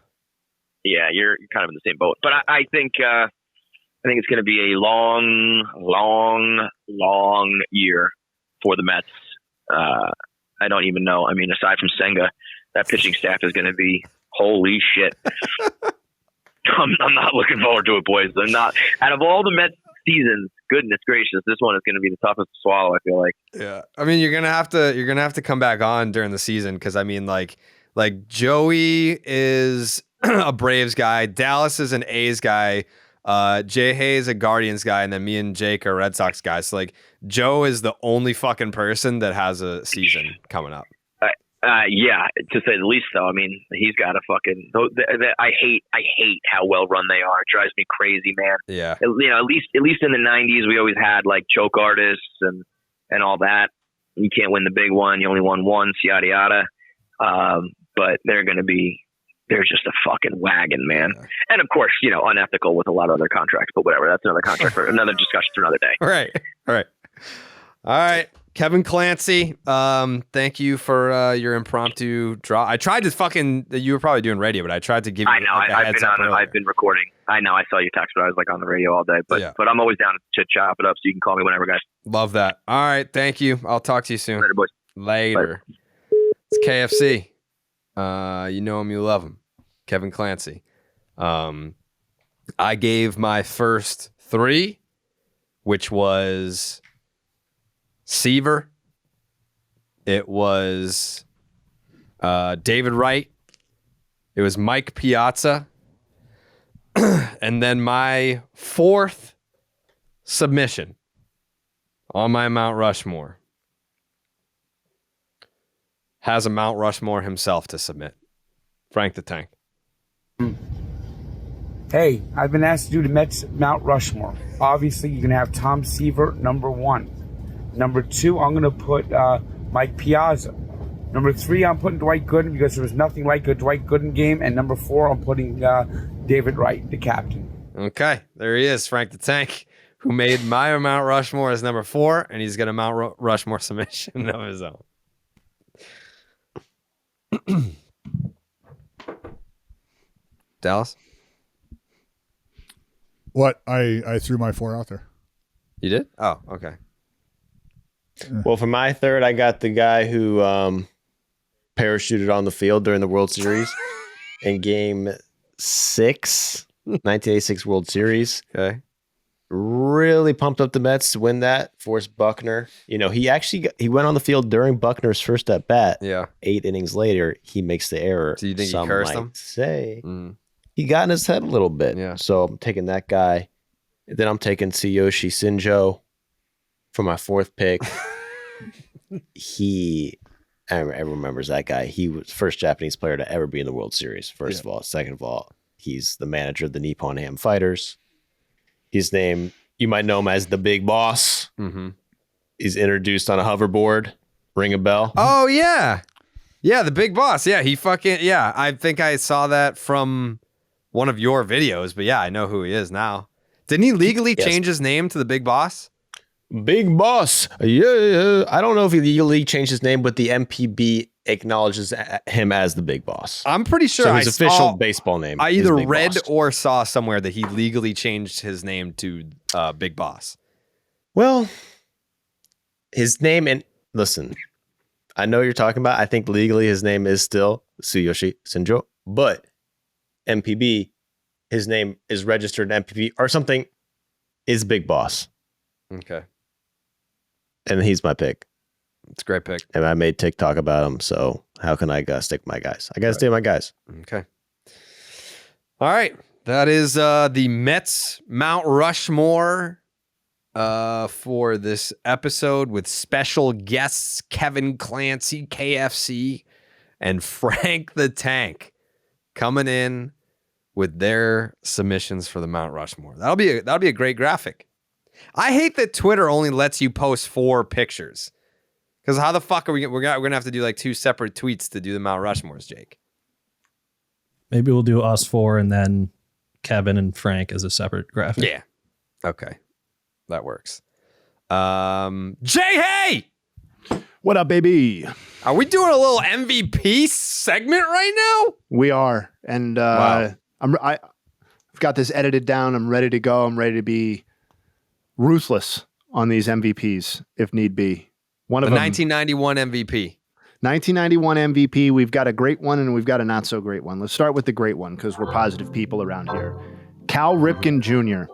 Yeah, you're kind of in the same boat. But I think it's going to be a long year for the Mets. I don't even know. I mean, aside from Senga, that pitching staff is going to be holy shit. I'm not looking forward to it, boys. I'm not. Out of all the Mets seasons, goodness gracious, this one is going to be the toughest to swallow, I feel like. Yeah, I mean, you're gonna have to come back on during the season, because I mean, like Joey is a Braves guy, Dallas is an A's guy, Jayhay is a Guardians guy, and then me and Jake are Red Sox guys. So like Joe is the only fucking person that has a season coming up. Yeah, to say the least, though. I mean, he's got a fucking. I hate how well run they are. It drives me crazy, man. Yeah. You know, at least in the '90s, we always had like choke artists and all that. You can't win the big one. You only won once. Yada yada. But they're just a fucking wagon, man. Yeah. And of course, you know, unethical with a lot of other contracts. But whatever. That's another contract for another discussion for another day. All right. Kevin Clancy, thank you for your impromptu draw. I tried to you were probably doing radio, but I tried to give you I've been recording. I know, I saw your text, but I was like on the radio all day. But I'm always down to chop it up, so you can call me whenever, guys. Love that. All right, thank you. I'll talk to you soon. Later, boys. Later. It's KFC. You know him, you love him. Kevin Clancy. I gave my first 3, which was Seaver. It was David Wright. It was Mike Piazza. And then my 4th submission on my Mount Rushmore has a Mount Rushmore himself to submit. Frank the Tank. Hey, I've been asked to do the Mets Mount Rushmore. Obviously, you're going to have Tom Seaver, number 1. Number 2, I'm going to put Mike Piazza. Number 3, I'm putting Dwight Gooden because there was nothing like a Dwight Gooden game. And number 4, I'm putting David Wright, the captain. Okay, there he is, Frank the Tank, who made my Mount Rushmore as number 4, and he's got a Mount Rushmore submission of his own. Dallas? What? I threw my 4 out there. You did? Oh, okay. Well, for my third, I got the guy who parachuted on the field during the World Series in Game 6, 1986 World Series. Okay. Really pumped up the Mets to win that. Forced Buckner. You know, he went on the field during Buckner's first at bat. Yeah. 8 innings later, he makes the error. So you think Some he cursed might him? say he got in his head a little bit. Yeah. So I'm taking that guy. Then I'm taking Tsuyoshi Shinjo for my fourth pick. Everyone remembers that guy. He was the first Japanese player to ever be in the World Series. First of all. Second of all, he's the manager of the Nippon Ham Fighters. His name, you might know him as the Big Boss. Mm-hmm. He's introduced on a hoverboard. Ring a bell? Oh, yeah. Yeah, the Big Boss. Yeah, I think I saw that from one of your videos, but yeah, I know who he is now. Didn't he legally change his name to the Big Boss? Big Boss. Yeah. I don't know if he legally changed his name, but the MPB acknowledges him as the Big Boss. I'm pretty sure so his official baseball name. I either read Boss. or saw somewhere that he legally changed his name to Big Boss. Well, his name, and listen, I know what you're talking about. I think legally his name is still Tsuyoshi Shinjo, but MPB, his name is registered in MPB or something, is Big Boss. Okay. And he's my pick. It's a great pick. And I made TikTok about him, so how can I stick my guys? I got to stay with my guys. Okay. All right. That is the Mets Mount Rushmore for this episode with special guests Kevin Clancy, KFC, and Frank the Tank coming in with their submissions for the Mount Rushmore. That'll be a great graphic. I hate that Twitter only lets you post 4 pictures. Because how the fuck are we're gonna have to do like 2 separate tweets to do the Mount Rushmores, Jake? Maybe we'll do us 4 and then Kevin and Frank as a separate graphic. Yeah. Okay. That works. Jayhay! What up, baby? Are we doing a little MVP segment right now? We are. And Wow. I've got this edited down. I'm ready to go. I'm ready to be ruthless on these MVPs if need be. One of The them, 1991 MVP. 1991 MVP. We've got a great one and we've got a not so great one. Let's start with the great one because we're positive people around here. Cal Ripken Jr.,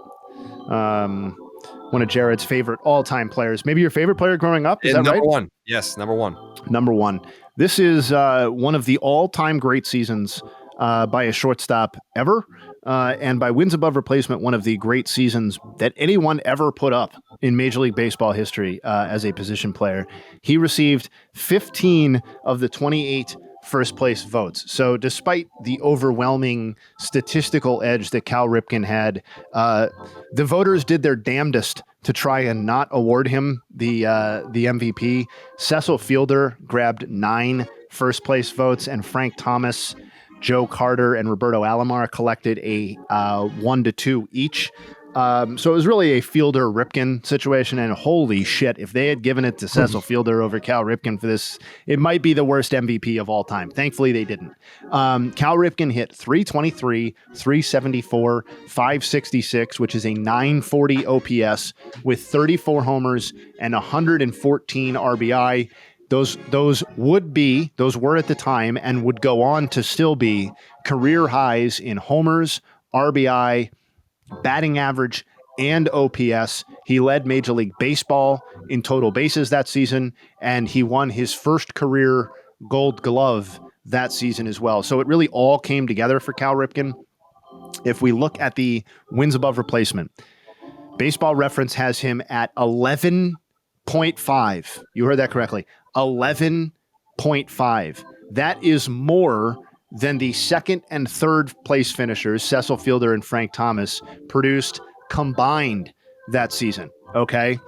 one of Jared's favorite all-time players. Maybe your favorite player growing up? Is that right? Number 1. Yes, number 1. Number 1. This is one of the all-time great seasons by a shortstop ever. And by wins above replacement, one of the great seasons that anyone ever put up in Major League Baseball history as a position player. He received 15 of the 28 first place votes. So despite the overwhelming statistical edge that Cal Ripken had, the voters did their damnedest to try and not award him the MVP. Cecil Fielder grabbed 9 first place votes, and Frank Thomas, Joe Carter, and Roberto Alomar collected a 1-2 each. So it was really a Fielder-Ripken situation, and holy shit, if they had given it to Cecil Fielder over Cal Ripken for this, it might be the worst MVP of all time. Thankfully, they didn't. Cal Ripken hit 323, 374, 566, which is a 940 OPS with 34 homers and 114 RBI. Those were at the time and would go on to still be career highs in homers, RBI, batting average, and OPS. He led Major League Baseball in total bases that season, and he won his first career Gold Glove that season as well. So it really all came together for Cal Ripken. If we look at the wins above replacement, Baseball Reference has him at 11.5. You heard that correctly. 11.5. That is more than the second and third place finishers, Cecil Fielder and Frank Thomas, produced combined that season. Okay.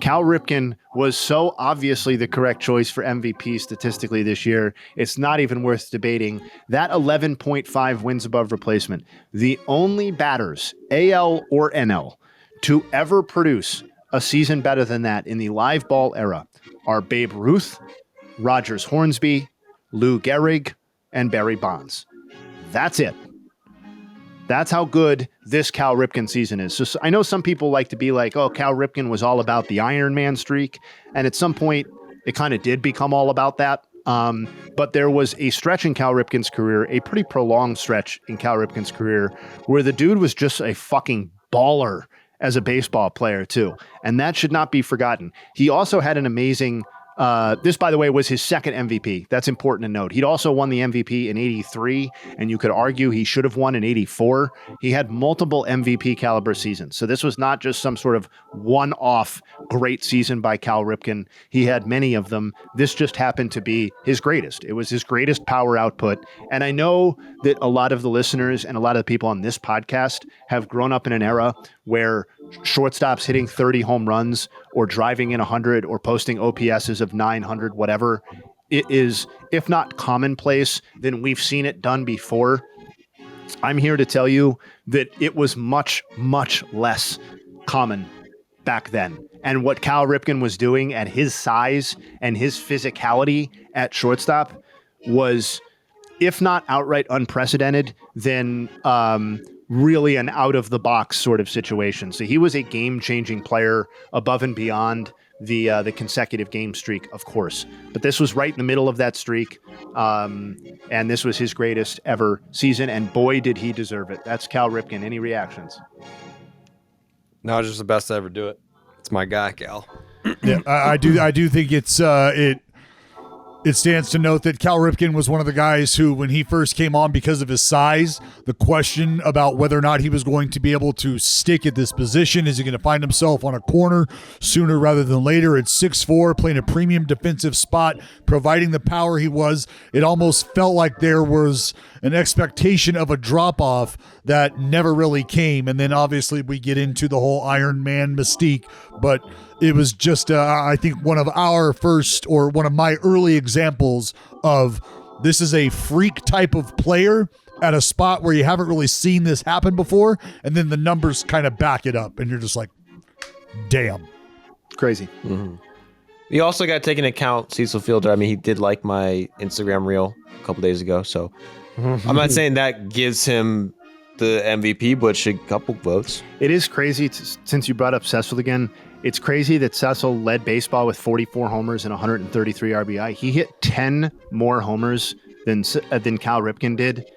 Cal Ripken was so obviously the correct choice for MVP statistically this year. It's not even worth debating. That 11.5 wins above replacement, the only batters, AL or NL, to ever produce a season better than that in the live ball era are Babe Ruth, Rogers Hornsby, Lou Gehrig, and Barry Bonds. That's it. That's how good this Cal Ripken season is. So I know some people like to be like, oh, Cal Ripken was all about the Iron Man streak. And at some point, it kind of did become all about that. But there was a stretch in Cal Ripken's career, a pretty prolonged stretch in Cal Ripken's career, where the dude was just a fucking baller as a baseball player too. And that should not be forgotten. He also had an amazing, this by the way was his second MVP. That's important to note. He'd also won the MVP in 83, and you could argue he should have won in 84. He had multiple MVP caliber seasons. So this was not just some sort of one-off great season by Cal Ripken. He had many of them. This just happened to be his greatest. It was his greatest power output. And I know that a lot of the listeners and a lot of the people on this podcast have grown up in an era where shortstops hitting 30 home runs or driving in 100 or posting OPSs of 900, whatever. It is, if not commonplace, then we've seen it done before. I'm here to tell you that it was much, much less common back then. And what Cal Ripken was doing at his size and his physicality at shortstop was, if not outright unprecedented, then really an out-of-the-box sort of situation. So he was a game-changing player above and beyond the consecutive game streak, of course. But this was right in the middle of that streak, and this was his greatest ever season, and boy, did he deserve it. That's Cal Ripken. Any reactions? No, it's just the best to ever do it. It's my guy, Cal. Yeah, I do think it stands to note that Cal Ripken was one of the guys who, when he first came on because of his size, the question about whether or not he was going to be able to stick at this position, is he going to find himself on a corner sooner rather than later at 6'4", playing a premium defensive spot, providing the power he was, it almost felt like there was an expectation of a drop-off that never really came. And then obviously we get into the whole Iron Man mystique, but it was just, I think, one of our first, or one of my early examples of, this is a freak type of player at a spot where you haven't really seen this happen before, and then the numbers kind of back it up, and you're just like, damn. Crazy. Mm-hmm. You also got to take into account Cecil Fielder. I mean, he did like my Instagram reel a couple days ago, so I'm not saying that gives him the MVP, but should couple votes. It is crazy, since you brought up Cecil again, it's crazy that Cecil led baseball with 44 homers and 133 RBI. He hit 10 more homers than Cal Ripken did,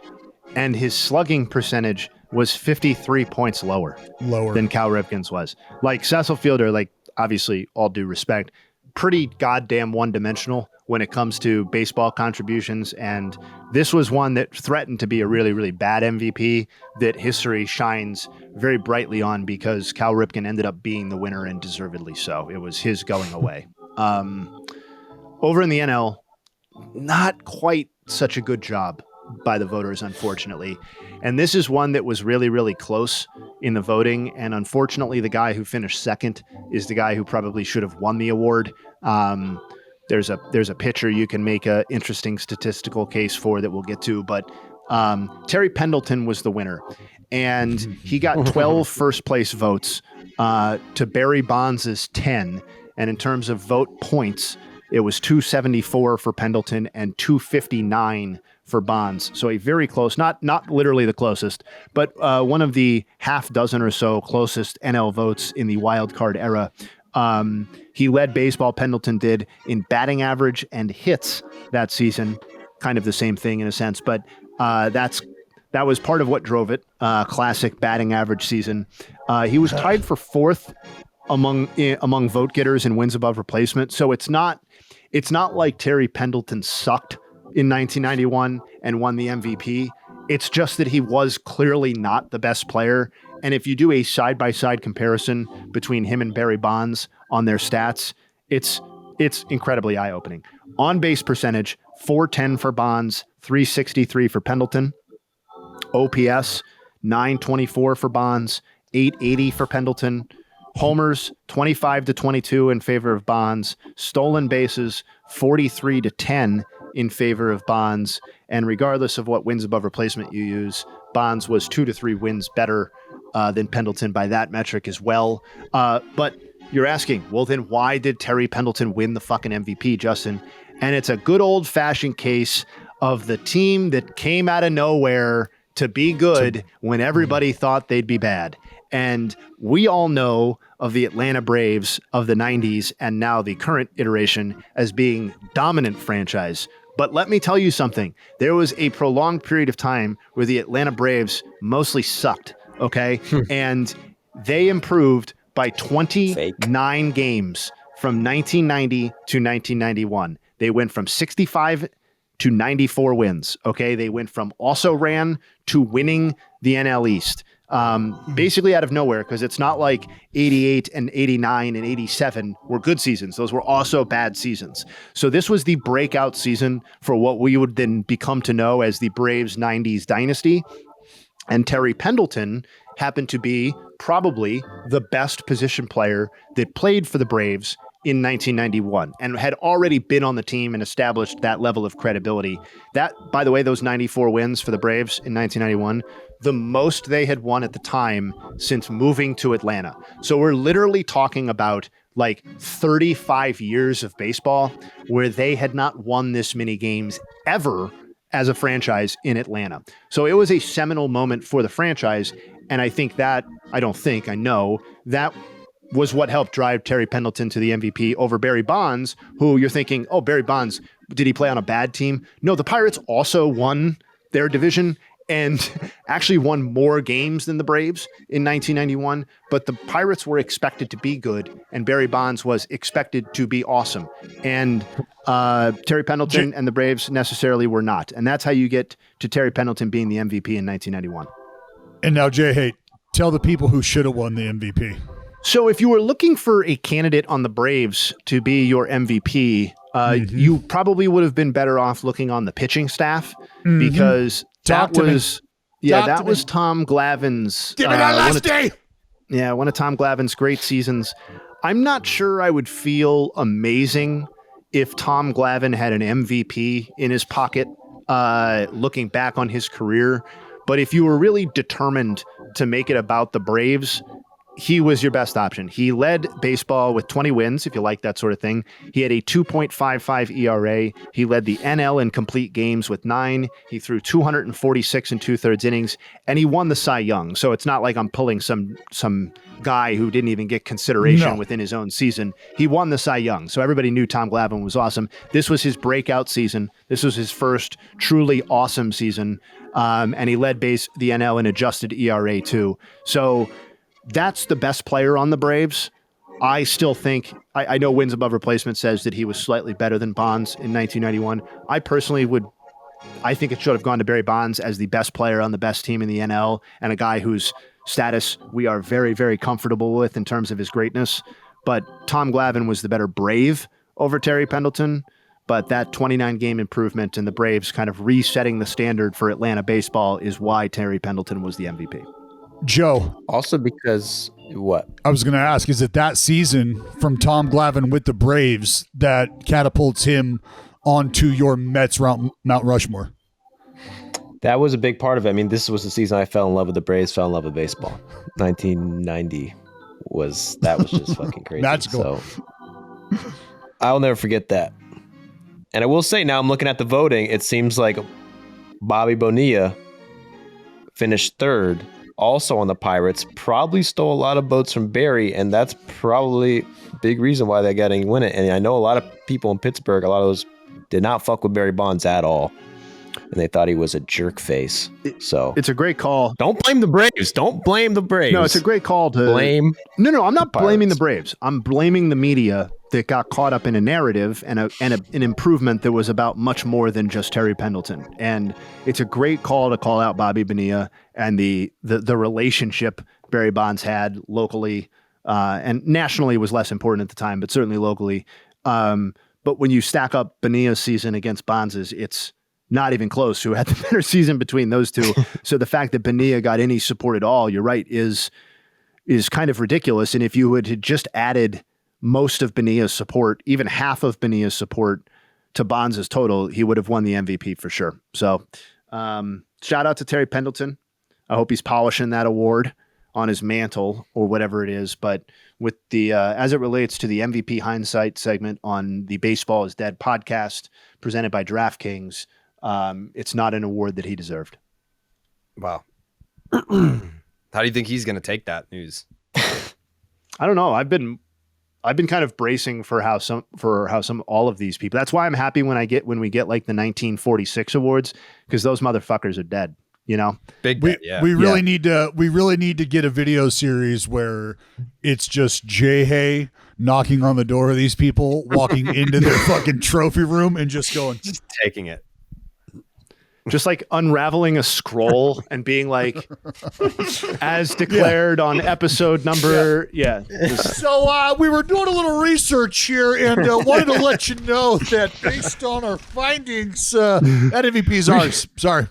and his slugging percentage was 53 points lower than Cal Ripken's was. Like, Cecil Fielder, like, obviously, all due respect, pretty goddamn one-dimensional when it comes to baseball contributions, and this was one that threatened to be a really, really bad MVP that history shines very brightly on, because Cal Ripken ended up being the winner, and deservedly so. It was his going away. Over in the NL, not quite such a good job by the voters, unfortunately. And this is one that was really, really close in the voting. And unfortunately, the guy who finished second is the guy who probably should have won the award. There's a pitcher you can make a interesting statistical case for that we'll get to, but Terry Pendleton was the winner, and he got 12 first place votes to Barry Bonds' 10. And in terms of vote points, it was 274 for Pendleton and 259 for Bonds. So a very close, not literally the closest, but one of the half dozen or so closest NL votes in the wild card era. He led baseball, Pendleton did, in batting average and hits that season. Kind of the same thing in a sense, but that was part of what drove it. Classic batting average season. He was tied for fourth among vote getters in wins above replacement. So it's not like Terry Pendleton sucked in 1991 and won the MVP. It's just that he was clearly not the best player. And if you do a side-by-side comparison between him and Barry Bonds on their stats, it's incredibly eye-opening. On-base percentage, 410 for Bonds, 363 for Pendleton. OPS, 924 for Bonds, 880 for Pendleton. Homers, 25-22 in favor of Bonds. Stolen bases, 43-10 in favor of Bonds. And regardless of what wins above replacement you use, Bonds was 2 to 3 wins better than Pendleton by that metric as well. But you're asking, well, then why did Terry Pendleton win the fucking MVP, Justin? And it's a good old-fashioned case of the team that came out of nowhere to be good when everybody thought they'd be bad. And we all know of the Atlanta Braves of the 90s and now the current iteration as being dominant franchise. But let me tell you something. There was a prolonged period of time where the Atlanta Braves mostly sucked, okay? And they improved by 29 games from 1990 to 1991. They went from 65 to 94 wins, okay? They went from also ran to winning the NL East. Basically out of nowhere, because it's not like 88 and 89 and 87 were good seasons. Those were also bad seasons. So this was the breakout season for what we would then become to know as the Braves 90s dynasty. And Terry Pendleton happened to be probably the best position player that played for the Braves in 1991 and had already been on the team and established that level of credibility. That, by the way, those 94 wins for the Braves in 1991, the most they had won at the time since moving to Atlanta. So we're literally talking about like 35 years of baseball where they had not won this many games ever as a franchise in Atlanta. So it was a seminal moment for the franchise. And I know that was what helped drive Terry Pendleton to the MVP over Barry Bonds, who you're thinking, oh, Barry Bonds, did he play on a bad team? No, the Pirates also won their division and actually won more games than the Braves in 1991. But the Pirates were expected to be good, and Barry Bonds was expected to be awesome. And Terry Pendleton and the Braves necessarily were not. And that's how you get to Terry Pendleton being the MVP in 1991. And now, Jayhay, tell the people who should have won the MVP. So if you were looking for a candidate on the Braves to be your MVP, you probably would have been better off looking on the pitching staff because that was Tom Glavine's. Give me that last day. Yeah, one of Tom Glavine's great seasons. I'm not sure I would feel amazing if Tom Glavine had an MVP in his pocket looking back on his career. But if you were really determined to make it about the Braves, he was your best option. He led baseball with 20 wins, if you like that sort of thing. He had a 2.55 ERA. He led the NL in complete games with 9. He threw 246 and 2/3 innings, and he won the Cy Young. So it's not like I'm pulling some guy who didn't even get consideration within his own season. He won the Cy Young. So everybody knew Tom Glavine was awesome. This was his breakout season. This was his first truly awesome season. And he led the NL in adjusted ERA too. So that's the best player on the Braves. I still think, I know wins above replacement says that he was slightly better than Bonds in 1991. I personally I think it should have gone to Barry Bonds as the best player on the best team in the NL and a guy whose status we are very, very comfortable with in terms of his greatness. But Tom Glavine was the better Brave over Terry Pendleton. But that 29 game improvement and the Braves kind of resetting the standard for Atlanta baseball is why Terry Pendleton was the MVP. Joe. Also because what? I was going to ask, is it that season from Tom Glavine with the Braves that catapults him onto your Mets Mount Rushmore? That was a big part of it. I mean, this was the season I fell in love with the Braves, fell in love with baseball. 1990 was just fucking crazy. That's cool. So I'll never forget that. And I will say, now I'm looking at the voting, it seems like Bobby Bonilla finished third, also on the Pirates, probably stole a lot of votes from Barry, and that's probably a big reason why they got to win it. And I know a lot of people in Pittsburgh, a lot of those did not fuck with Barry Bonds at all, and they thought he was a jerk face. So it's a great call. Don't blame the Braves. Don't blame the Braves. No, it's a great call to blame. No, I'm not blaming the Braves. I'm blaming the media that got caught up in a narrative and an improvement that was about much more than just Terry Pendleton. And it's a great call to call out Bobby Bonilla and the relationship Barry Bonds had locally and nationally was less important at the time, but certainly locally. But when you stack up Bonilla's season against Bonds's, it's not even close. Who had the better season between those two? So the fact that Bonilla got any support at all, you're right, is kind of ridiculous. And if you had just added most of Bonilla's support, even half of Bonilla's support to Bonds' total, he would have won the MVP for sure. So shout out to Terry Pendleton. I hope he's polishing that award on his mantle or whatever it is. But with the as it relates to the MVP Hindsight segment on the Baseball is Dead podcast presented by DraftKings, it's not an award that he deserved. Wow. How do you think he's going to take that news? I don't know. I've been kind of bracing for how some all of these people. That's why I'm happy when we get like the 1946 awards, because those motherfuckers are dead. You know, Big we bet, yeah. we really need to get a video series where it's just Jayhay knocking on the door of these people, walking into their fucking trophy room and just taking it. Just like unraveling a scroll and being like, as declared on episode number, So we were doing a little research here and wanted to let you know that based on our findings, that MVP's ours. Sorry.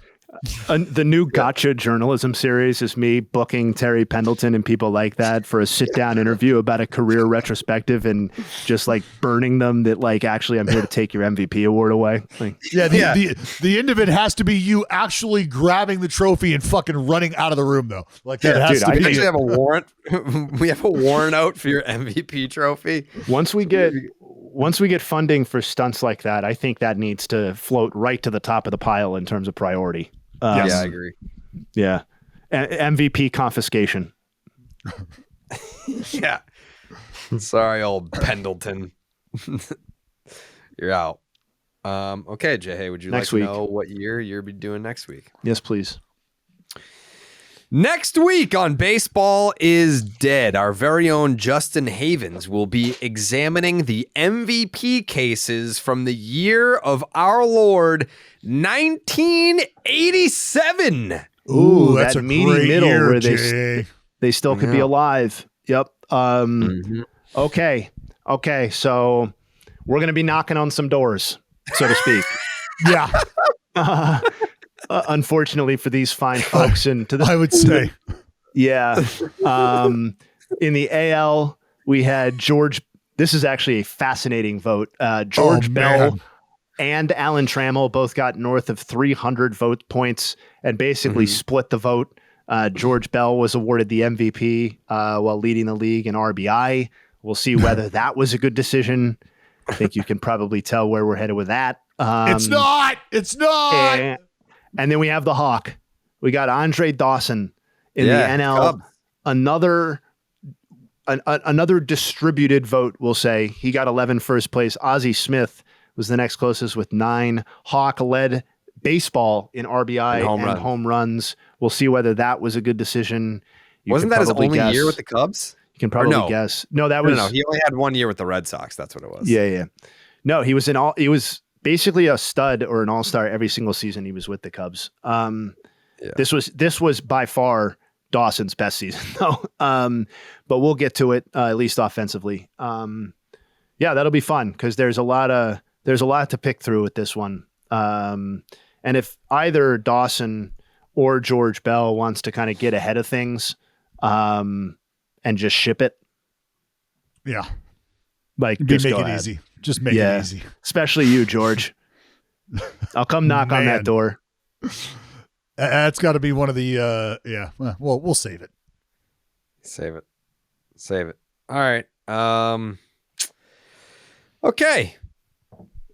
The new gotcha journalism series is me booking Terry Pendleton and people like that for a sit-down interview about a career retrospective and just like burning them that like, actually, I'm here to take your MVP award away. Like, the end of it has to be you actually grabbing the trophy and fucking running out of the room, though. Like that has to be. We actually have a warrant. We have a warrant out for your MVP trophy. Once we get funding for stunts like that, I think that needs to float right to the top of the pile in terms of priority. Yeah, I agree. Yeah. MVP confiscation. Yeah. Sorry, old Pendleton. You're out. Okay, Jayhay, would you next like week. to know what year you'll be doing next week? Yes, please. Next week on Baseball is Dead, our very own Justin Havens will be examining the MVP cases from the year of our Lord, 1987. Ooh, that's that a meaty great middle year, where Jay. they still could be alive. Yep. Okay. So we're going to be knocking on some doors, so to speak. Yeah. Unfortunately for these fine folks, I would say, yeah. In the AL, we had George. This is actually a fascinating vote. George Bell and Alan Trammell both got north of 300 vote points and basically split the vote. George Bell was awarded the MVP while leading the league in RBI. We'll see whether that was a good decision. I think you can probably tell where we're headed with that. It's not. And then we have the Hawk. We got Andre Dawson in the NL. Cubs. Another distributed vote, we'll say. He got 11 first place. Ozzie Smith was the next closest with 9. Hawk led baseball in RBI and home runs. We'll see whether that was a good decision. Wasn't that his only year with the Cubs? You can probably guess. No, that was... No, he only had 1 year with the Red Sox. That's what it was. Yeah. No, he was basically a stud or an all-star every single season he was with the Cubs. This was by far Dawson's best season though. But we'll get to it, at least offensively. That'll be fun because there's a lot to pick through with this one. And if either Dawson or George Bell wants to kind of get ahead of things and just ship it. Yeah. Like just make it easy. Just make it easy. Especially you, George. I'll come knock on that door. That's got to be one of the Well, we'll save it. Save it. All right. Okay.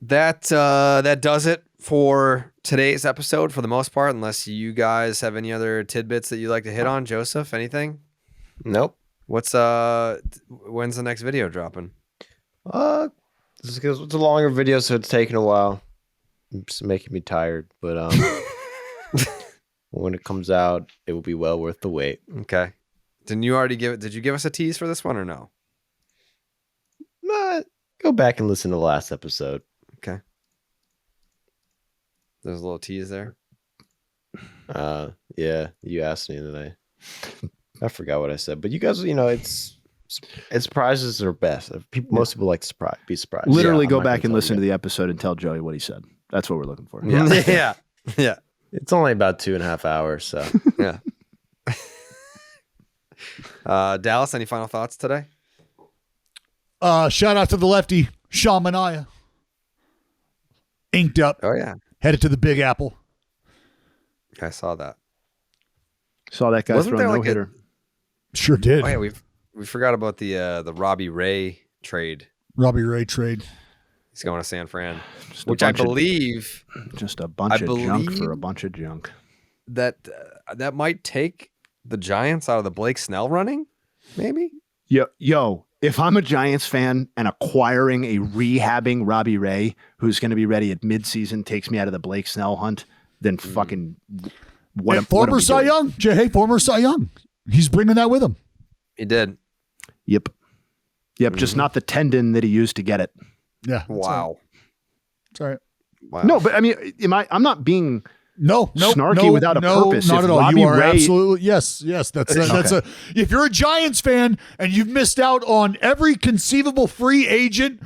That does it for today's episode for the most part, unless you guys have any other tidbits that you'd like to hit on. Joseph, anything? Nope. When's the next video dropping? It's because it's a longer video, so it's taking a while. It's making me tired, but when it comes out, it will be well worth the wait. Okay. Did you give us a tease for this one or no? Go back and listen to the last episode. Okay. There's a little tease there. Yeah, you asked me and I forgot what I said, but you guys, it's surprises are best. Most people like to be surprised. Literally go back and listen to the episode and tell Joey what he said. That's what we're looking for. Yeah. Yeah. It's only about 2.5 hours, so yeah. Dallas, any final thoughts today? Shout out to the lefty, Sean Manaea. Inked up. Oh yeah. Headed to the Big Apple. I saw that. Saw that guy throw a no-hitter. Sure did. Oh yeah, we forgot about the Robbie Ray trade. Robbie Ray trade. He's going to San Fran, which I believe just a bunch of junk for a bunch of junk. that might take the Giants out of the Blake Snell running, maybe. Yo, if I'm a Giants fan and acquiring a rehabbing Robbie Ray, who's going to be ready at midseason, takes me out of the Blake Snell hunt, then fucking former Cy Young, Jayhay, former Cy Young. He's bringing that with him. He did. Yep. Just not the tendon that he used to get it. Yeah. Wow. That's all right. Wow. No, but I mean, I'm not being snarky without a purpose. Not at all. Robbie You are Ray, absolutely yes. That's okay. If you're a Giants fan and you've missed out on every conceivable free agent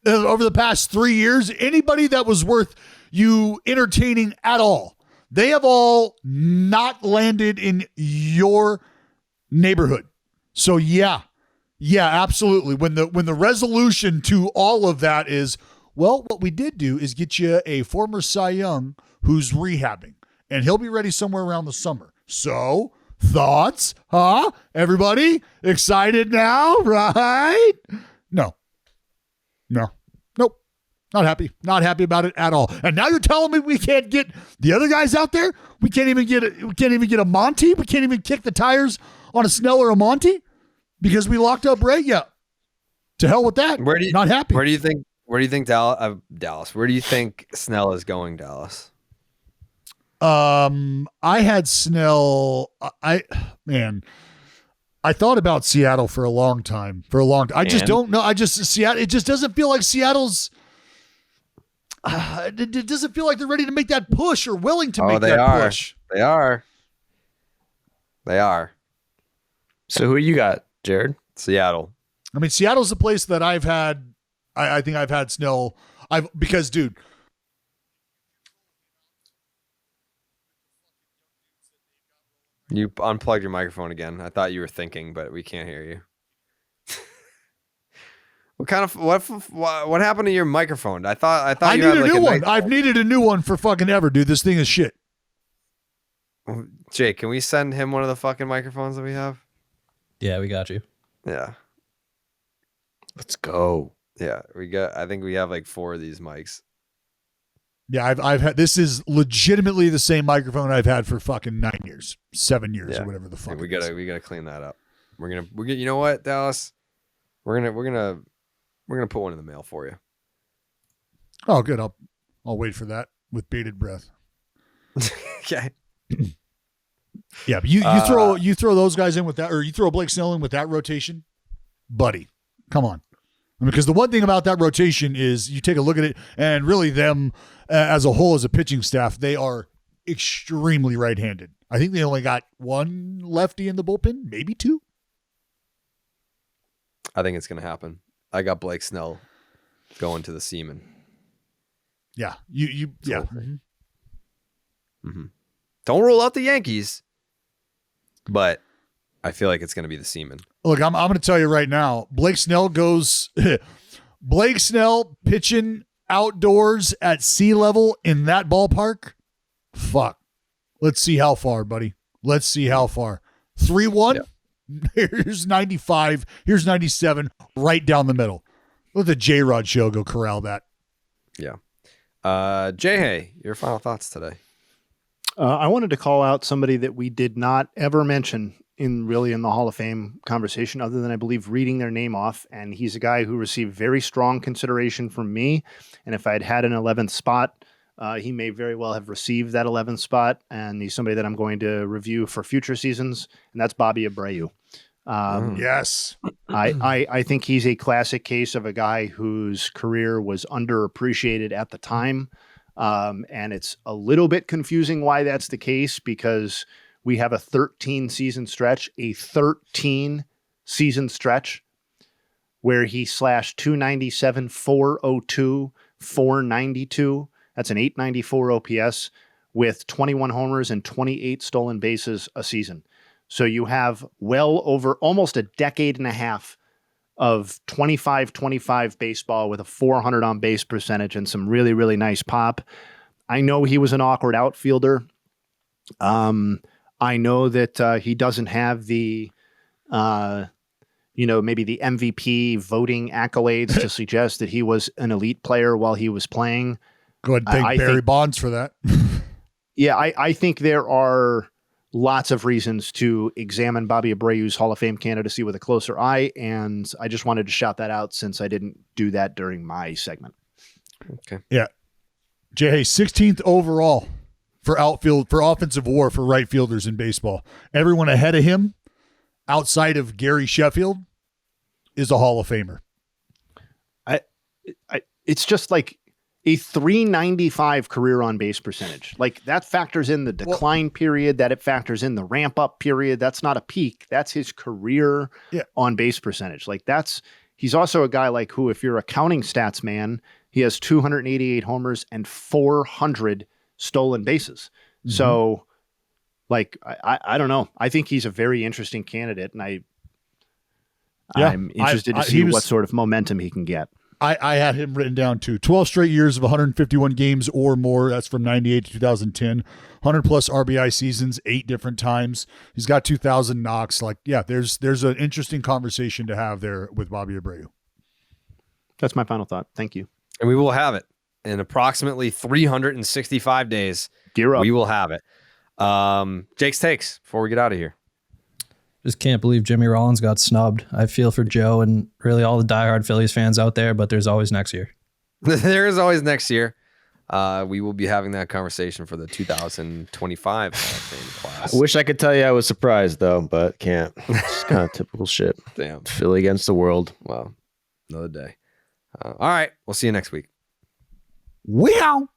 over the past 3 years, anybody that was worth you entertaining at all, they have all not landed in your neighborhood. So yeah, absolutely. When the resolution to all of that is, well, what we did do is get you a former Cy Young who's rehabbing, and he'll be ready somewhere around the summer. So, thoughts? Huh? Everybody excited now, right? No. Nope. Not happy. Not happy about it at all. And now you're telling me we can't get the other guys out there? We can't even get a Monty? We can't even kick the tires on a Snell or a Monty? Because we locked up Ray? Yeah. To hell with that. Not happy. Where do you think Dallas? Where do you think Snell is going, Dallas? I had Snell. I thought about Seattle for a long time. I just don't know. Seattle. It just doesn't feel like Seattle's. It doesn't feel like they're ready to make that push or willing to make that push. They are. So who you got, Jared? Seattle. I mean, Seattle's the place that I've had. I think I've had Snell. Because, dude. You unplugged your microphone again. I thought you were thinking, but we can't hear you. What happened to your microphone? I thought I you need had a new one. I've needed a new one for fucking ever, dude. This thing is shit. Jake, can we send him one of the fucking microphones that we have? Yeah, we got you. Yeah. Let's go. Yeah, I think we have like 4 of these mics. Yeah, I've had, this is legitimately the same microphone I've had for fucking 9 years, 7 years, or whatever the fuck. Yeah, we gotta clean that up. You know what, Dallas? We're gonna put one in the mail for you. Oh, good. I'll wait for that with bated breath. Okay. Yeah, but you throw those guys in with that, or you throw Blake Snell in with that rotation, buddy. Come on. I mean, because the one thing about that rotation is you take a look at it, and really them as a whole, as a pitching staff, they are extremely right-handed. I think they only got 1 lefty in the bullpen, maybe 2. I think it's going to happen. I got Blake Snell going to the Seaman. Yeah. Yeah. Mm-hmm. Mm-hmm. Don't rule out the Yankees, but I feel like it's going to be the Seaman. Look, I'm going to tell you right now, Blake Snell pitching outdoors at sea level in that ballpark. Fuck. Let's see how far, buddy. Let's see how far. 3-1. Yeah. Here's 95. Here's 97. Right down the middle. Let the J-Rod show go corral that. Yeah. Jayhay, your final thoughts today. I wanted to call out somebody that we did not ever mention in the Hall of Fame conversation, other than I believe reading their name off. And he's a guy who received very strong consideration from me. And if I'd had an 11th spot, he may very well have received that 11th spot. And he's somebody that I'm going to review for future seasons. And that's Bobby Abreu. Yes. I think he's a classic case of a guy whose career was underappreciated at the time. And it's a little bit confusing why that's the case, because we have a 13 season stretch where he slashed 297, 402, 492. That's an 894 OPS with 21 homers and 28 stolen bases a season. So you have well over almost a decade and a half of 25-25 baseball with a 400 on base percentage and some really, really nice pop. I know he was an awkward outfielder. I know that he doesn't have the, maybe the MVP voting accolades to suggest that he was an elite player while he was playing. Go ahead and thank Barry Bonds for that. Yeah, I think there are lots of reasons to examine Bobby Abreu's Hall of Fame candidacy with a closer eye, and I just wanted to shout that out since I didn't do that during my segment. Okay. Yeah. Jayhay, 16th overall for outfield, for offensive WAR for right fielders in baseball. Everyone ahead of him, outside of Gary Sheffield, is a Hall of Famer. It's just like a 395 career on base percentage. Like that factors in the decline period, that it factors in the ramp up period. That's not a peak. That's his career on base percentage. Like he's also a guy like who, if you're a counting stats man, he has 288 homers and 400 stolen bases. Mm-hmm. So like, I don't know. I think he's a very interesting candidate, and I'm interested to see what sort of momentum he can get. I had him written down too. 12 straight years of 151 games or more. That's from 98 to 2010. 100 plus RBI seasons, 8 different times. He's got 2,000 knocks. Like, yeah, there's an interesting conversation to have there with Bobby Abreu. That's my final thought. Thank you. And we will have it in approximately 365 days. Gear up. We will have it. Jake's takes before we get out of here. Just can't believe Jimmy Rollins got snubbed. I feel for Joe and really all the diehard Phillies fans out there, but there's always next year. There is always next year. We will be having that conversation for the 2025 Hall of Fame class. I wish I could tell you I was surprised, though, but can't. It's kind of typical shit. Damn. Philly against the world. Well, another day. All right. We'll see you next week. Wow.